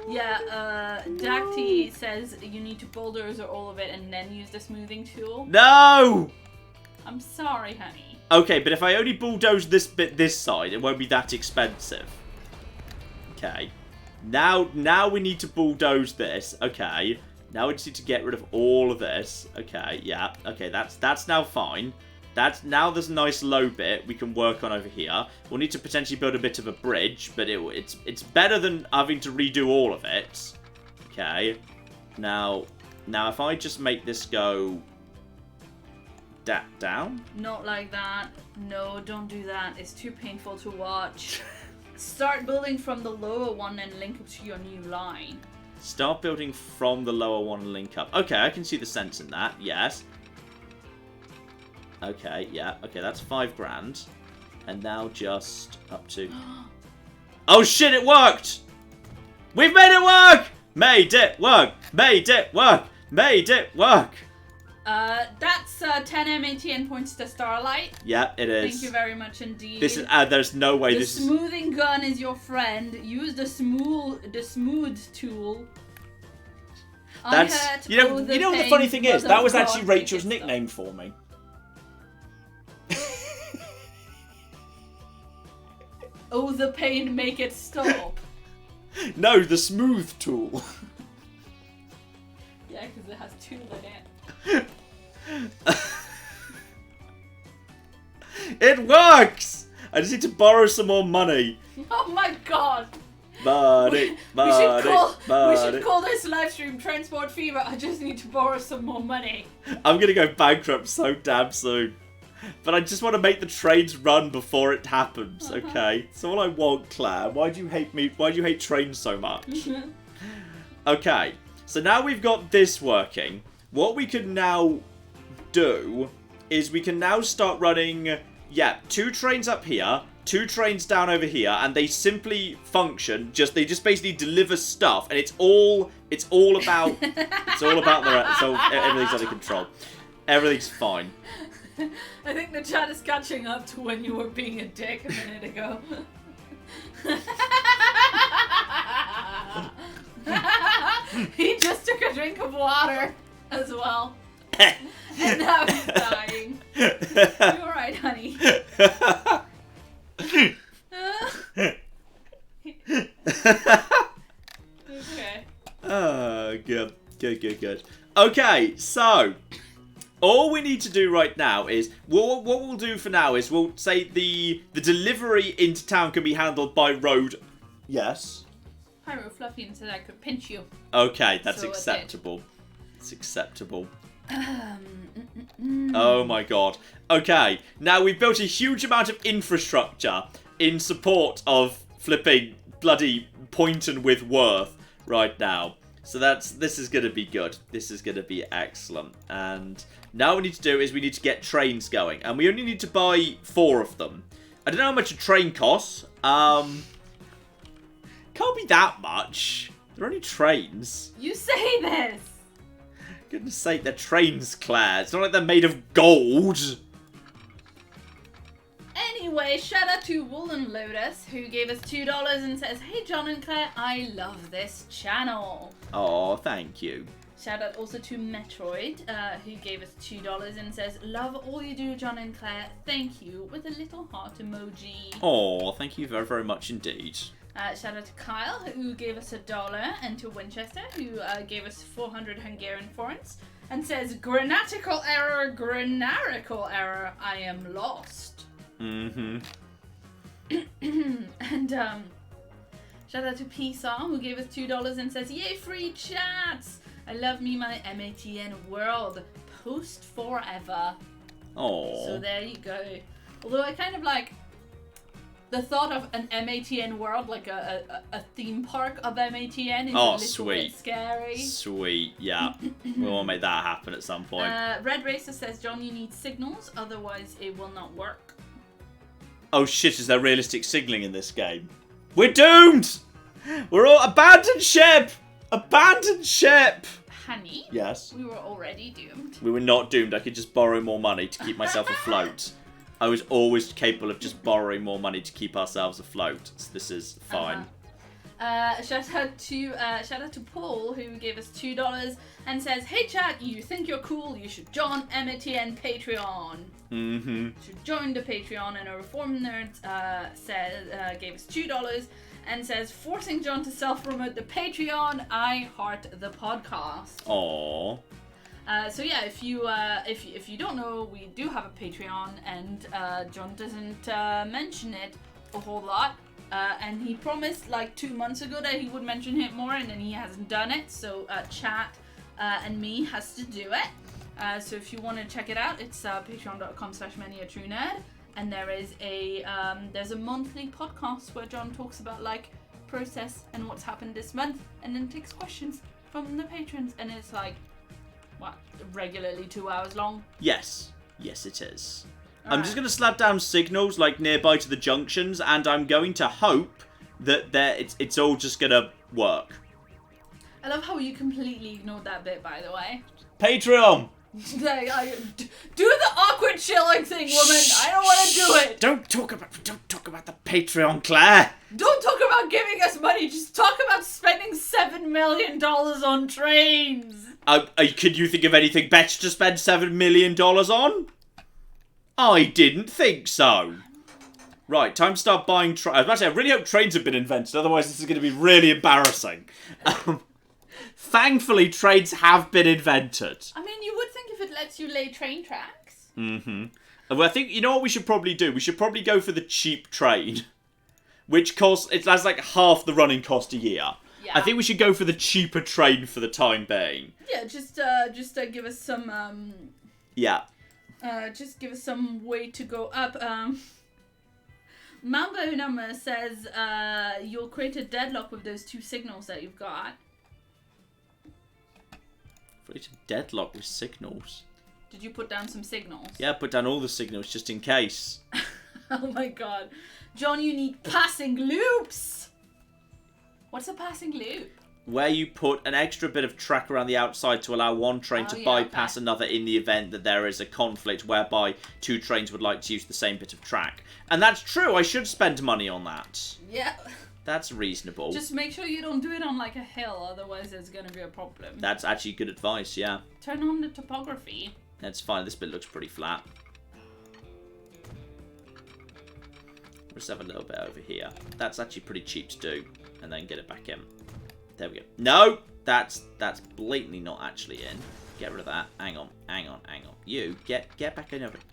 yeah, Dacty says you need to bulldozer all of it and then use the smoothing tool. No! I'm sorry, honey. Okay, but if I only bulldoze this bit this side, it won't be that expensive. Okay. Now we need to bulldoze this. Okay. Now we just need to get rid of all of this. Okay, yeah. Okay, that's now fine. Now there's a nice low bit we can work on over here. We'll need to potentially build a bit of a bridge, but it's better than having to redo all of it. Okay. Now if I just make this go down. Not like that. No, don't do that. It's too painful to watch. Start building from the lower one and link up to your new line. Start building from the lower one and link up. Okay, I can see the sense in that. Yes. Okay, yeah. Okay, that's 5 grand. And now just up to... Oh shit, it worked! We've made it work! Made it work! Made it work! Made it work! That's 10 MATN points to Starlight. Yeah, it is. Thank you very much indeed. This is there's no way the smoothing gun is your friend. Use the smooth tool. That's you know what the funny thing is? That was actually Rachel's nickname for me. Oh, the pain, make it stop. No, the smooth tool. Yeah, because it has tool in it. It works! I just need to borrow some more money. Oh my god. Money. We should call this live stream Transport Fever. I just need to borrow some more money. I'm gonna go bankrupt so damn soon. But I just want to make the trains run before it happens, okay? That's all I want, Claire. Why do you hate me? Why do you hate trains so much? Okay, so now we've got this working. What we can now do is we can now start running, 2 trains up here, 2 trains down over here, and they simply function. They just basically deliver stuff, and it's all about so everything's under control. Everything's fine. I think the chat is catching up to when you were being a dick a minute ago. He just took a drink of water as well. And now he's dying. You alright, honey? Okay. Oh, good. Okay, so all we need to do right now is what we'll do for now is we'll say the delivery into town can be handled by road. Yes. Pyro Fluffy and said I could pinch you. Okay, that's so acceptable. It's acceptable. Oh my god. Okay, now we've built a huge amount of infrastructure in support of flipping bloody Poynton with Worth right now. So this is going to be good. This is going to be excellent. And now what we need to do is we need to get trains going. And we only need to buy 4 of them. I don't know how much a train costs. Can't be that much. They're only trains. You say this! Goodness sake, they're trains, Claire. It's not like they're made of gold. Anyway, shout out to Woolen Lotus, who gave us $2 and says, "Hey John and Claire, I love this channel." Oh, thank you. Shout out also to Metroid, who gave us $2 and says, "Love all you do, John and Claire. Thank you," with a little heart emoji. Oh, thank you very, very much indeed. Shout out to Kyle, who gave us $1, and to Winchester, who gave us 400 Hungarian forints, and says, "Grammatical error, I am lost." Mm-hmm. And shout out to P-Song, who gave us $2 and says, "Yay, free chats! I love me my MATN world. Post forever." Oh. So there you go. Although I kind of like the thought of an MATN world, like a theme park of MATN, is a little bit scary. Sweet, yeah. We will make that happen at some point. Red Racer says, "John, you need signals, otherwise it will not work." Oh shit, is there realistic signaling in this game? We're doomed! We're all abandoned ship! Abandoned ship! Honey? Yes? We were already doomed. We were not doomed. I could just borrow more money to keep myself afloat. I was always capable of just borrowing more money to keep ourselves afloat. So this is fine. Shout out to Paul, who gave us $2 and says, "Hey chat, you think you're cool? You should join MATN Patreon." Mm-hmm. Should join the Patreon, and a Reform Nerd gave us $2 and says, "Forcing John to self-promote the Patreon. I heart the podcast." Aww. So yeah, if you don't know, we do have a Patreon, and John doesn't mention it a whole lot. And he promised like 2 months ago that he would mention it more, and then he hasn't done it. So chat and me has to do it. So if you want to check it out, it's patreon.com/manyatruenerd, and there's a monthly podcast where John talks about like process and what's happened this month, and then takes questions from the patrons, and it's like regularly 2 hours long. Yes, it is. I'm just going to slap down signals like nearby to the junctions, and I'm going to hope that it's all just going to work. I love how you completely ignored that bit, by the way. Patreon! Do the awkward shilling thing, woman! I don't want to do it! Don't talk about the Patreon, Claire! Don't talk about giving us money, just talk about spending $7 million on trains! Could you think of anything better to spend $7 million on? I didn't think so. Right, time to start buying trains. I was about to say, I really hope trains have been invented, otherwise this is going to be really embarrassing. Thankfully, trains have been invented. I mean, you would think if it lets you lay train tracks. Mm-hmm. Well, I think, you know what we should probably do? We should probably go for the cheap train. Which costs, that's like half the running cost a year. Yeah. I think we should go for the cheaper train for the time being. Yeah, just give us some, Yeah. just give us some way to go up. Mambo Number says, you'll create a deadlock with those 2 signals that you've got. Create a deadlock with signals? Did you put down some signals? Yeah, put down all the signals just in case. Oh my god. John, you need passing loops! What's a passing loop? Where you put an extra bit of track around the outside to allow one train to bypass another in the event that there is a conflict whereby 2 trains would like to use the same bit of track. And that's true, I should spend money on that. Yeah. That's reasonable. Just make sure you don't do it on like a hill, otherwise there's going to be a problem. That's actually good advice, yeah. Turn on the topography. That's fine, this bit looks pretty flat. Let's have a little bit over here. That's actually pretty cheap to do. And then get it back in. There we go. No! That's blatantly not actually in. Get rid of that. Hang on. You, get back in over it.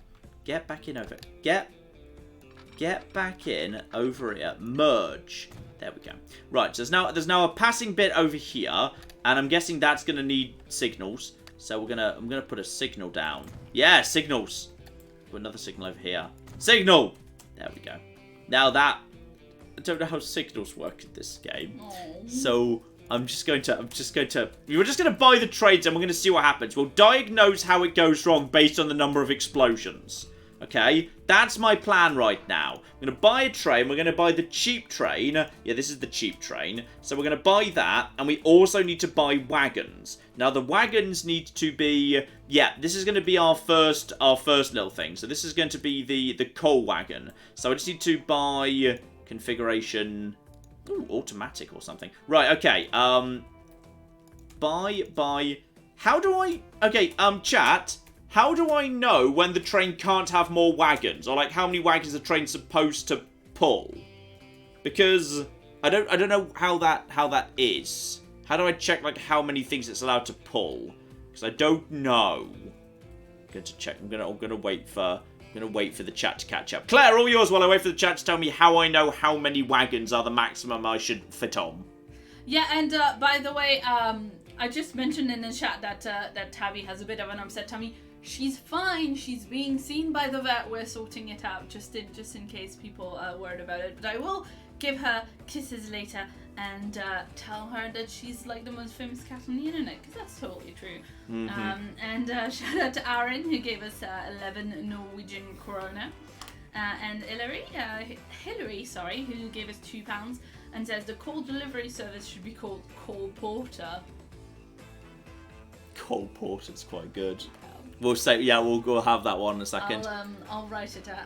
Get back in over it. Get back in over here. Merge. There we go. Right, so there's now a passing bit over here. And I'm guessing that's going to need signals. So I'm gonna put a signal down. Yeah, signals. Put another signal over here. Signal! There we go. Now that... I don't know how signals work in this game. Aww. So we're just going to buy the trains and we're going to see what happens. We'll diagnose how it goes wrong based on the number of explosions. Okay? That's my plan right now. I'm going to buy a train. We're going to buy the cheap train. Yeah, this is the cheap train. So we're going to buy that. And we also need to buy wagons. Now, the wagons need to be... Yeah, this is going to be our first little thing. So this is going to be the coal wagon. So I just need to buy... configuration... Ooh, automatic or something. Right, okay. Buy... How do I... Okay, chat... How do I know when the train can't have more wagons? Or, like, how many wagons the train's supposed to pull? Because I don't know how that is. How do I check, like, how many things it's allowed to pull? Because I don't know. I'm going to check. I'm gonna wait for the chat to catch up. Claire, all yours while I wait for the chat to tell me how I know how many wagons are the maximum I should fit on. Yeah, and by the way, I just mentioned in the chat that Tabby has a bit of an upset tummy. She's fine. She's being seen by the vet. We're sorting it out just in case people are worried about it. But I will give her kisses later and tell her that she's like the most famous cat on the internet, because that's totally true. Mm-hmm. And shout out to Aaron, who gave us 11 Norwegian krona, and Hillary, who gave us £2 and says the call delivery service should be called Call Porter. Call Porter's quite good. We'll say, yeah, we'll have that one in a second. I'll write it out.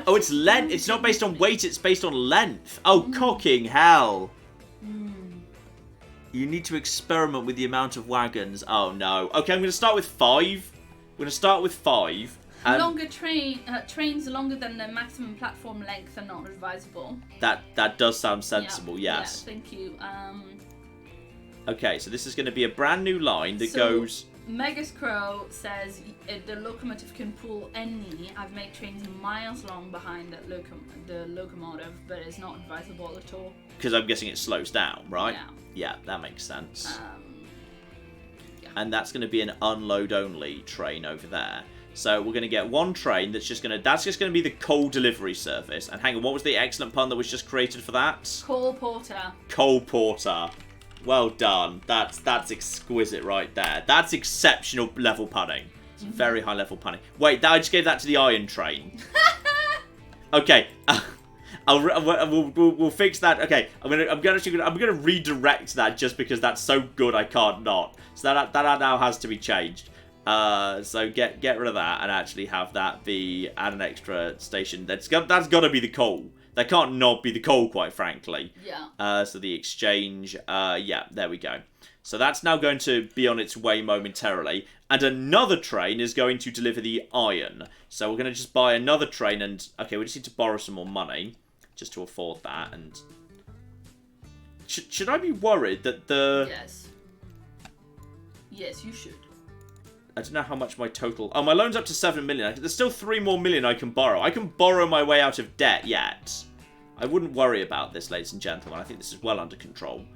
Oh, it's length. It's not based on weight. It's based on length. Oh, cocking hell! You need to experiment with the amount of wagons. Oh no. Okay, I'm going to start with 5. We're going to start with 5. Longer trains longer than the maximum platform length are not advisable. That does sound sensible. Yeah, yes. Yeah, thank you. Okay, so this is going to be a brand new line that goes. Megas Crow says the locomotive can pull any. I've made trains miles long behind the locomotive, but it's not advisable at all. Because I'm guessing it slows down, right? Yeah. Yeah, that makes sense. Yeah. And that's going to be an unload only train over there. So we're going to get one train that's just going to be the coal delivery service. And hang on, what was the excellent pun that was just created for that? Call Porter. Coal Porter. Well done. That's exquisite right there. That's exceptional level punning. It's very high level punning. Wait, I just gave that to the iron train. Okay. We'll fix that. Okay, I'm gonna redirect that just because that's so good I can't not. So that now has to be changed. So get rid of that and actually have that be at an extra station. That's got to be the coal. That can't not be the coal, quite frankly. Yeah. So the exchange, yeah, there we go. So that's now going to be on its way momentarily. And another train is going to deliver the iron. So we're going to just buy another train and... Okay, we just need to borrow some more money just to afford that. And should I be worried that the... Yes. Yes, you should. I don't know how much my total... Oh, my loan's up to 7 million. There's still 3 more million I can borrow. I can borrow my way out of debt yet. I wouldn't worry about this, ladies and gentlemen. I think this is well under control.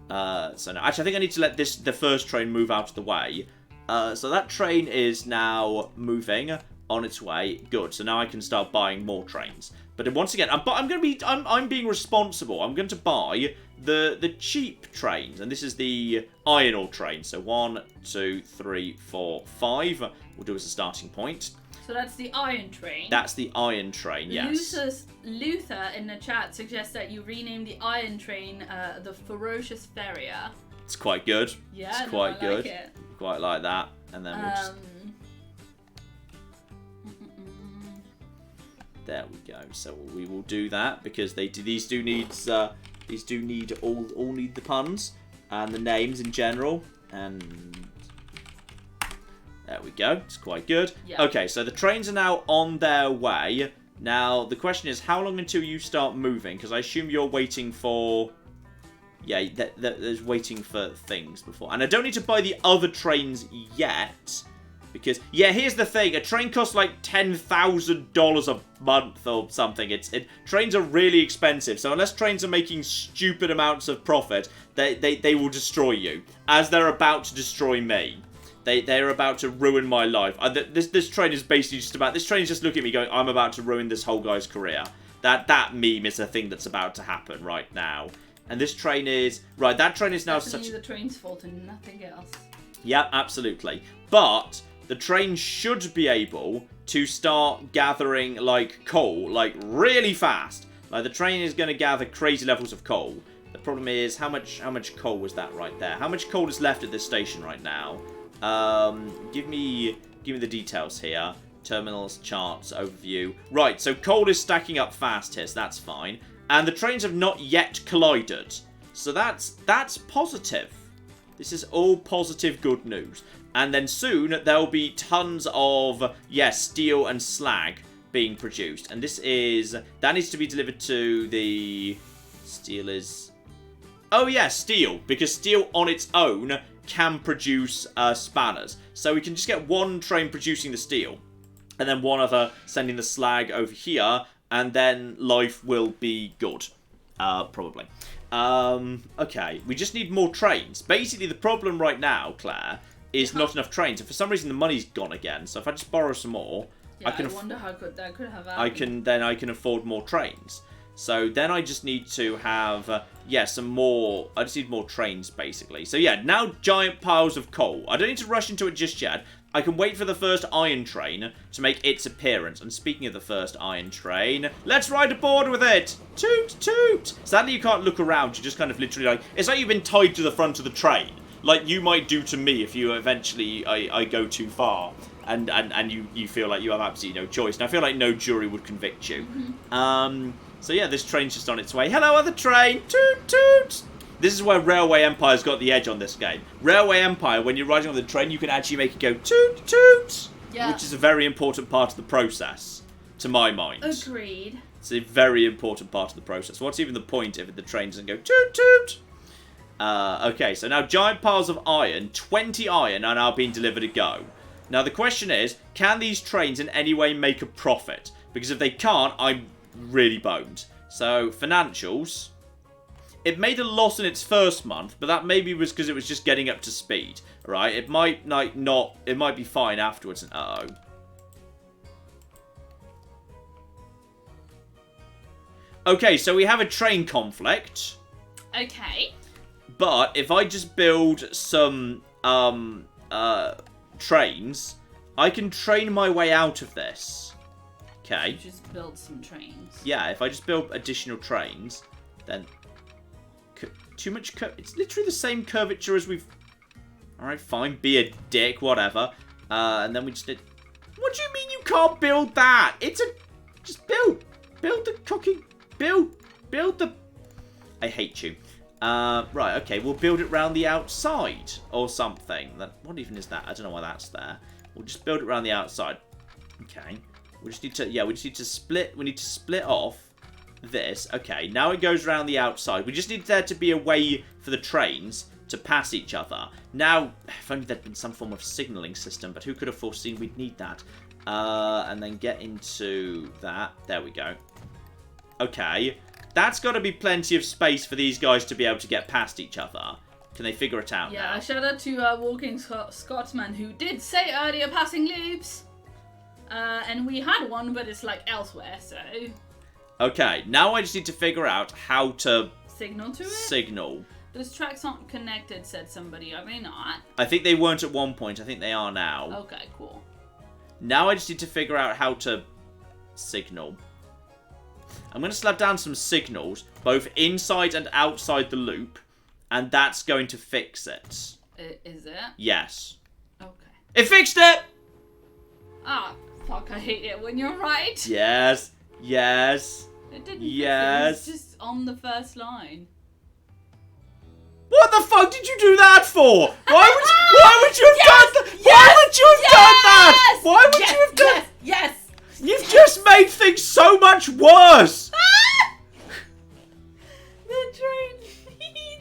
So no, actually, I think I need to let the first train move out of the way. So that train is now moving on its way. Good. So now I can start buying more trains. But once again, I'm being responsible. I'm going to buy the cheap trains, and this is the iron ore train. So 1, 2, 3, 4, 5. We'll do as a starting point. So that's the iron train. That's the iron train. Yes. Luther in the chat suggests that you rename the iron train the Ferocious Farrier. It's quite good. Yeah, it's quite good. Like it. Quite like that, and then we'll just... There we go. So we will do that because these do need all need the puns and the names in general, and there we go. It's quite good. Yeah. Okay, so the trains are now on their way. Now the question is, how long until you start moving? Because I assume you're waiting for. Yeah, there's waiting for things before, and I don't need to buy the other trains yet. Because, yeah, here's the thing. A train costs like $10,000 a month or something. Trains are really expensive. So unless trains are making stupid amounts of profit, they will destroy you. As they're about to destroy me. They're about to ruin my life. This train is basically just about... This train is just looking at me going, I'm about to ruin this whole guy's career. That meme is a thing that's about to happen right now. And this train is... Right, that train is now Definitely the train's fault and nothing else. Yeah, absolutely. But... The train should be able to start gathering, like, coal, like, really fast. Like, the train is going to gather crazy levels of coal. The problem is, how much coal was that right there? How much coal is left at this station right now? Give me the details here. Terminals, charts, overview. Right, so coal is stacking up fast here, so that's fine. And the trains have not yet collided. So that's positive. This is all positive good news. And then soon, there'll be tons of, steel and slag being produced. And that needs to be delivered to the... Steel is... Oh yeah, steel. Because steel on its own can produce spanners. So we can just get one train producing the steel. And then one other sending the slag over here. And then life will be good. Probably. Okay, we just need more trains. Basically, the problem right now, Claire... is not enough trains. And for some reason, the money's gone again. So if I just borrow some more, I wonder how good that could have happened. I can afford more trains. So then I just need to have, some more. I just need more trains, basically. So yeah, now giant piles of coal. I don't need to rush into it just yet. I can wait for the first iron train to make its appearance. And speaking of the first iron train, let's ride aboard with it! Toot, toot! Sadly, you can't look around. You just kind of literally it's like you've been tied to the front of the train. Like you might do to me if you eventually I go too far and you feel like you have absolutely no choice. And I feel like no jury would convict you. So yeah, this train's just on its way. Hello, other train! Toot toot! This is where Railway Empire's got the edge on this game. Railway Empire, when you're riding on the train, you can actually make it go toot toot! Yeah. Which is a very important part of the process, to my mind. Agreed. It's a very important part of the process. What's even the point if the train doesn't go toot toot? Okay, so now giant piles of iron, 20 iron, are now being delivered to go. Now the question is, can these trains in any way make a profit? Because if they can't, I'm really boned. So, financials. It made a loss in its first month, but that maybe was because it was just getting up to speed. Right? It might not, it might be fine afterwards. Uh-oh. Okay, so we have a train conflict. Okay. But if I just build some trains, I can train my way out of this. Okay. So just build some trains. Yeah, if I just build additional trains, then too much it's literally the same curvature as we've... Alright, fine, be a dick, whatever. And then we just did... What do you mean you can't build that? It's a... Just build. Build the cooking... Build the... I hate you. Right, okay, we'll build it round the outside or something. What even is that? I don't know why that's there. We'll just build it around the outside. Okay. We just need to split. We need to split off this. Okay, now it goes around the outside. We just need there to be a way for the trains to pass each other. Now, if only there'd been some form of signalling system, but who could have foreseen we'd need that? And then get into that. There we go. Okay. That's got to be plenty of space for these guys to be able to get past each other. Can they figure it out now? Yeah, shout out to Walking Scotsman, who did say earlier passing loops. And we had one, but it's like elsewhere, so... Okay, now I just need to figure out how to... Signal to it? Signal. Those tracks aren't connected, said somebody. Are they not? I think they weren't at one point. I think they are now. Okay, cool. Now I just need to figure out how to signal. I'm going to slap down some signals, both inside and outside the loop, and that's going to fix it. Is it? Yes. Okay. It fixed it! Ah, fuck, I hate it when you're right. Yes. Yes. It didn't Yes. fix it. It was just on the first line. What the fuck did you do that for? Why would you have done that? Yes! Why would you have done that? Why would yes! you have done? Yes! You've just made things so much worse. The train.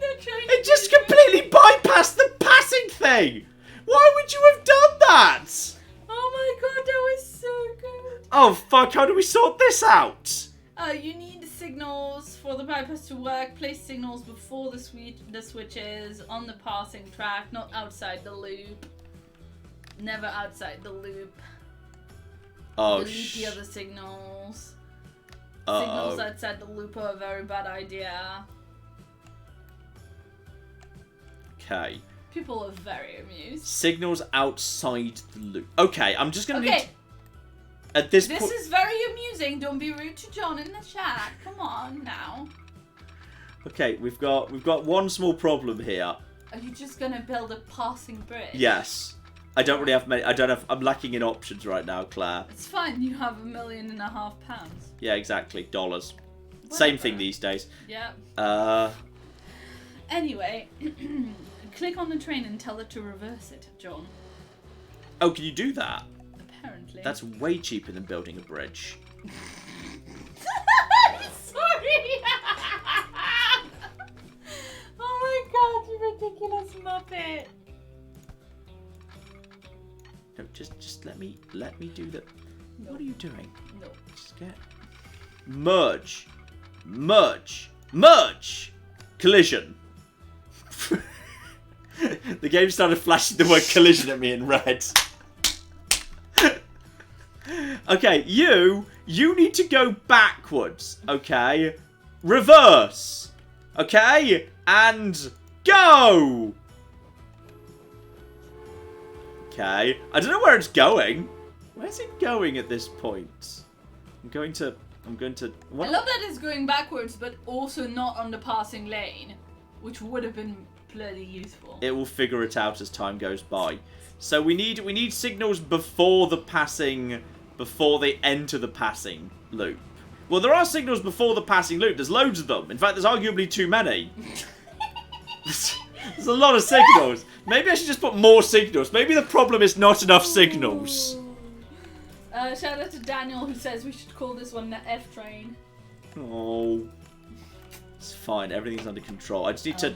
The train. It just completely bypassed the passing thing. Why would you have done that? Oh my god, that was so good. Oh fuck! How do we sort this out? You need signals for the bypass to work. Place signals before the switches on the passing track, not outside the loop. Never outside the loop. Oh Delete the other signals. Uh-oh. Signals outside the loop are a very bad idea. Okay. People are very amused. Signals outside the loop. Okay, I'm just gonna need Okay. to, at this point. This is very amusing. Don't be rude to John in the chat. Come on now. Okay, we've got one small problem here. Are you just gonna build a passing bridge? Yes. I don't really have many. I'm lacking in options right now, Claire. It's fine. You have £1.5 million. Yeah, exactly. Dollars. Whatever. Same thing these days. Yeah. Anyway, click on the train and tell it to reverse it, John. Oh, can you do that? Apparently. That's way cheaper than building a bridge. Sorry. Oh my god, you ridiculous muppet. No, just let me do the. No. What are you doing? No. Just get merge. Collision. The game started flashing the word collision at me in red. Okay, you need to go backwards, okay? Reverse, okay? And go! Okay, I don't know where it's going. Where's it going at this point? I'm going to... What? I love that it's going backwards, but also not on the passing lane, which would have been bloody useful. It will figure it out as time goes by. So we need signals before the passing... Before they enter the passing loop. Well, there are signals before the passing loop. There's loads of them. In fact, there's arguably too many. There's a lot of signals. Maybe I should just put more signals. Maybe the problem is not enough signals. Shout out to Daniel, who says we should call this one the F train. Oh, it's fine. Everything's under control. I just need to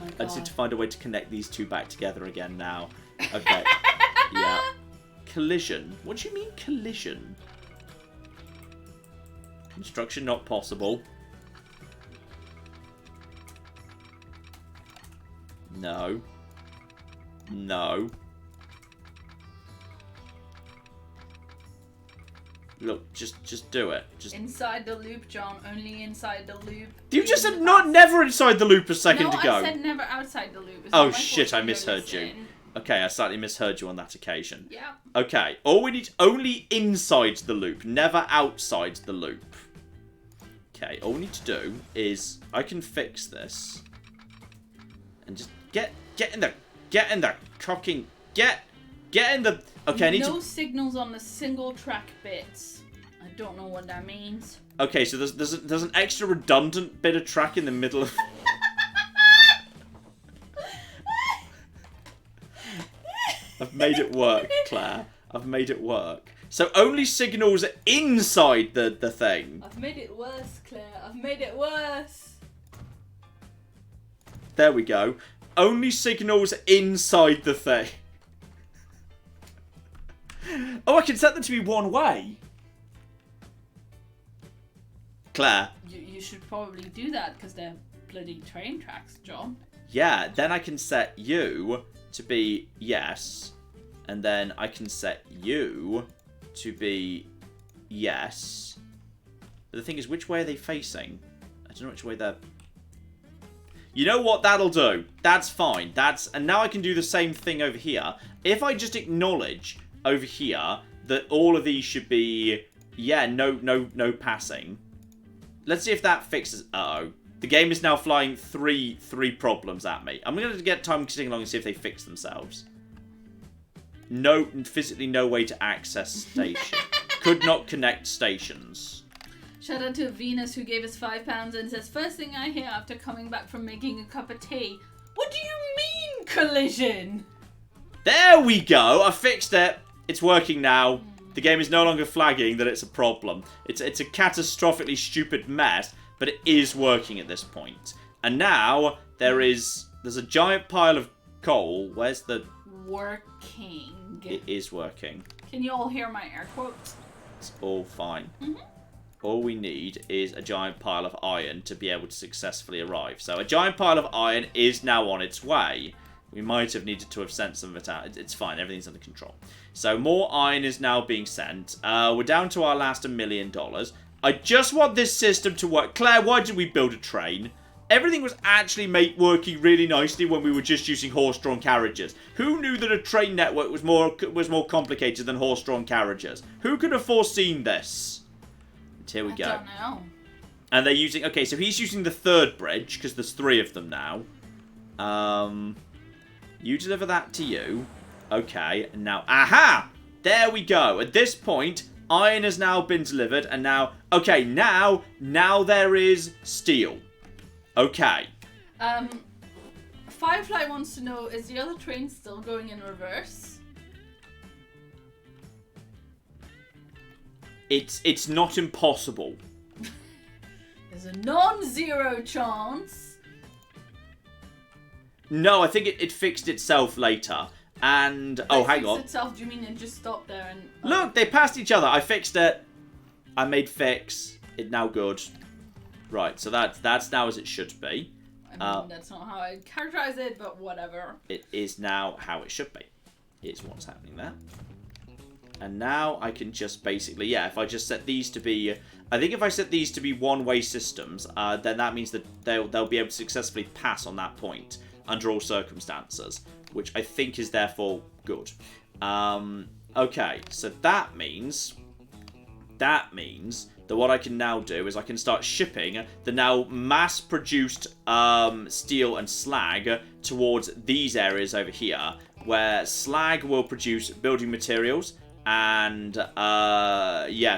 find a way to connect these two back together again now. Okay. Yeah. Collision. What do you mean collision? Construction not possible. No. No. Look, just do it. Just inside the loop, John. Only inside the loop. You just said never inside the loop a second ago. No, I said never outside the loop. It's oh not my shit! fault I misheard you. Okay, I slightly misheard you on that occasion. Yeah. Okay, all we need only inside the loop, never outside the loop. Okay, all we need to do is I can fix this and just get in the cocking get in the. Okay, I need no signals on the single track bits. I don't know what that means. Okay, so there's an extra redundant bit of track in the middle of. I've made it work, Claire. I've made it work. So only signals inside the thing. I've made it worse, Claire. I've made it worse. There we go. only signals inside the thing. Oh, I can set them to be one way. Claire. You should probably do that because they're bloody train tracks, John. Yeah, then I can set you to be yes. And then I can set you to be yes. But the thing is, which way are they facing? I don't know which way they're... You know what? That'll do. That's fine. And now I can do the same thing over here. If I just acknowledge over here that all of these should be... Yeah, no passing. Let's see if that fixes... Uh-oh. The game is now flying three problems at me. I'm going to get time ticking along and see if they fix themselves. No, physically no way to access station. Could not connect stations. Shout out to Venus who gave us £5 and says, first thing I hear after coming back from making a cup of tea. What do you mean, collision? There we go. I fixed it. It's working now. The game is no longer flagging that it's a problem. It's a catastrophically stupid mess, but it is working at this point. And now there's a giant pile of coal. Where's the... Working. It is working. Can you all hear my air quotes? It's all fine. Mm-hmm. All we need is a giant pile of iron to be able to successfully arrive. So a giant pile of iron is now on its way. We might have needed to have sent some of it out. It's fine. Everything's under control. So more iron is now being sent. We're down to our last $1 million. I just want this system to work. Claire, why did we build a train? Everything was actually working really nicely when we were just using horse-drawn carriages. Who knew that a train network was more complicated than horse-drawn carriages? Who could have foreseen this? And here we go. I don't know. And they're using... Okay, so he's using the third bridge, because there's 3 of them now. You deliver that to you. Okay, and now... Aha! There we go. At this point, iron has now been delivered, and now... Okay, now there is steel. Okay. Firefly wants to know, is the other train still going in reverse? It's not impossible. There's a non-zero chance. No, I think it fixed itself later. And... Oh, hang on. It fixed itself? Do you mean it just stopped there and... Look, they passed each other. I fixed it. I made fix. It's now good. Right, so that's now as it should be. I mean, that's not how I'd characterize it, but whatever. It is now how it should be. Is what's happening there. And now I can just basically... Yeah, if I just set these to be... I think if I set these to be one-way systems, then that means that they'll be able to successfully pass on that point under all circumstances, which I think is therefore good. Okay, so that means that what I can now do is I can start shipping the now mass-produced steel and slag towards these areas over here, where slag will produce building materials and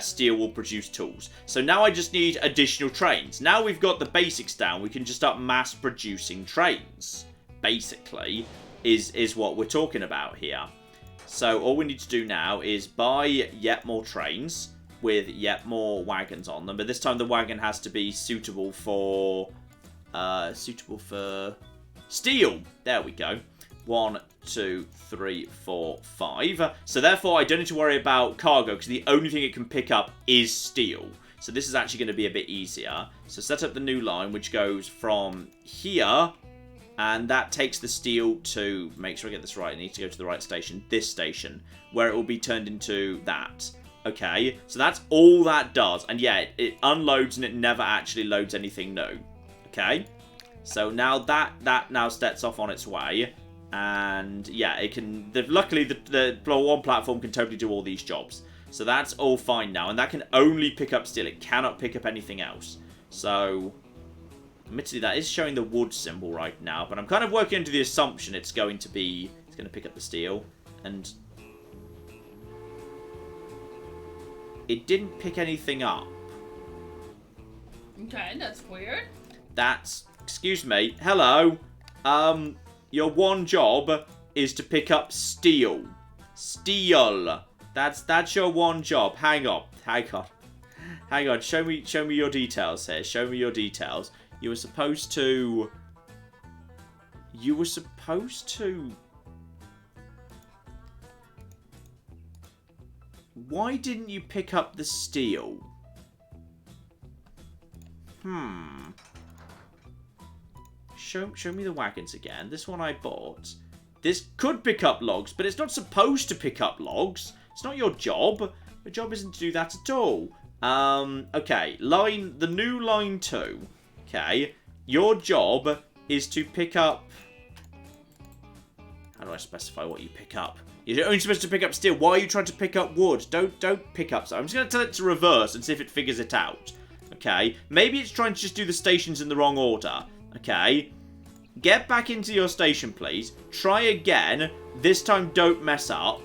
steel will produce tools. So now I just need additional trains. Now we've got the basics down, we can just start mass-producing trains, basically, is what we're talking about here. So all we need to do now is buy yet more trains with yet more wagons on them, but this time the wagon has to be suitable for steel. There we go. 1, 2, 3, 4, 5. So therefore I don't need to worry about cargo because the only thing it can pick up is steel. So this is actually going to be a bit easier. So set up the new line which goes from here, and that takes the steel to, make sure I get this right, I need to go to the right station, this station, where it will be turned into that. Okay, so that's all that does. And yeah, it unloads and it never actually loads anything new. Okay, so now that now sets off on its way. And yeah, it can... luckily, the one platform can totally do all these jobs. So that's all fine now. And that can only pick up steel. It cannot pick up anything else. So, admittedly, that is showing the wood symbol right now. But I'm kind of working under the assumption it's going to pick up the steel. And... it didn't pick anything up. Okay, that's weird. Excuse me. Hello. Your one job is to pick up steel. Steel. That's your one job. Hang on. Show me your details here. Show me your details. You were supposed to You were supposed to... Why didn't you pick up the steel? Show me the wagons again. This one I bought. This could pick up logs, but it's not supposed to pick up logs. It's not your job. Your job isn't to do that at all. Okay. The new line 2. Okay. Your job is to pick up... How do I specify what you pick up? You're only supposed to pick up steel. Why are you trying to pick up wood? Don't pick up... I'm just going to tell it to reverse and see if it figures it out. Okay. Maybe it's trying to just do the stations in the wrong order. Okay. Get back into your station, please. Try again. This time, don't mess up.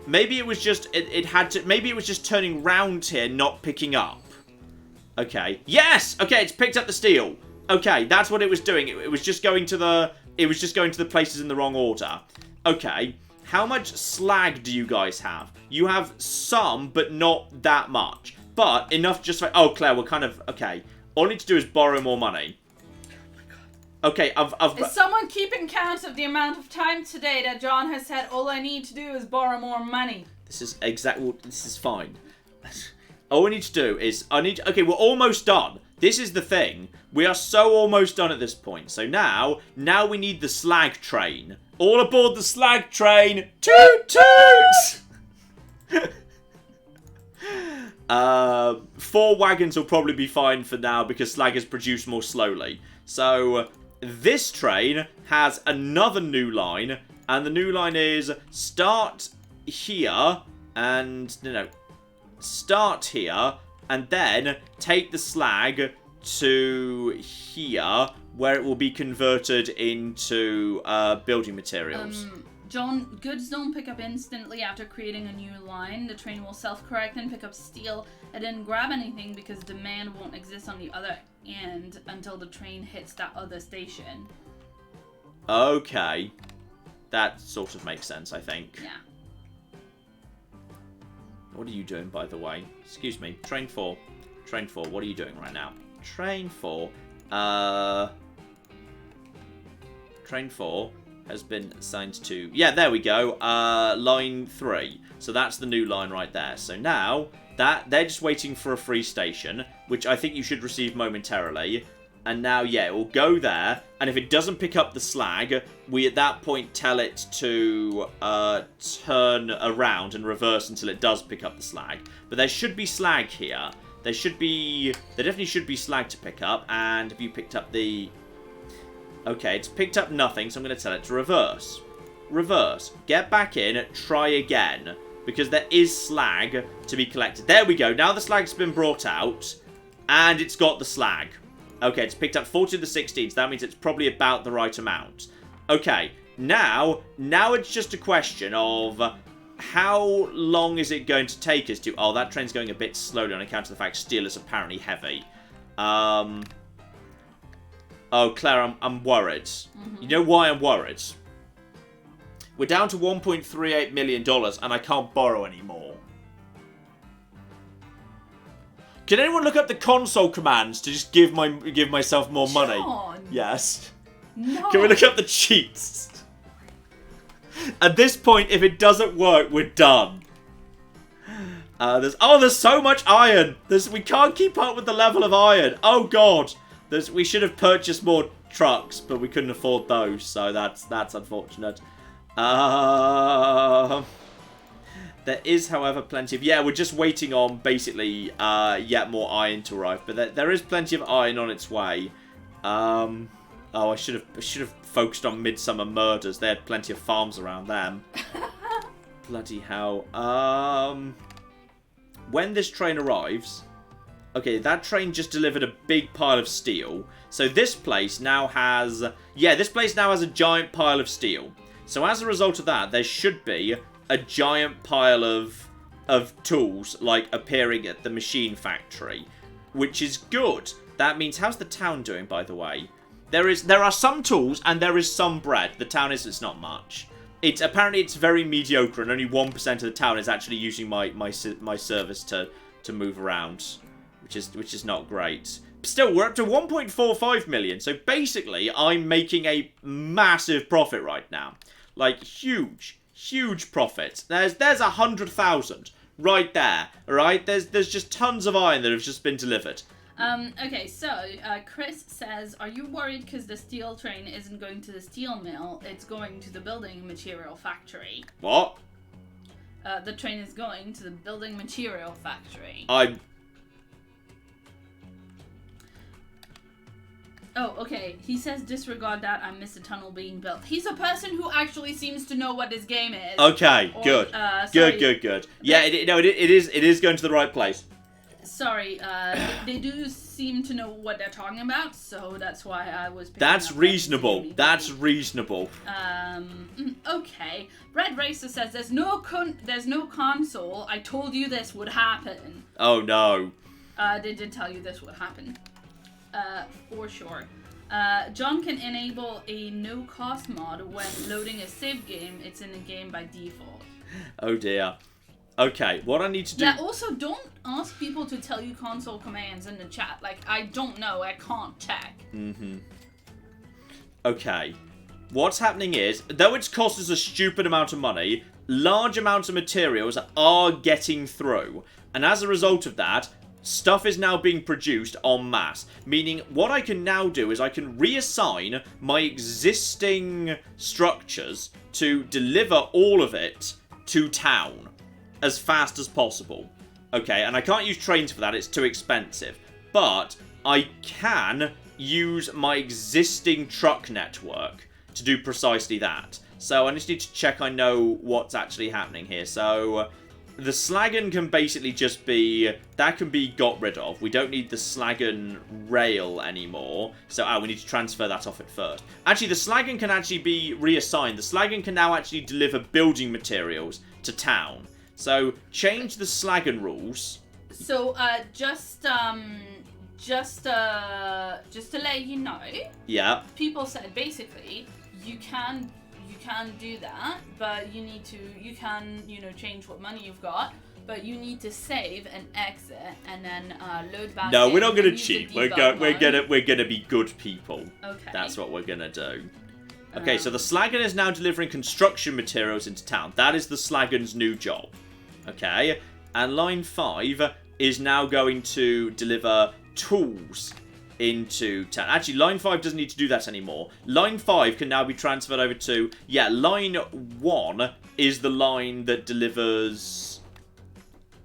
Maybe it was just... Maybe it was just turning round here, not picking up. Okay. Yes! Okay, it's picked up the steel. Okay, that's what it was doing. It was just going to the... It was just going to the places in the wrong order. Okay. How much slag do you guys have? You have some, but not that much. But enough just for... Oh, Claire, we're kind of... Okay. All I need to do is borrow more money. Okay, I've... Is someone keeping count of the amount of time today that John has said, all I need to do is borrow more money? This is exactly... This is fine. All we need to do is... Okay, we're almost done. This is the thing. We are so almost done at this point. So now we need the slag train. All aboard the slag train. Toot toot! 4 wagons will probably be fine for now because slag is produced more slowly. So this train has another new line, and the new line is start here and start here and then take the slag to here where it will be converted into building materials. John, goods don't pick up instantly after creating a new line. The train will self-correct and pick up steel and then grab anything because demand won't exist on the other end until the train hits that other station. Okay. That sort of makes sense, I think. Yeah. What are you doing, by the way? Excuse me. Train 4. Train 4, what are you doing right now? Train 4. Train 4 has been assigned to... Yeah, there we go. Line 3. So that's the new line right there. So now, they're just waiting for a free station, which I think you should receive momentarily. And now, yeah, it will go there. And if it doesn't pick up the slag, we at that point tell it to turn around and reverse until it does pick up the slag. But there should be slag here. There definitely should be slag to pick up. And have you picked up the... Okay, it's picked up nothing, so I'm going to tell it to reverse. Reverse. Get back in, try again. Because there is slag to be collected. There we go. Now the slag's been brought out. And it's got the slag. Okay, it's picked up 40 to the 16, so that means it's probably about the right amount. Okay, now it's just a question of how long is it going to take us to... Oh, that train's going a bit slowly on account of the fact steel is apparently heavy. Oh, Claire, I'm worried. Mm-hmm. You know why I'm worried? We're down to $1.38 million, and I can't borrow anymore. Can anyone look up the console commands to just give myself more money? John. Yes. No. Can we look up the cheats? At this point, if it doesn't work, we're done. There's so much iron. We can't keep up with the level of iron. Oh God. We should have purchased more trucks, but we couldn't afford those, so that's unfortunate. There is, however, plenty of... Yeah, we're just waiting on, basically, yet more iron to arrive. But there is plenty of iron on its way. Oh, I should have focused on Midsummer Murders. They had plenty of farms around them. Bloody hell. When this train arrives... Okay, that train just delivered a big pile of steel. So this place now has... Yeah, this place now has a giant pile of steel. So as a result of that, there should be a giant pile of tools, like, appearing at the machine factory. Which is good. That means... How's the town doing, by the way? There are some tools, and there is some bread. The town it's not much. Apparently it's very mediocre, and only 1% of the town is actually using my service to move around. Which is not great. still, we're up to 1.45 million. So basically, I'm making a massive profit right now. Like, huge profit. There's 100,000 right there, alright? There's just tons of iron that have just been delivered. Okay, so Chris says, are you worried because the steel train isn't going to the steel mill, it's going to the building material factory? What? The train is going to the building material factory. Oh, okay. He says disregard that. I missed a tunnel being built. He's a person who actually seems to know what this game is. Okay, good. Good. Yeah, it is going to the right place. Sorry, they do seem to know what they're talking about, so that's why I was picking That's up reasonable. That's reasonable. Okay. Red Racer says there's no console. I told you this would happen. Oh no. They did tell you this would happen. For sure. John can enable a no-cost mod when loading a save game. It's in the game by default. Oh dear. Okay, what I need to do... Yeah, also, don't ask people to tell you console commands in the chat. Like, I don't know. I can't check. Okay. What's happening is, though it's cost us a stupid amount of money, large amounts of materials are getting through. And as a result of that, stuff is now being produced en masse. Meaning, what I can now do is I can reassign my existing structures to deliver all of it to town as fast as possible. Okay, and I can't use trains for that, it's too expensive. But I can use my existing truck network to do precisely that. So I just need to check I know what's actually happening here. So the Slagon can basically just be... that can be got rid of. We don't need the Slagon rail anymore. So, we need to transfer that off at first. Actually, the Slagon can actually be reassigned. The Slagon can now actually deliver building materials to town. So, change the Slagon rules. So, just to let you know. Yeah. People said basically you can do that, but you can change what money you've got, but you need to save and exit and then load back. No, we're not gonna cheat. We're gonna be good people. Okay. That's what we're gonna do. Okay, so the Slagon is now delivering construction materials into town. That is the Slagon's new job. Okay, and line 5 is now going to deliver tools into town. Actually, line 5 doesn't need to do that anymore. Line 5 can now be transferred over to... yeah, line 1 is the line that delivers...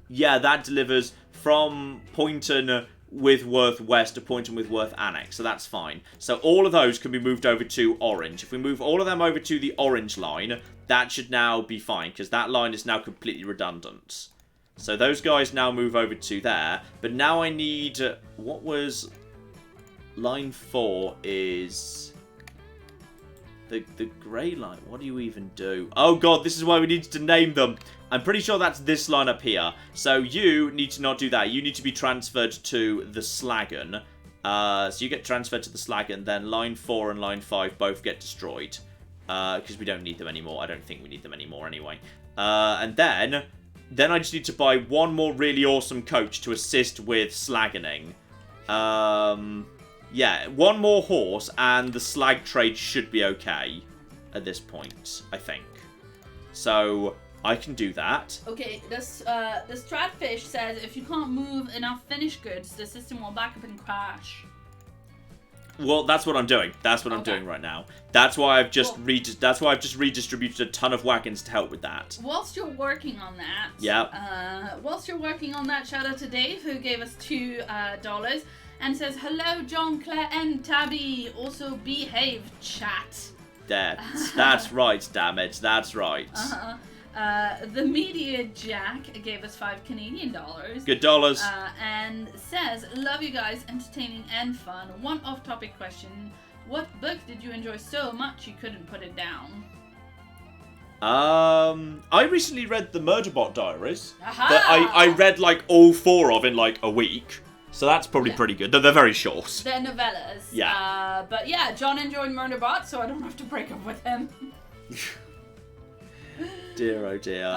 yeah, that delivers from Poynton Withworth West to Poynton Withworth Annex, so that's fine. So all of those can be moved over to orange. If we move all of them over to the orange line, that should now be fine, because that line is now completely redundant. So those guys now move over to there, but now I need... what was... line 4 is... the grey line. What do you even do? Oh god, this is why we needed to name them. I'm pretty sure that's this line up here. So you need to not do that. You need to be transferred to the Slagon. So you get transferred to the Slagon, then line 4 and line 5 both get destroyed. Because we don't need them anymore. I don't think we need them anymore anyway. And then I just need to buy one more really awesome coach to assist with slagoning. Yeah, one more horse and the slag trade should be okay at this point, I think. So I can do that. Okay, this Stratfish says if you can't move enough finished goods, the system will back up and crash. Well, that's what I'm doing. That's what I'm doing right now. That's why I've just redistributed a ton of wagons to help with that. Whilst you're working on that, shout out to Dave who gave us $2 and says hello, John, Claire, and Tabby. Also behave, chat. That's right, damn it. That's right. The Media Jack gave us $5 Canadian. Good dollars. And says, love you guys, entertaining and fun. One off-topic question. What book did you enjoy so much you couldn't put it down? I recently read the Murderbot Diaries. That I read like all 4 of in like a week. So that's probably pretty good. They're very short. They're novellas. Yeah. But yeah, John enjoyed Murderbot, so I don't have to break up with him. Dear, oh dear.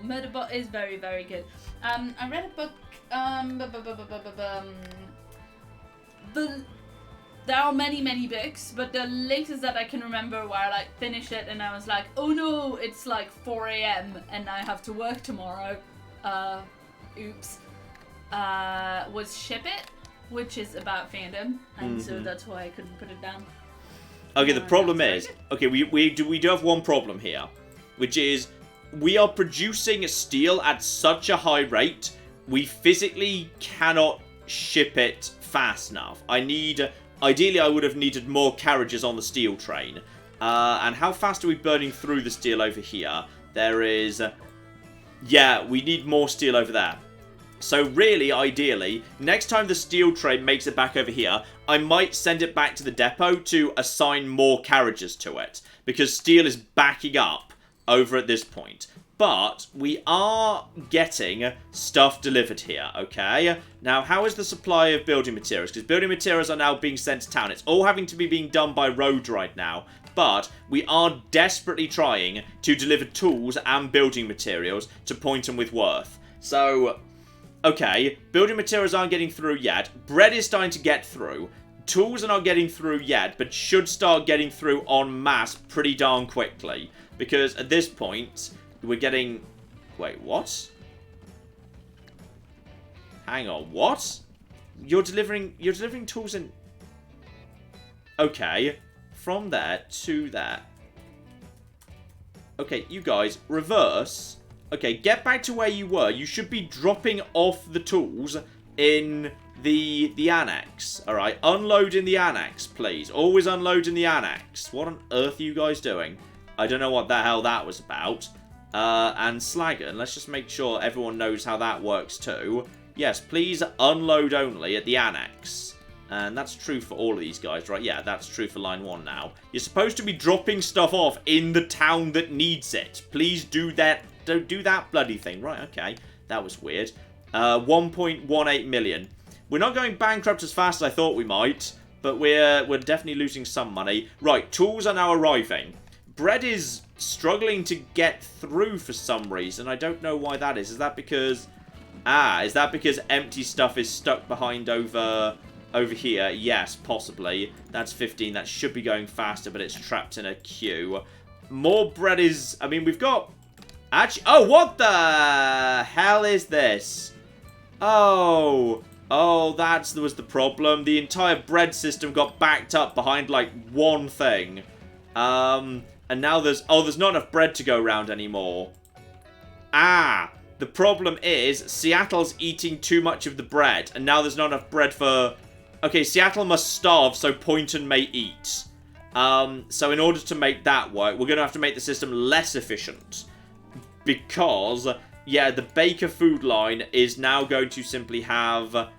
Murderbot is very, very good. I read a book, there are many books, but the latest that I can remember where I like finished it and I was like, oh no, it's like 4 a.m. and I have to work tomorrow. Oops. Was Ship It, which is about fandom, and so that's why I couldn't put it down. Okay, the problem is, okay, we do have one problem here, which is we are producing steel at such a high rate, we physically cannot ship it fast enough. Ideally I would have needed more carriages on the steel train. And how fast are we burning through the steel over here? There is, yeah, we need more steel over there. So really, ideally, next time the steel train makes it back over here, I might send it back to the depot to assign more carriages to it. Because steel is backing up over at this point. But we are getting stuff delivered here, okay? Now, how is the supply of building materials? Because building materials are now being sent to town. It's all having to be being done by road right now. But we are desperately trying to deliver tools and building materials to Poynton with Worth. So, okay, building materials aren't getting through yet. Bread is starting to get through. Tools are not getting through yet, but should start getting through en masse pretty darn quickly. Because at this point, we're getting... Wait, what? Hang on, what? You're delivering tools and... Okay, from there to there. Okay, you guys, reverse. Okay, get back to where you were. You should be dropping off the tools in the annex. Alright, unload in the annex, please. Always unload in the annex. What on earth are you guys doing? I don't know what the hell that was about. And Slagon, let's just make sure everyone knows how that works too. Yes, please unload only at the annex. And that's true for all of these guys, right? Yeah, that's true for line 1 now. You're supposed to be dropping stuff off in the town that needs it. Please do that. Don't do that bloody thing. Right, okay. That was weird. 1.18 million. We're not going bankrupt as fast as I thought we might, but we're definitely losing some money. Right, tools are now arriving. Bread is struggling to get through for some reason. I don't know why that is. Is that because... is that because empty stuff is stuck behind over here? Yes, possibly. That's 15. That should be going faster, but it's trapped in a queue. More bread is... I mean, we've got... Actually... Oh, what the hell is this? Oh, that was the problem. The entire bread system got backed up behind, like, one thing. And now there's not enough bread to go around anymore. The problem is Seattle's eating too much of the bread, and now there's not enough bread for... Okay, Seattle must starve so Poynton may eat. So in order to make that work, we're going to have to make the system less efficient. Because, yeah, the Baker food line is now going to simply have...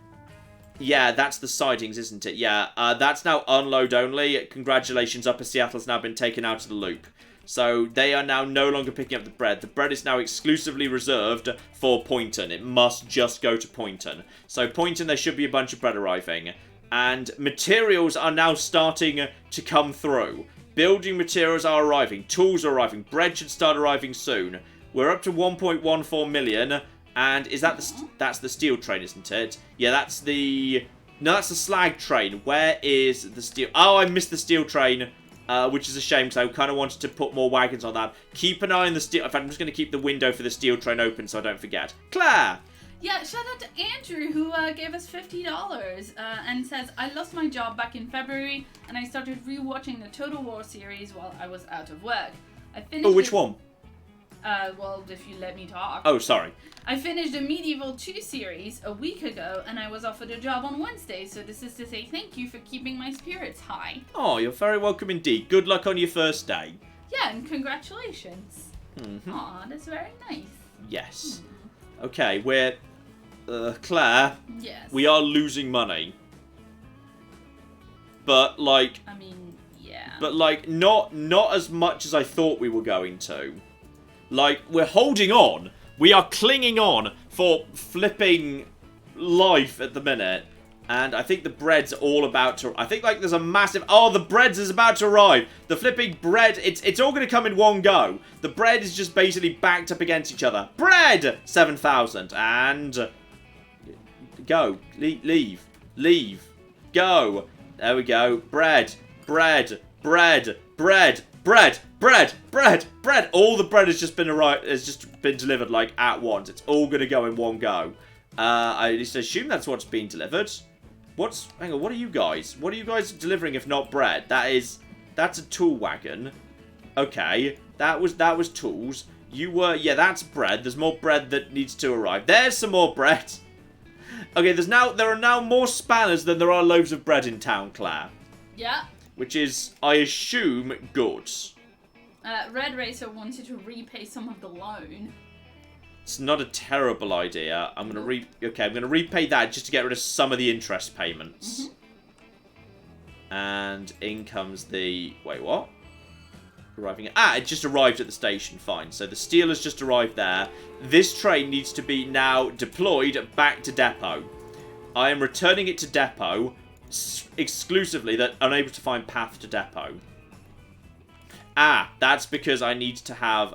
Yeah, that's the sidings, isn't it? Yeah, that's now unload only. Congratulations, Upper Seattle's now been taken out of the loop. So they are now no longer picking up the bread. The bread is now exclusively reserved for Poynton. It must just go to Poynton. So Poynton, there should be a bunch of bread arriving. And materials are now starting to come through. Building materials are arriving. Tools are arriving. Bread should start arriving soon. We're up to 1.14 million. And is that that's the steel train, isn't it? Yeah, that's the... No, that's the slag train. Where is the steel... Oh, I missed the steel train, which is a shame because I kind of wanted to put more wagons on that. Keep an eye on the steel... In fact, I'm just going to keep the window for the steel train open so I don't forget. Claire! Yeah, shout out to Andrew who gave us $50 and says, I lost my job back in February and I started rewatching the Total War series while I was out of work. I finished... Oh, which one? Well, if you let me talk. Oh, sorry. I finished the Medieval 2 series a week ago, and I was offered a job on Wednesday, so this is to say thank you for keeping my spirits high. Oh, you're very welcome indeed. Good luck on your first day. Yeah, and congratulations. Aw, that's very nice. Yes. Okay, we're... Claire. Yes. We are losing money. But, like... I mean, yeah. But, like, not as much as I thought we were going to. Like, we're holding on. We are clinging on for flipping life at the minute. And I think the bread's all about to... I think, like, there's a massive... Oh, the bread's is about to arrive. The flipping bread... It's all going to come in one go. The bread is just basically backed up against each other. Bread! 7,000. And... Go. Leave. Go. There we go. Bread. Bread. Bread. Bread. Bread. Bread. Bread. Bread. All the bread has just been delivered like at once. It's all going to go in one go. I just assume that's what's being delivered. Hang on, what are you guys? What are you guys delivering if not bread? That's a tool wagon. Okay. That was tools. Yeah, that's bread. There's more bread that needs to arrive. There's some more bread. Okay, there are now more spanners than there are loaves of bread in town, Claire. Yeah. Which is, I assume, good. Red Racer wants you to repay some of the loan. It's not a terrible idea. I'm gonna repay that just to get rid of some of the interest payments. And in comes the wait, what? It just arrived at the station. Fine. So the steel has just arrived there. This train needs to be now deployed back to depot. I am returning it to depot exclusively that unable to find path to depot. That's because I need to have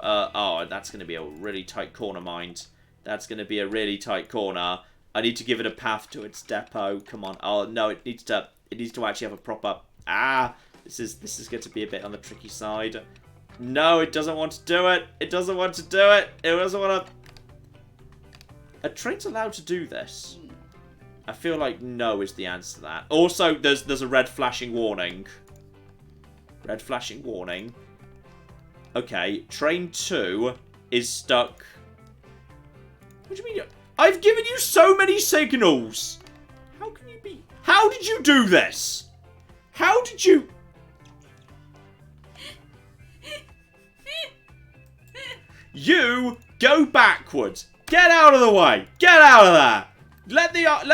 that's going to be a really tight corner, mind. That's going to be a really tight corner. I need to give it a path to its depot. Come on. Oh no, it needs to actually have a proper This is going to be a bit on the tricky side. No, it doesn't want to do it. It doesn't want to do it. It doesn't want to. A train's allowed to do this. I feel like no is the answer to that. Also, there's a red flashing warning. Red flashing warning. Okay, train 2 is stuck. What do you mean? I've given you so many signals. How can you be? How did you do this? How did you? You go backwards. Get out of the way. Get out of there. Let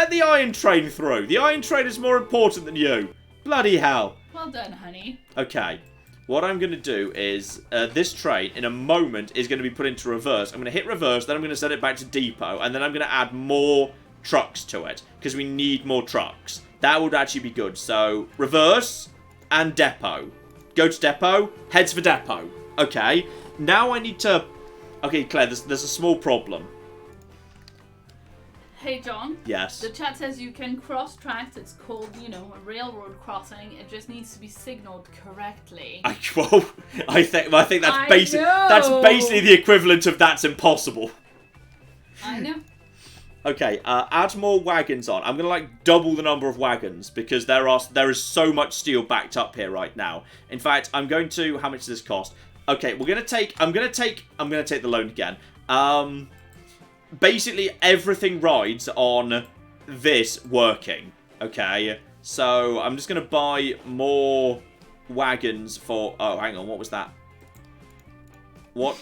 the iron train through. The iron train is more important than you. Bloody hell. Well done, honey. Okay. What I'm going to do is, this train, in a moment, is going to be put into reverse. I'm going to hit reverse, then I'm going to send it back to depot, and then I'm going to add more trucks to it, because we need more trucks. That would actually be good. So, reverse and depot. Go to depot, heads for depot. Okay. Now I need to... Okay, Claire, there's a small problem. Hey, John. Yes. The chat says you can cross tracks. It's called, a railroad crossing. It just needs to be signaled correctly. I think that's basically the equivalent of that's impossible. I know. Okay, add more wagons on. I'm gonna double the number of wagons because there is so much steel backed up here right now. In fact, I'm going to. How much does this cost? Okay, I'm gonna take the loan again. Basically, everything rides on this working, okay? So, I'm just going to buy more wagons for... Oh, hang on, what was that? What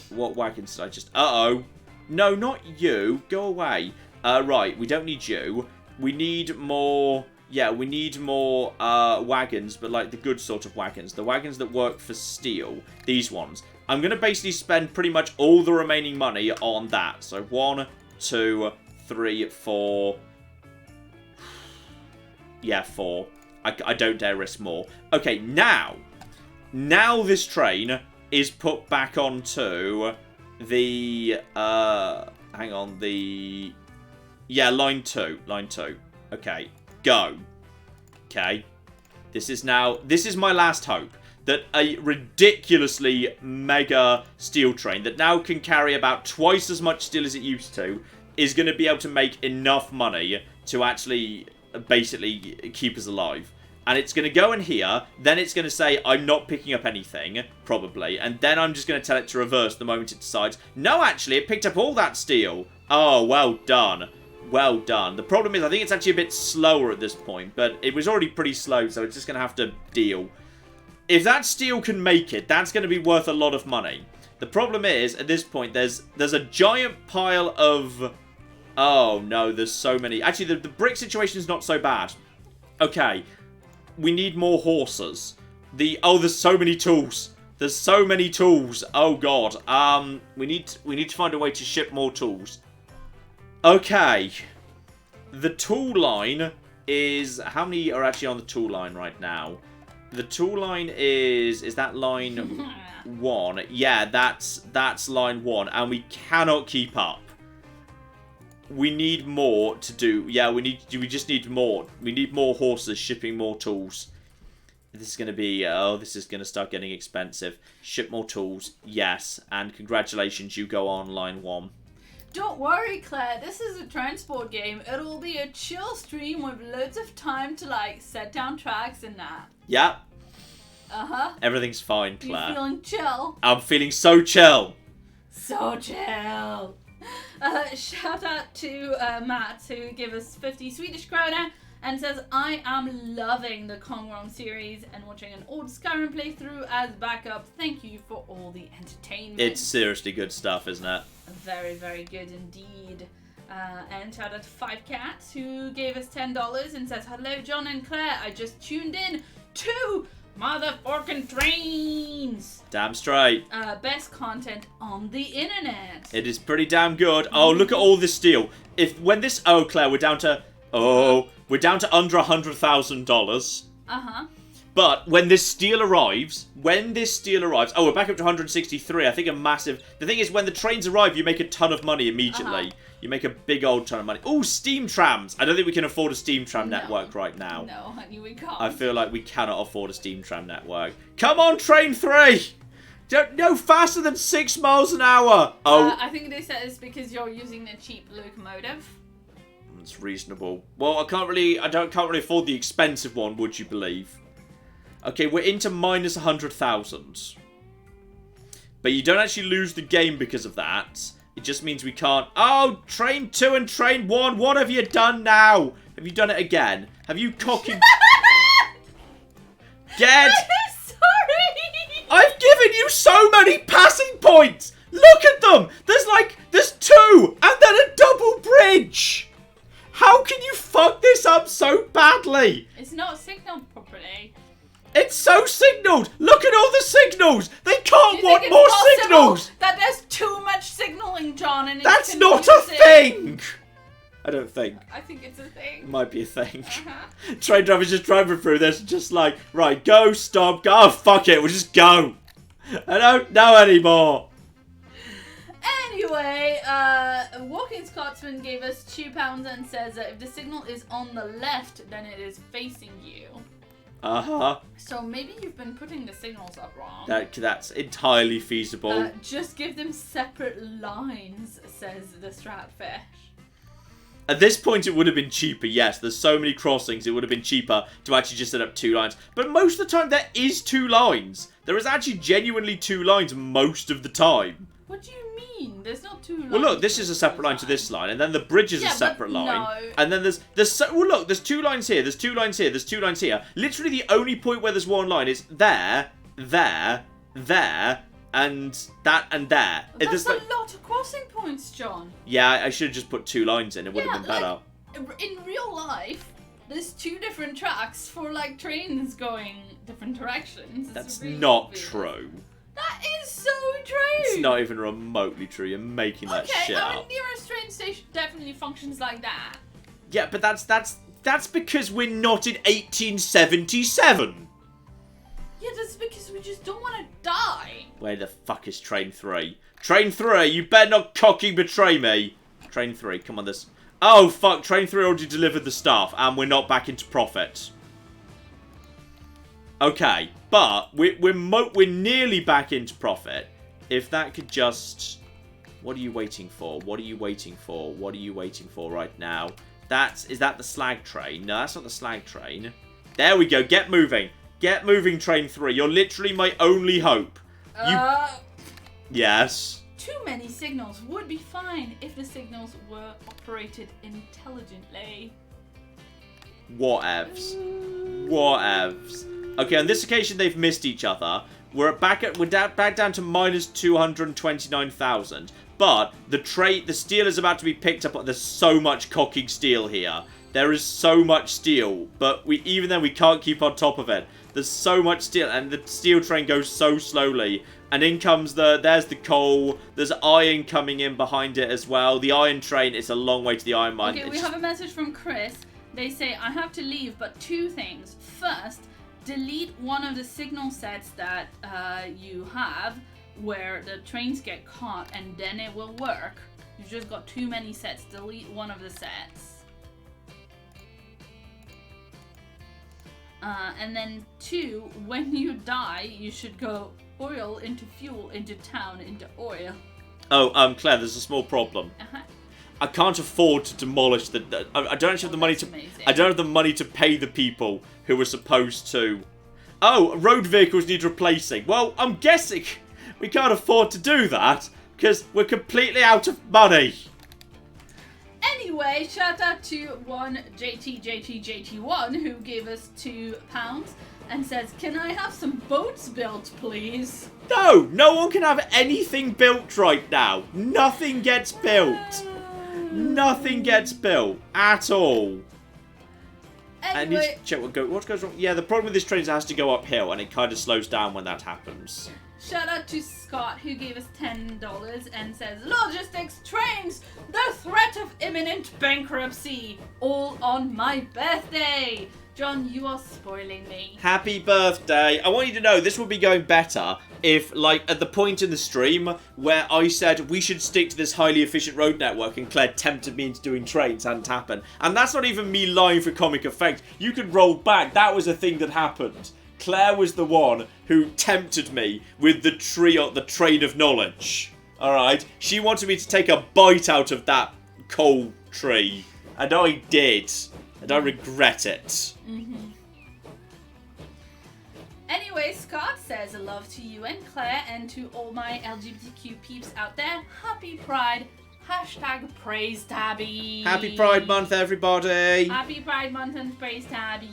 wagons did I just... Uh-oh. No, not you. Go away. Right, we don't need you. We need more... Yeah, we need more wagons, but the good sort of wagons. The wagons that work for steel. These ones. I'm going to basically spend pretty much all the remaining money on that. So 1, 2, 3, 4. Yeah, 4. I don't dare risk more. Okay, now this train is put back onto the... hang on, the... Yeah, line 2. Line 2. Okay, go. Okay. This is my last hope. That a ridiculously mega steel train that now can carry about twice as much steel as it used to is going to be able to make enough money to actually basically keep us alive. And it's going to go in here, then it's going to say, I'm not picking up anything, probably, and then I'm just going to tell it to reverse the moment it decides, no, actually, it picked up all that steel. Oh, well done. Well done. The problem is, I think it's actually a bit slower at this point, but it was already pretty slow, so it's just going to have to deal. If that steel can make it, that's going to be worth a lot of money. The problem is, at this point, there's a giant pile of... Oh, no, there's so many. Actually, the brick situation is not so bad. Okay, we need more horses. There's so many tools. There's so many tools. Oh, God. We need to find a way to ship more tools. Okay. The tool line is... How many are actually on the tool line right now? The tool line is that line 1? Yeah, that's line 1, and we cannot keep up. We need more to do. Yeah, we just need more. We need more horses shipping more tools. This is going to be... this is going to start getting expensive. Ship more tools. Yes. And congratulations, you go on line 1. Don't worry, Claire. This is a transport game. It'll be a chill stream with loads of time to, like, set down tracks and that. Yeah. Uh-huh. Everything's fine, Claire. You feeling chill? I'm feeling so chill. So chill. Shout out to Matt, who gave us 50 Swedish krona and says, I am loving the Kongron series and watching an old Skyrim playthrough as backup. Thank you for all the entertainment. It's seriously good stuff, isn't it? Very, very good indeed. And shout out to 5 Cats, who gave us $10 and says, hello, John and Claire. I just tuned in to motherfucking trains. Damn straight. Best content on the internet. It is pretty damn good. Oh, look at all this steel. Oh, Claire, we're down to under $100,000. Uh-huh. But when this steel arrives, oh, we're back up to 163. I think the thing is, when the trains arrive, you make a ton of money immediately. You make a big old ton of money. Oh, steam trams. I don't think we can afford a steam tram network right now. No, honey, we can't. I feel like we cannot afford a steam tram network. Come on, train 3! No faster than 6 miles an hour. Oh. I think they said it's because you're using a cheap locomotive. It's reasonable. Well, I can't really afford the expensive one, would you believe? Okay, we're into minus 100,000. But you don't actually lose the game because of that. It just means we can't... Oh, train 2 and train 1, what have you done now? Have you done it again? Have you cocking... Dead! Sorry! I've given you so many passing points! Look at them! There's 2! And then a double bridge! How can you fuck this up so badly? It's not signaled properly. It's so signaled! Look at all the signals! They can't want more signals! That there's too much signaling, John, and that's not a thing! I don't think. I think it's a thing. It might be a thing. Train drivers just driving through this, just like, right, go, stop, go. Oh, fuck it, we'll just go. I don't know anymore. Anyway, Walking Scotsman gave us £2 and says that if the signal is on the left, then it is facing you. Uh-huh. So maybe you've been putting the signals up wrong. That's entirely feasible. Just give them separate lines, says the Stratfish. At this point, it would have been cheaper, yes. There's so many crossings, it would have been cheaper to actually just set up 2 lines. But most of the time, there is 2 lines. There is actually genuinely 2 lines most of the time. What do you mean? There's not 2 lines. Well, look, this is a separate line to this line, and then the bridge is a separate line. No. And then well, look, there's 2 lines here, there's 2 lines here, there's 2 lines here. Literally, the only point where there's 1 line is there, there, there, and that, and there. That's a lot of crossing points, John. Yeah, I should have just put 2 lines in. It would have been better. In real life, there's 2 different tracks for, like, trains going different directions. That's really not true. That is so true! It's not even remotely true. You're making that shit up. Our nearest train station definitely functions like that. Yeah, but that's because we're not in 1877. Yeah, that's because we just don't want to die. Where the fuck is train 3? Train 3, you better not cocking betray me. Train 3, come on this. Oh fuck, train 3 already delivered the stuff and we're not back into profit. Okay, but we're nearly back into profit. If that could just... What are you waiting for? What are you waiting for? What are you waiting for right now? Is that the slag train? No, that's not the slag train. There we go. Get moving. Get moving, train 3. You're literally my only hope. Yes. Too many signals would be fine if the signals were operated intelligently. Whatevs. Whatevs. Okay, on this occasion they've missed each other. We're back down to minus 229,000. But the steel is about to be picked up. There's so much cocking steel here. There is so much steel, but even then we can't keep on top of it. There's so much steel, and the steel train goes so slowly. And in comes there's the coal. There's iron coming in behind it as well. The iron train, it's a long way to the iron mine. Okay, we have a message from Chris. They say, I have to leave, but 2 things. First, delete one of the signal sets that you have where the trains get caught, and then it will work. You've just got too many sets. Delete one of the sets. And then 2, when you die, you should go oil into fuel into town into oil. Oh, Claire, there's a small problem. I can't afford to demolish the. I don't actually have the money to. Amazing. I don't have the money to pay the people who were supposed to. Oh, road vehicles need replacing. Well, I'm guessing we can't afford to do that because we're completely out of money. Anyway, shout out to one JT1 who gave us £2 and says, "Can I have some boats built, please?" No one can have anything built right now. Nothing gets built. Nothing gets built at all. Anyway, I need to check what goes wrong. Yeah, the problem with this train is it has to go uphill, and it kind of slows down when that happens. shout out to Scott who gave us $10 and says, "Logistics, trains, the threat of imminent bankruptcy, all on my birthday." John, you are spoiling me. Happy birthday. I want you to know this would be going better if, like, at the point in the stream where I said we should stick to this highly efficient road network and Claire tempted me into doing trains hadn't happened. And that's not even me lying for comic effect. You could roll back. That was a thing that happened. Claire was the one who tempted me with the train of knowledge. Alright? She wanted me to take a bite out of that coal tree. And I did. And I regret it. Anyway, Scott says, "Love to you and Claire and to all my LGBTQ peeps out there. Happy Pride. Hashtag praise Tabby." Happy Pride Month, everybody. Happy Pride Month and praise Tabby.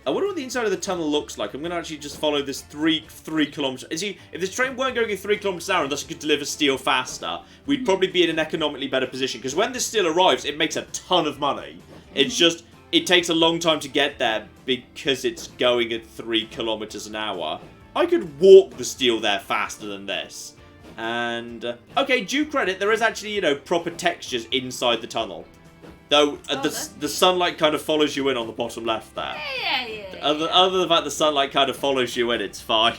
I wonder what the inside of the tunnel looks like. I'm going to actually just follow this 3 kilometers. See, if this train weren't going at 3 kilometers an hour and thus it could deliver steel faster, we'd probably be in an economically better position. Because when this steel arrives, it makes a ton of money. It's just, it takes a long time to get there because it's going at 3 kilometers an hour. I could walk the steel there faster than this. And, okay, due credit, there is actually, you know, proper textures inside the tunnel. Though, the sunlight kind of follows you in on the bottom left there. Yeah. Other than the fact the sunlight kind of follows you in, it's fine.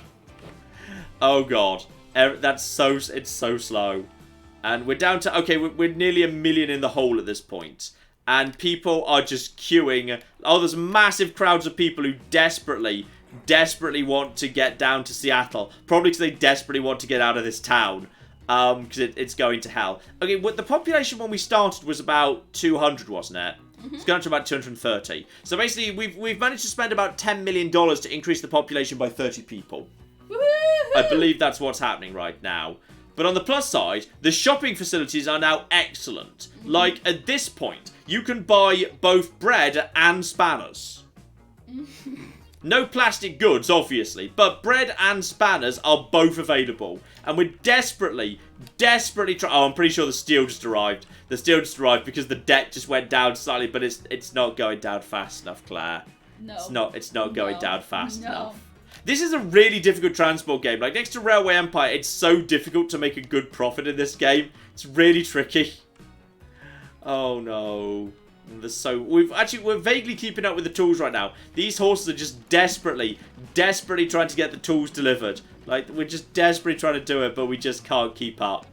Oh, God. It's so slow. And we're down to, okay, we're nearly 1 million in the hole at this point. And people are just queuing. Oh, there's massive crowds of people who desperately want to get down to Seattle. Probably because they desperately want to get out of this town. Because it's going to hell. Okay, the population when we started was about 200, wasn't it? It's gone to about 230. So basically, we've managed to spend about $10 million to increase the population by 30 people. Woo-hoo! I believe that's what's happening right now. But on the plus side, the shopping facilities are now excellent. Like, at this point, you can buy both bread and spanners. No plastic goods, obviously, but bread and spanners are both available. And we're desperately trying... Oh, I'm pretty sure the steel just arrived. The steel just arrived because the deck just went down slightly, but it's not going down fast enough, Claire. No. It's not going down fast enough. This is a really difficult transport game. Like, next to Railway Empire, it's so difficult to make a good profit in this game. It's really tricky. Oh, no. We're vaguely keeping up with the tools right now. These horses are just desperately trying to get the tools delivered. Like, we're just desperately trying to do it, but we just can't keep up.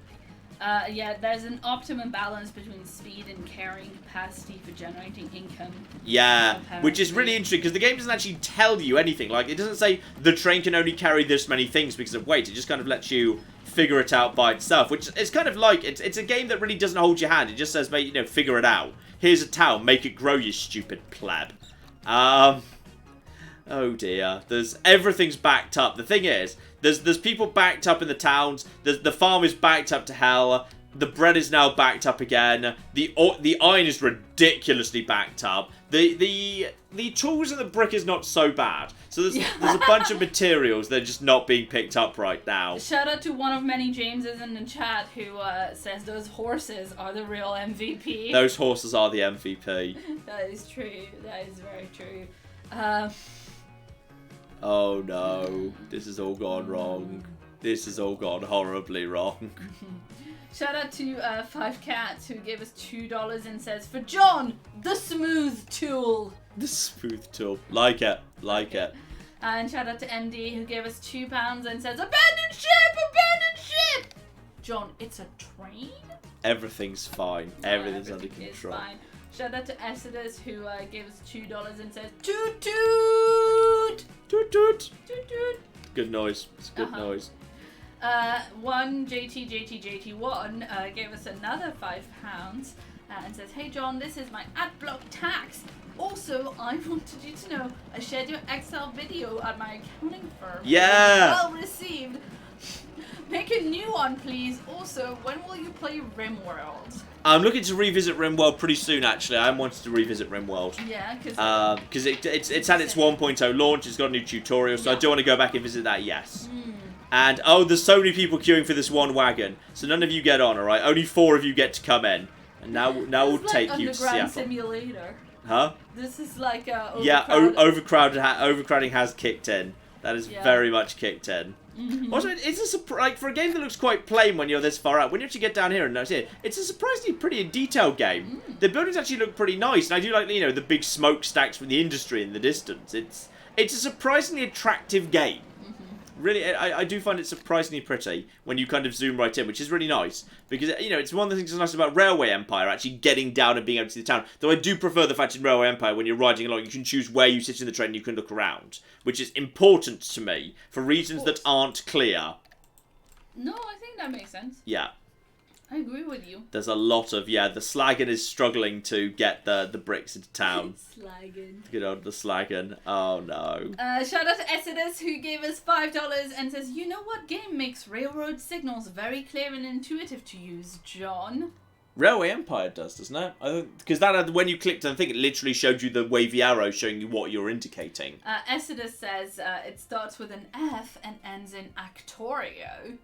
Yeah, there's an optimum balance between speed and carrying capacity for generating income. Yeah, which is really interesting because the game doesn't actually tell you anything. Like, it doesn't say the train can only carry this many things because of weight. It just kind of lets you figure it out by itself, which is kind of like, it's a game that really doesn't hold your hand. It just says, mate, you know, figure it out. Here's a town, make it grow, you stupid pleb. Oh dear, everything's backed up. The thing is, there's people backed up in the towns. The farm is backed up to hell. The bread is now backed up again. The iron is ridiculously backed up. The tools and the brick is not so bad. So there's a bunch of materials that are just not being picked up right now. Shout out to one of many Jameses in the chat who says those horses are the real MVP. Those horses are the MVP. That is true. That is very true. Oh no, this has all gone wrong. This has all gone horribly wrong. Shout out to 5 Cats who gave us $2 and says, "For John, the smooth tool." The smooth tool. Like it. And shout out to MD who gave us £2 and says, "Abandoned ship! Abandoned ship!" John, it's a train? Everything's fine. Everything's under Everything is control. fine. Shout out to Exodus who gave us $2 and says toot toot Toot toot. toot toot. Good noise. It's good noise. One JT1 gave us another £5 and says, "Hey John, this is my adblock tax. Also, I wanted you to know I shared your Excel video at my accounting firm. Yeah. Well received. Make a new one, please. Also, when will you play RimWorld?" I'm looking to revisit RimWorld pretty soon, actually. I wanted to revisit RimWorld. Yeah, because it's had its 1.0 launch. It's got a new tutorial, so I do want to go back and visit that, yes. And, there's so many people queuing for this one wagon. So none of you get on, alright? Only 4 of you get to come in. And now we'll take you to Seattle. Simulator. Huh? This is like overcrowded. Yeah, overcrowding has kicked in. That is very much kicked in. Also, it's for a game that looks quite plain when you're this far out. When you actually get down here and notice it, it's a surprisingly pretty detailed game. The buildings actually look pretty nice, and I do like the big smokestacks from the industry in the distance. It's a surprisingly attractive game. Really, I do find it surprisingly pretty when you kind of zoom right in, which is really nice. Because, it's one of the things that's nice about Railway Empire, actually getting down and being able to see the town. Though I do prefer the fact in Railway Empire, when you're riding along, you can choose where you sit in the train and you can look around. Which is important to me, for reasons that aren't clear. No, I think that makes sense. Yeah. I agree with you. There's a lot of, the Slagan is struggling to get the bricks into town. Slagan. Good old the Slagan. Oh, no. Shout out to Exodus who gave us $5 and says, "You know what game makes railroad signals very clear and intuitive to use, John?" Railway Empire does, doesn't it? Because when you clicked, I think it literally showed you the wavy arrow showing you what you're indicating. Exodus says it starts with an F and ends in Actorio.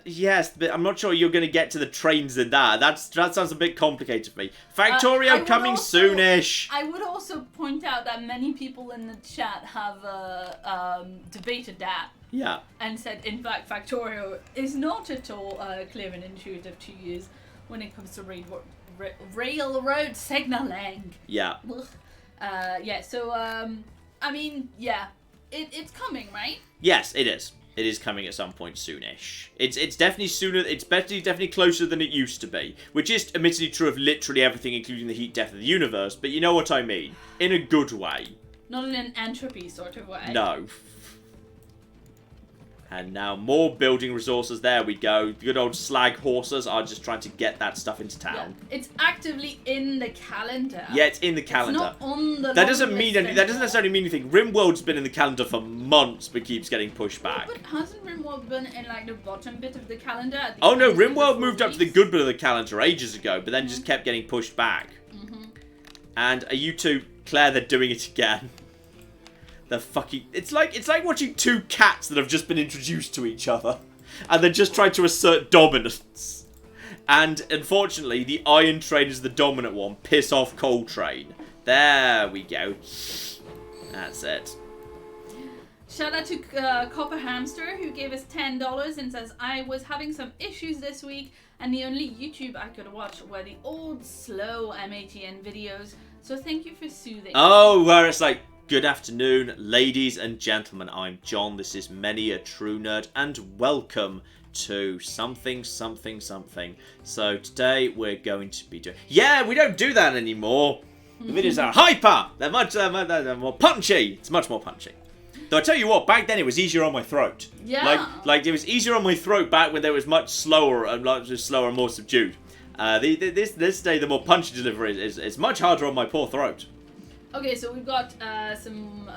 Yes, but I'm not sure you're going to get to the trains in that. That sounds a bit complicated for me. Factorio coming soonish. I would also point out that many people in the chat have debated that. Yeah. And said, in fact, Factorio is not at all clear and intuitive to use when it comes to railroad signaling. Yeah. It's coming, right? Yes, it is. It is coming at some point soonish. It's definitely sooner. It's definitely closer than it used to be, which is admittedly true of literally everything, including the heat death of the universe. But you know what I mean, in a good way. Not in an entropy sort of way. No. And now more building resources. There we go. The good old slag horses are just trying to get that stuff into town. Yeah. It's actively in the calendar. Yeah, it's in the calendar. It's not on the that doesn't necessarily mean anything. RimWorld's been in the calendar for months, but keeps getting pushed back. But hasn't RimWorld been in the bottom bit of the calendar? At the no, RimWorld moved up to the good bit of the calendar ages ago, but then just kept getting pushed back. And are you two, Claire? They're doing it again. It's like watching 2 cats that have just been introduced to each other, and they're just trying to assert dominance. And unfortunately, the Iron Train is the dominant one. Piss off Coal Train. There we go. That's it. Shout out to Copper Hamster who gave us $10 and says, "I was having some issues this week, and the only YouTube I could watch were the old slow MATN videos. So thank you for soothing." Oh, where it's like, good afternoon, ladies and gentlemen. I'm John. This is Many a True Nerd, and welcome to something. So today we're going to be doing... Yeah, we don't do that anymore. The videos are hyper. They're more punchy. It's much more punchy. Though I tell you what, back then it was easier on my throat. Yeah. Like it was easier on my throat back when there was much slower and more subdued. This day the more punchy delivery is much harder on my poor throat. Okay, so we've got some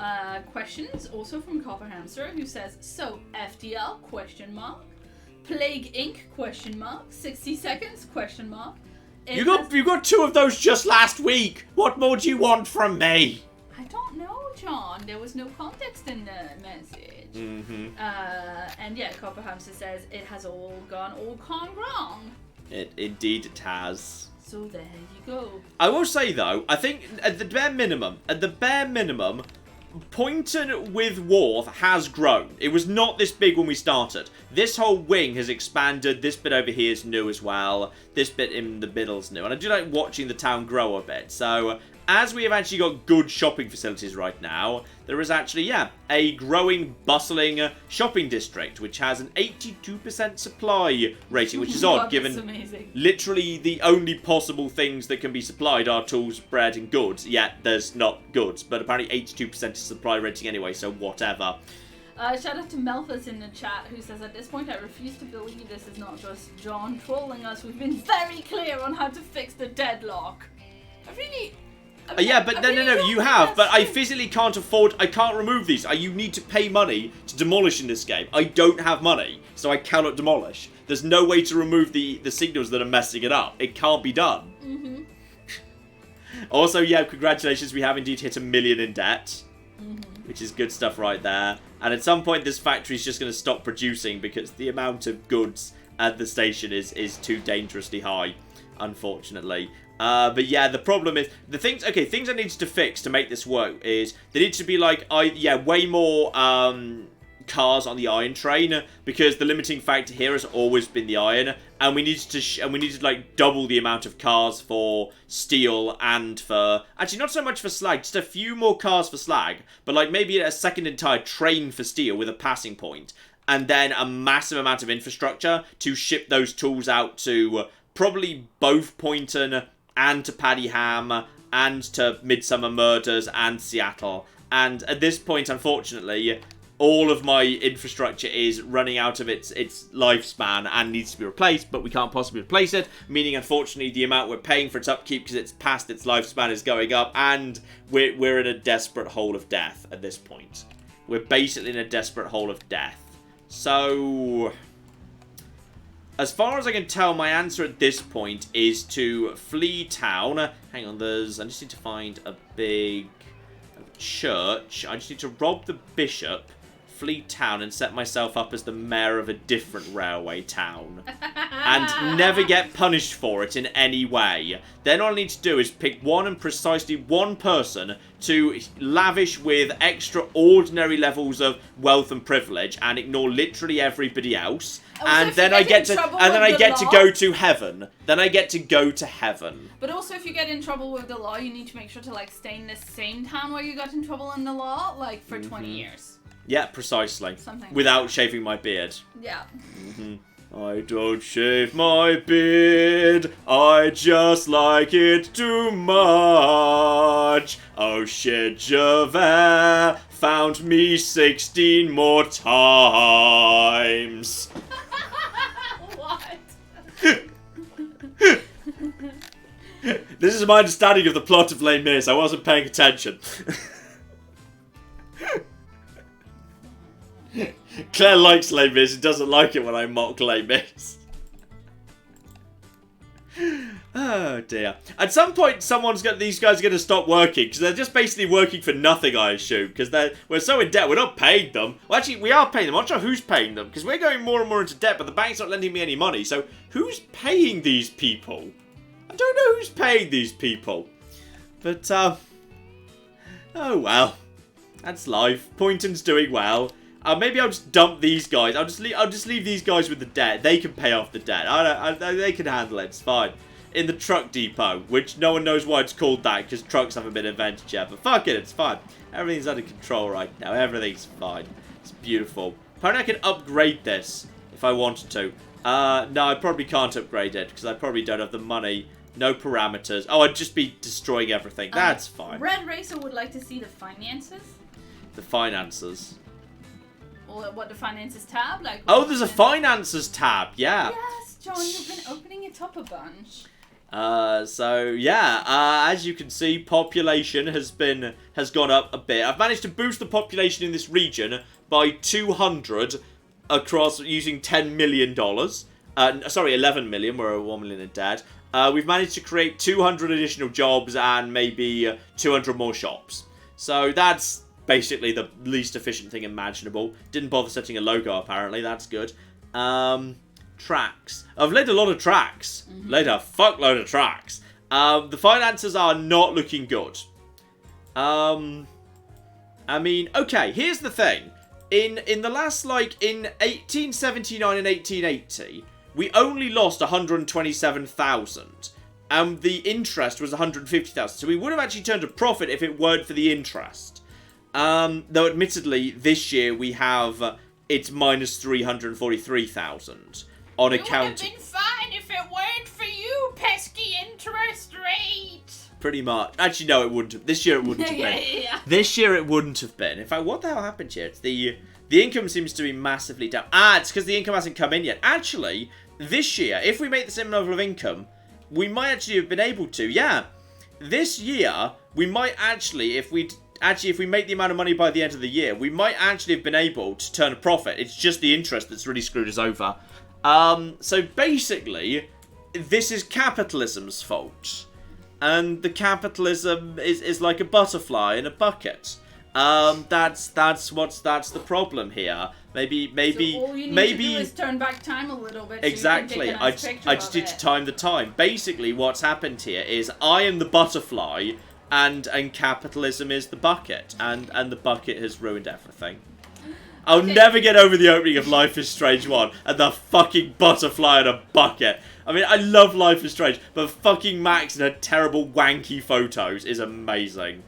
questions also from Copper Hamster who says, "So FTL ? Plague Inc ? 60 seconds ? You got 2 of those just last week. What more do you want from me? I don't know, John. There was no context in the message. And yeah, Copper Hamster says it has all gone wrong. Indeed it has. So there you go. I will say though, I think at the bare minimum, Poynton with Worth has grown. It was not this big when we started. This whole wing has expanded. This bit over here is new as well. This bit in the middle's new. And I do like watching the town grow a bit. So as we have actually got good shopping facilities right now, there is actually, yeah, a growing, bustling shopping district, which has an 82% supply rating, which is odd, given literally the only possible things that can be supplied are tools, bread, and goods. Yet there's not goods, but apparently 82% is supply rating anyway, so whatever. Shout out to Melphus in the chat, who says, at this point I refuse to believe this is not just John trolling us. We've been very clear on how to fix the deadlock. Yeah, but no, you have, but I physically can't afford, I can't remove these. You need to pay money to demolish in this game. I don't have money, so I cannot demolish. There's no way to remove the signals that are messing it up. It can't be done. Mm-hmm. Also, yeah, congratulations, we have indeed hit 1 million in debt. Mm-hmm. Which is good stuff right there. And at some point, this factory's just going to stop producing because the amount of goods at the station is too dangerously high, unfortunately. But yeah, the problem is, things I need to fix to make this work is, there needs to be like, way more, cars on the iron train, because the limiting factor here has always been the iron, and we need to like double the amount of cars for steel and for, actually not so much for slag, just a few more cars for slag, but like maybe a second entire train for steel with a passing point, and then a massive amount of infrastructure to ship those tools out to probably both Poynton and to Paddy Ham and to Midsummer Murders and Seattle. And at this point, unfortunately, all of my infrastructure is running out of its lifespan and needs to be replaced, but we can't possibly replace it, meaning, unfortunately, the amount we're paying for its upkeep because it's past its lifespan is going up, and we're in a desperate hole of death at this point. We're basically in a desperate hole of death. So, as far as I can tell, my answer at this point is to flee town. Hang on, I just need to find a big church. I just need to rob the bishop, flee town, and set myself up as the mayor of a different railway town. And never get punished for it in any way. Then all I need to do is pick precisely one person to lavish with extraordinary levels of wealth and privilege and ignore literally everybody else. And then I get to go to heaven. Then I get to go to heaven. But also, if you get in trouble with the law, you need to make sure to like stay in the same town where you got in trouble in the law, like for 20 years. Yeah, precisely. Something without shaving my beard. Yeah. I don't shave my beard, I just like it too much. Oh shit, Javert found me 16 more times. What? This is my understanding of the plot of Les Mis. I wasn't paying attention. Claire likes Les Mis and doesn't like it when I mock Les Mis. Oh dear. At some point, these guys are going to stop working, because they're just basically working for nothing, I assume, because we're so in debt, we're not paying them. Well, actually, we are paying them. I'm not sure who's paying them, because we're going more and more into debt, but the bank's not lending me any money, so who's paying these people? I don't know who's paying these people. But, oh well. That's life. Poynton's doing well. Maybe I'll just dump these guys. I'll just leave these guys with the debt. They can pay off the debt. They can handle it. It's fine. In the truck depot, which no one knows why it's called that, because trucks haven't been invented yet. But fuck it, it's fine. Everything's under control right now. Everything's fine. It's beautiful. Apparently I can upgrade this if I wanted to. No, I probably can't upgrade it, because I probably don't have the money. No parameters. Oh, I'd just be destroying everything. That's fine. Red Racer would like to see the finances. The finances. Or what, the finances tab? Like. Oh, there's a finances tab. Yeah. Yes, John, you've been opening it up a bunch. So yeah, as you can see, population has gone up a bit. I've managed to boost the population in this region by 200 across using $10 million. Sorry, 11 million. We're 1 million in debt. We've managed to create 200 additional jobs and maybe 200 more shops. So that's basically the least efficient thing imaginable. Didn't bother setting a logo, apparently. That's good. Tracks. I've laid a lot of tracks. Laid a fuckload of tracks. The finances are not looking good. I mean, okay, here's the thing. In the last, like, in 1879 and 1880, we only lost 127,000. and the interest was 150,000. So we would have actually turned a profit if it weren't for the interest. Though admittedly, this year we have it's minus 343,000 on account. It would have been fine if it weren't for you, pesky interest rate. Pretty much. Actually, no, it wouldn't have. This year it wouldn't have been. Yeah. This year it wouldn't have been. In fact, what the hell happened here? It's the income seems to be massively down. It's because the income hasn't come in yet. Actually, this year, if we make the same level of income, we might actually have been able to. Yeah, this year we might actually, if we make the amount of money by the end of the year, we might actually have been able to turn a profit. It's just the interest that's really screwed us over. So basically, this is capitalism's fault. And the capitalism is like a butterfly in a bucket. That's the problem here. Maybe so all you need to do is turn back time a little bit. Exactly. So you can take a nice I just need to time the time. Basically, what's happened here is I am the butterfly, and capitalism is the bucket, and the bucket has ruined everything. I'll never get over the opening of Life is Strange 1 and the fucking butterfly in a bucket. I mean, I love Life is Strange, but fucking Max and her terrible wanky photos is amazing.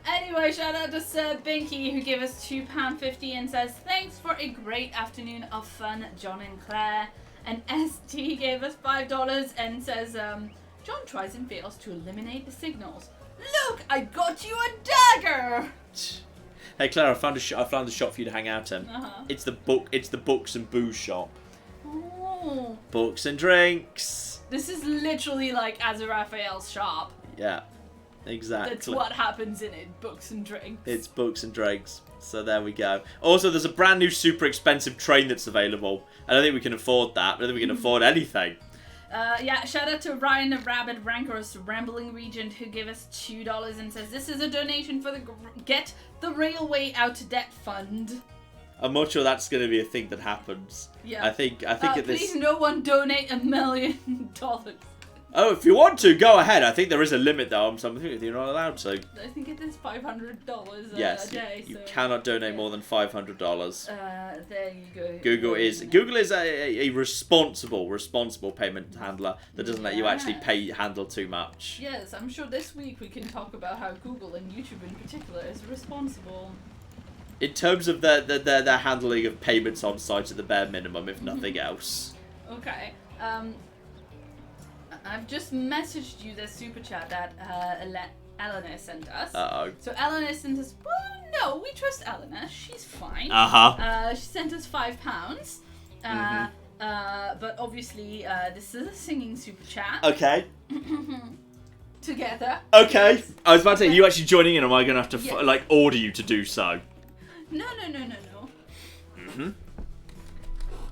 Anyway, shout out to Sir Binky, who gave us £2.50 and says, thanks for a great afternoon of fun, John and Claire. And ST gave us $5 and says, John tries and fails to eliminate the signals. Look, I got you a dagger! Hey Claire, I found a shop for you to hang out in. It's the books and booze shop. Oh. Books and drinks. This is literally like Aziraphale's shop. Yeah, exactly. That's what happens in it, books and drinks. It's books and drinks. So there we go. Also, there's a brand new super expensive train that's available. I don't think we can afford that. I don't think we can afford anything. Yeah, shout out to Ryan the Rabbit Rancorous Rambling Regent, who gave us $2 and says, this is a donation for the Get the Railway Out Debt Fund. I'm not sure that's going to be a thing that happens. Yeah. I think at this... Please no one donate $1 million. Oh, if you want to, go ahead. I think there is a limit, though. I'm thinking you're not allowed to. I think it is $500 yes, a day. You cannot donate more than $500. There you go. Google is a responsible payment handler that doesn't let you actually handle too much. Yes, I'm sure this week we can talk about how Google and YouTube in particular is responsible. In terms of their handling of payments on site at the bare minimum, if nothing else. Okay. I've just messaged you the super chat that Eleanor sent us. Uh-oh. So Eleanor sent us, well, no, we trust Eleanor. She's fine. She sent us £5. But obviously, this is a singing super chat. Okay. Together. Okay. Yes. I was about to say, are you actually joining in, or am I going to have to, order you to do so? No.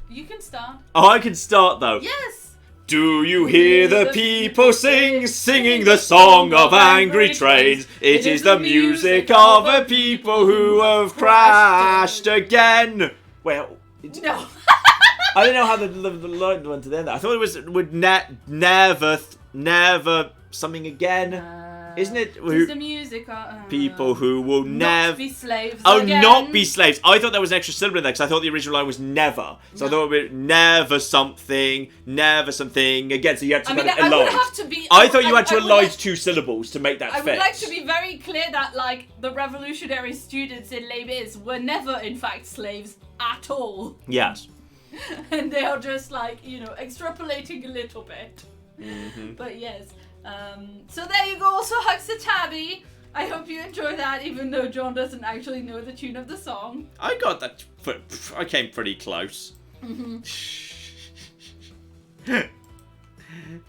You can start. Oh, I can start, though. Yes. Do you hear the people singing the song of angry trains? It is the music of a people who have crashed again. Well, no. I don't know how the line went to the end. I thought it was never something again. Isn't it? It's the music people who will not be slaves. Again. Not be slaves. I thought there was an extra syllable in there because I thought the original line was never. So I thought it would be never something again. So you had to kind of elide. I thought you had to elide 2 syllables to make that fit. I would like to be very clear that, the revolutionary students in Les Mis were never, in fact, slaves at all. Yes. And they are just, extrapolating a little bit. Mm-hmm. But yes. So there you go. So hugs to Tabby. I hope you enjoy that, even though John doesn't actually know the tune of the song. I got that. I came pretty close. Mm-hmm.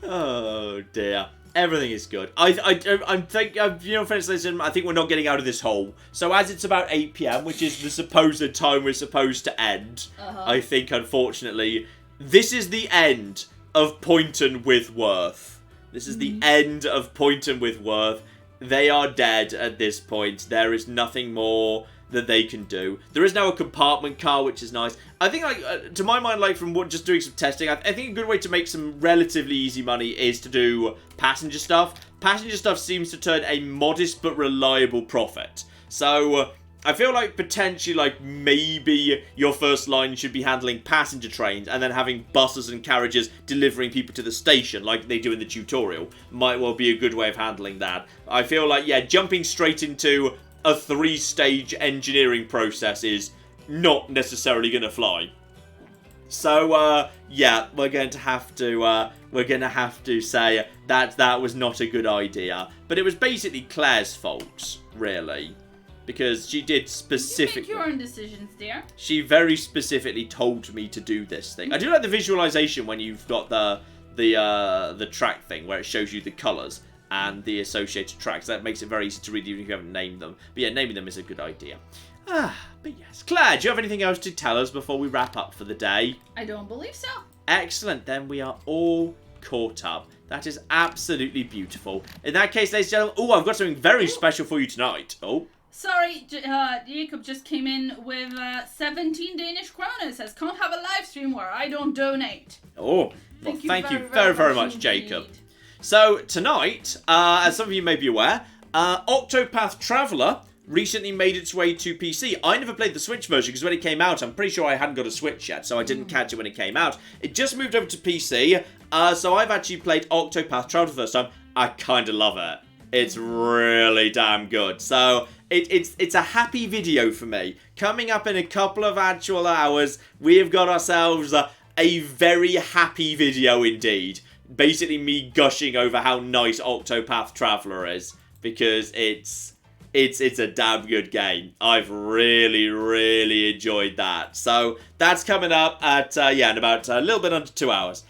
Oh dear. Everything is good. I think I think we're not getting out of this hole. So as it's about 8 p.m, which is the supposed time we're supposed to end, I think unfortunately this is the end of Poynton with Worth. This is the end of Poynton with Worth. They are dead at this point. There is nothing more that they can do. There is now a compartment car, which is nice. I think, to my mind, from just doing some testing, I think a good way to make some relatively easy money is to do passenger stuff. Passenger stuff seems to turn a modest but reliable profit. So, I feel like potentially, like, maybe your first line should be handling passenger trains and then having buses and carriages delivering people to the station like they do in the tutorial. Might well be a good way of handling that. I feel like, yeah, jumping straight into a 3-stage engineering process is not necessarily going to fly. So, yeah, we're going to have to say that was not a good idea. But it was basically Claire's fault, really. Because she did specifically... You make your own decisions, dear. She very specifically told me to do this thing. I do like the visualization when you've got the track thing, where it shows you the colours and the associated tracks. That makes it very easy to read even if you haven't named them. But yeah, naming them is a good idea. But yes. Claire, do you have anything else to tell us before we wrap up for the day? I don't believe so. Excellent. Then we are all caught up. That is absolutely beautiful. In that case, ladies and gentlemen, I've got something very special for you tonight. Sorry, Jacob just came in with 17 Danish kroner. Says, can't have a live stream where I don't donate. Thank you very much, Jacob. So, tonight, as some of you may be aware, Octopath Traveler recently made its way to PC. I never played the Switch version because when it came out, I'm pretty sure I hadn't got a Switch yet, so I didn't catch it when it came out. It just moved over to PC, so I've actually played Octopath Traveler the first time. I kind of love it. It's really damn good. So, it's a happy video for me. Coming up in a couple of actual hours, we have got ourselves a very happy video indeed. Basically me gushing over how nice Octopath Traveler is. Because it's a damn good game. I've really enjoyed that. So that's coming up at, in about a little bit under 2 hours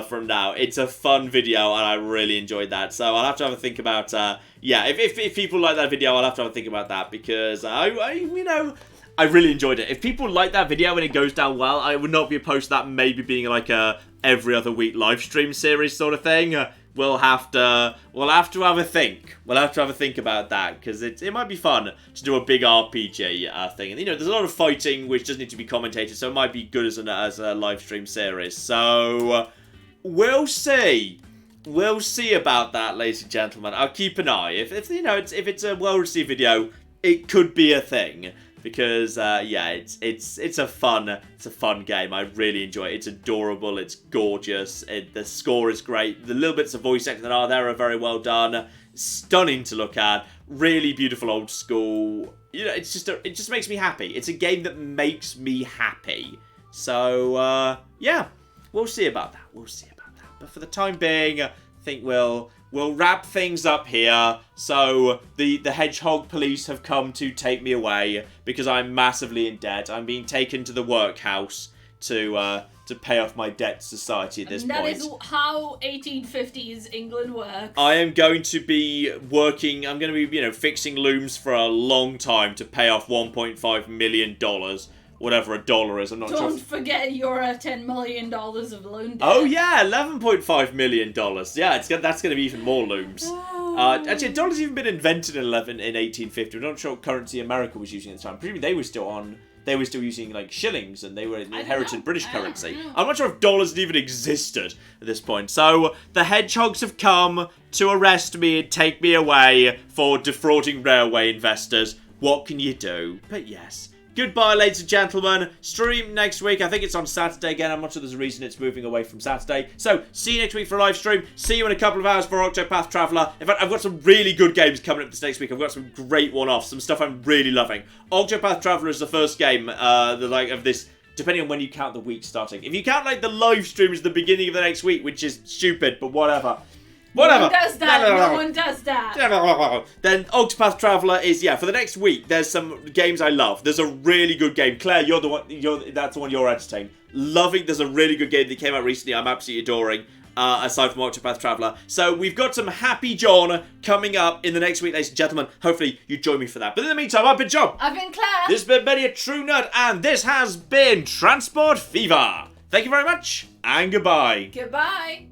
from now. It's a fun video and I really enjoyed that. So I'll have to have a think about, if people like that video, I'll have to have a think about that because I really enjoyed it. If people like that video and it goes down well, I would not be opposed to that maybe being like a every other week live stream series sort of thing. We'll have to have a think. We'll have to have a think about that because it might be fun to do a big RPG thing. And there's a lot of fighting which does need to be commentated, so it might be good as a live stream series. So we'll see. We'll see about that, ladies and gentlemen. I'll keep an eye. If it's a well-received video, it could be a thing. Because it's a fun game. I really enjoy it. It's adorable. It's gorgeous. The score is great. The little bits of voice acting that are there are very well done. Stunning to look at. Really beautiful old school. It just makes me happy. It's a game that makes me happy. So we'll see about that. But for the time being, I think we'll wrap things up here. So the hedgehog police have come to take me away because I'm massively in debt. I'm being taken to the workhouse to pay off my debt to society at this point. That is how 1850s England works. I am going to be working. I'm going to be fixing looms for a long time to pay off $1.5 million. Whatever a dollar is, I'm not sure. Don't forget your $10 million of loan debt. Oh yeah, $11.5 million. Yeah, that's going to be even more looms. Actually, a dollar's even been invented in 1850. I'm not sure what currency America was using at the time. Presumably they were still using like shillings, and they were inherited British currency. I'm not sure if dollars even existed at this point. So the hedgehogs have come to arrest me and take me away for defrauding railway investors. What can you do? But yes. Goodbye, ladies and gentlemen. Stream next week. I think it's on Saturday again. I'm not sure there's a reason it's moving away from Saturday. So, see you next week for a live stream. See you in a couple of hours for Octopath Traveler. In fact, I've got some really good games coming up this next week. I've got some great one-offs. Some stuff I'm really loving. Octopath Traveler is the first game of this, depending on when you count the week starting. If you count the live stream as the beginning of the next week, which is stupid, but whatever. No one does that. No one does that. Then Octopath Traveler is, for the next week, there's some games I love. There's a really good game. Claire, you're the one, that's the one you're entertaining. Loving, there's a really good game that came out recently I'm absolutely adoring, aside from Octopath Traveler. So we've got some Happy John coming up in the next week, ladies and gentlemen. Hopefully you join me for that. But in the meantime, I've been John. I've been Claire. This has been Benny, a true nerd, and this has been Transport Fever. Thank you very much, and goodbye. Goodbye.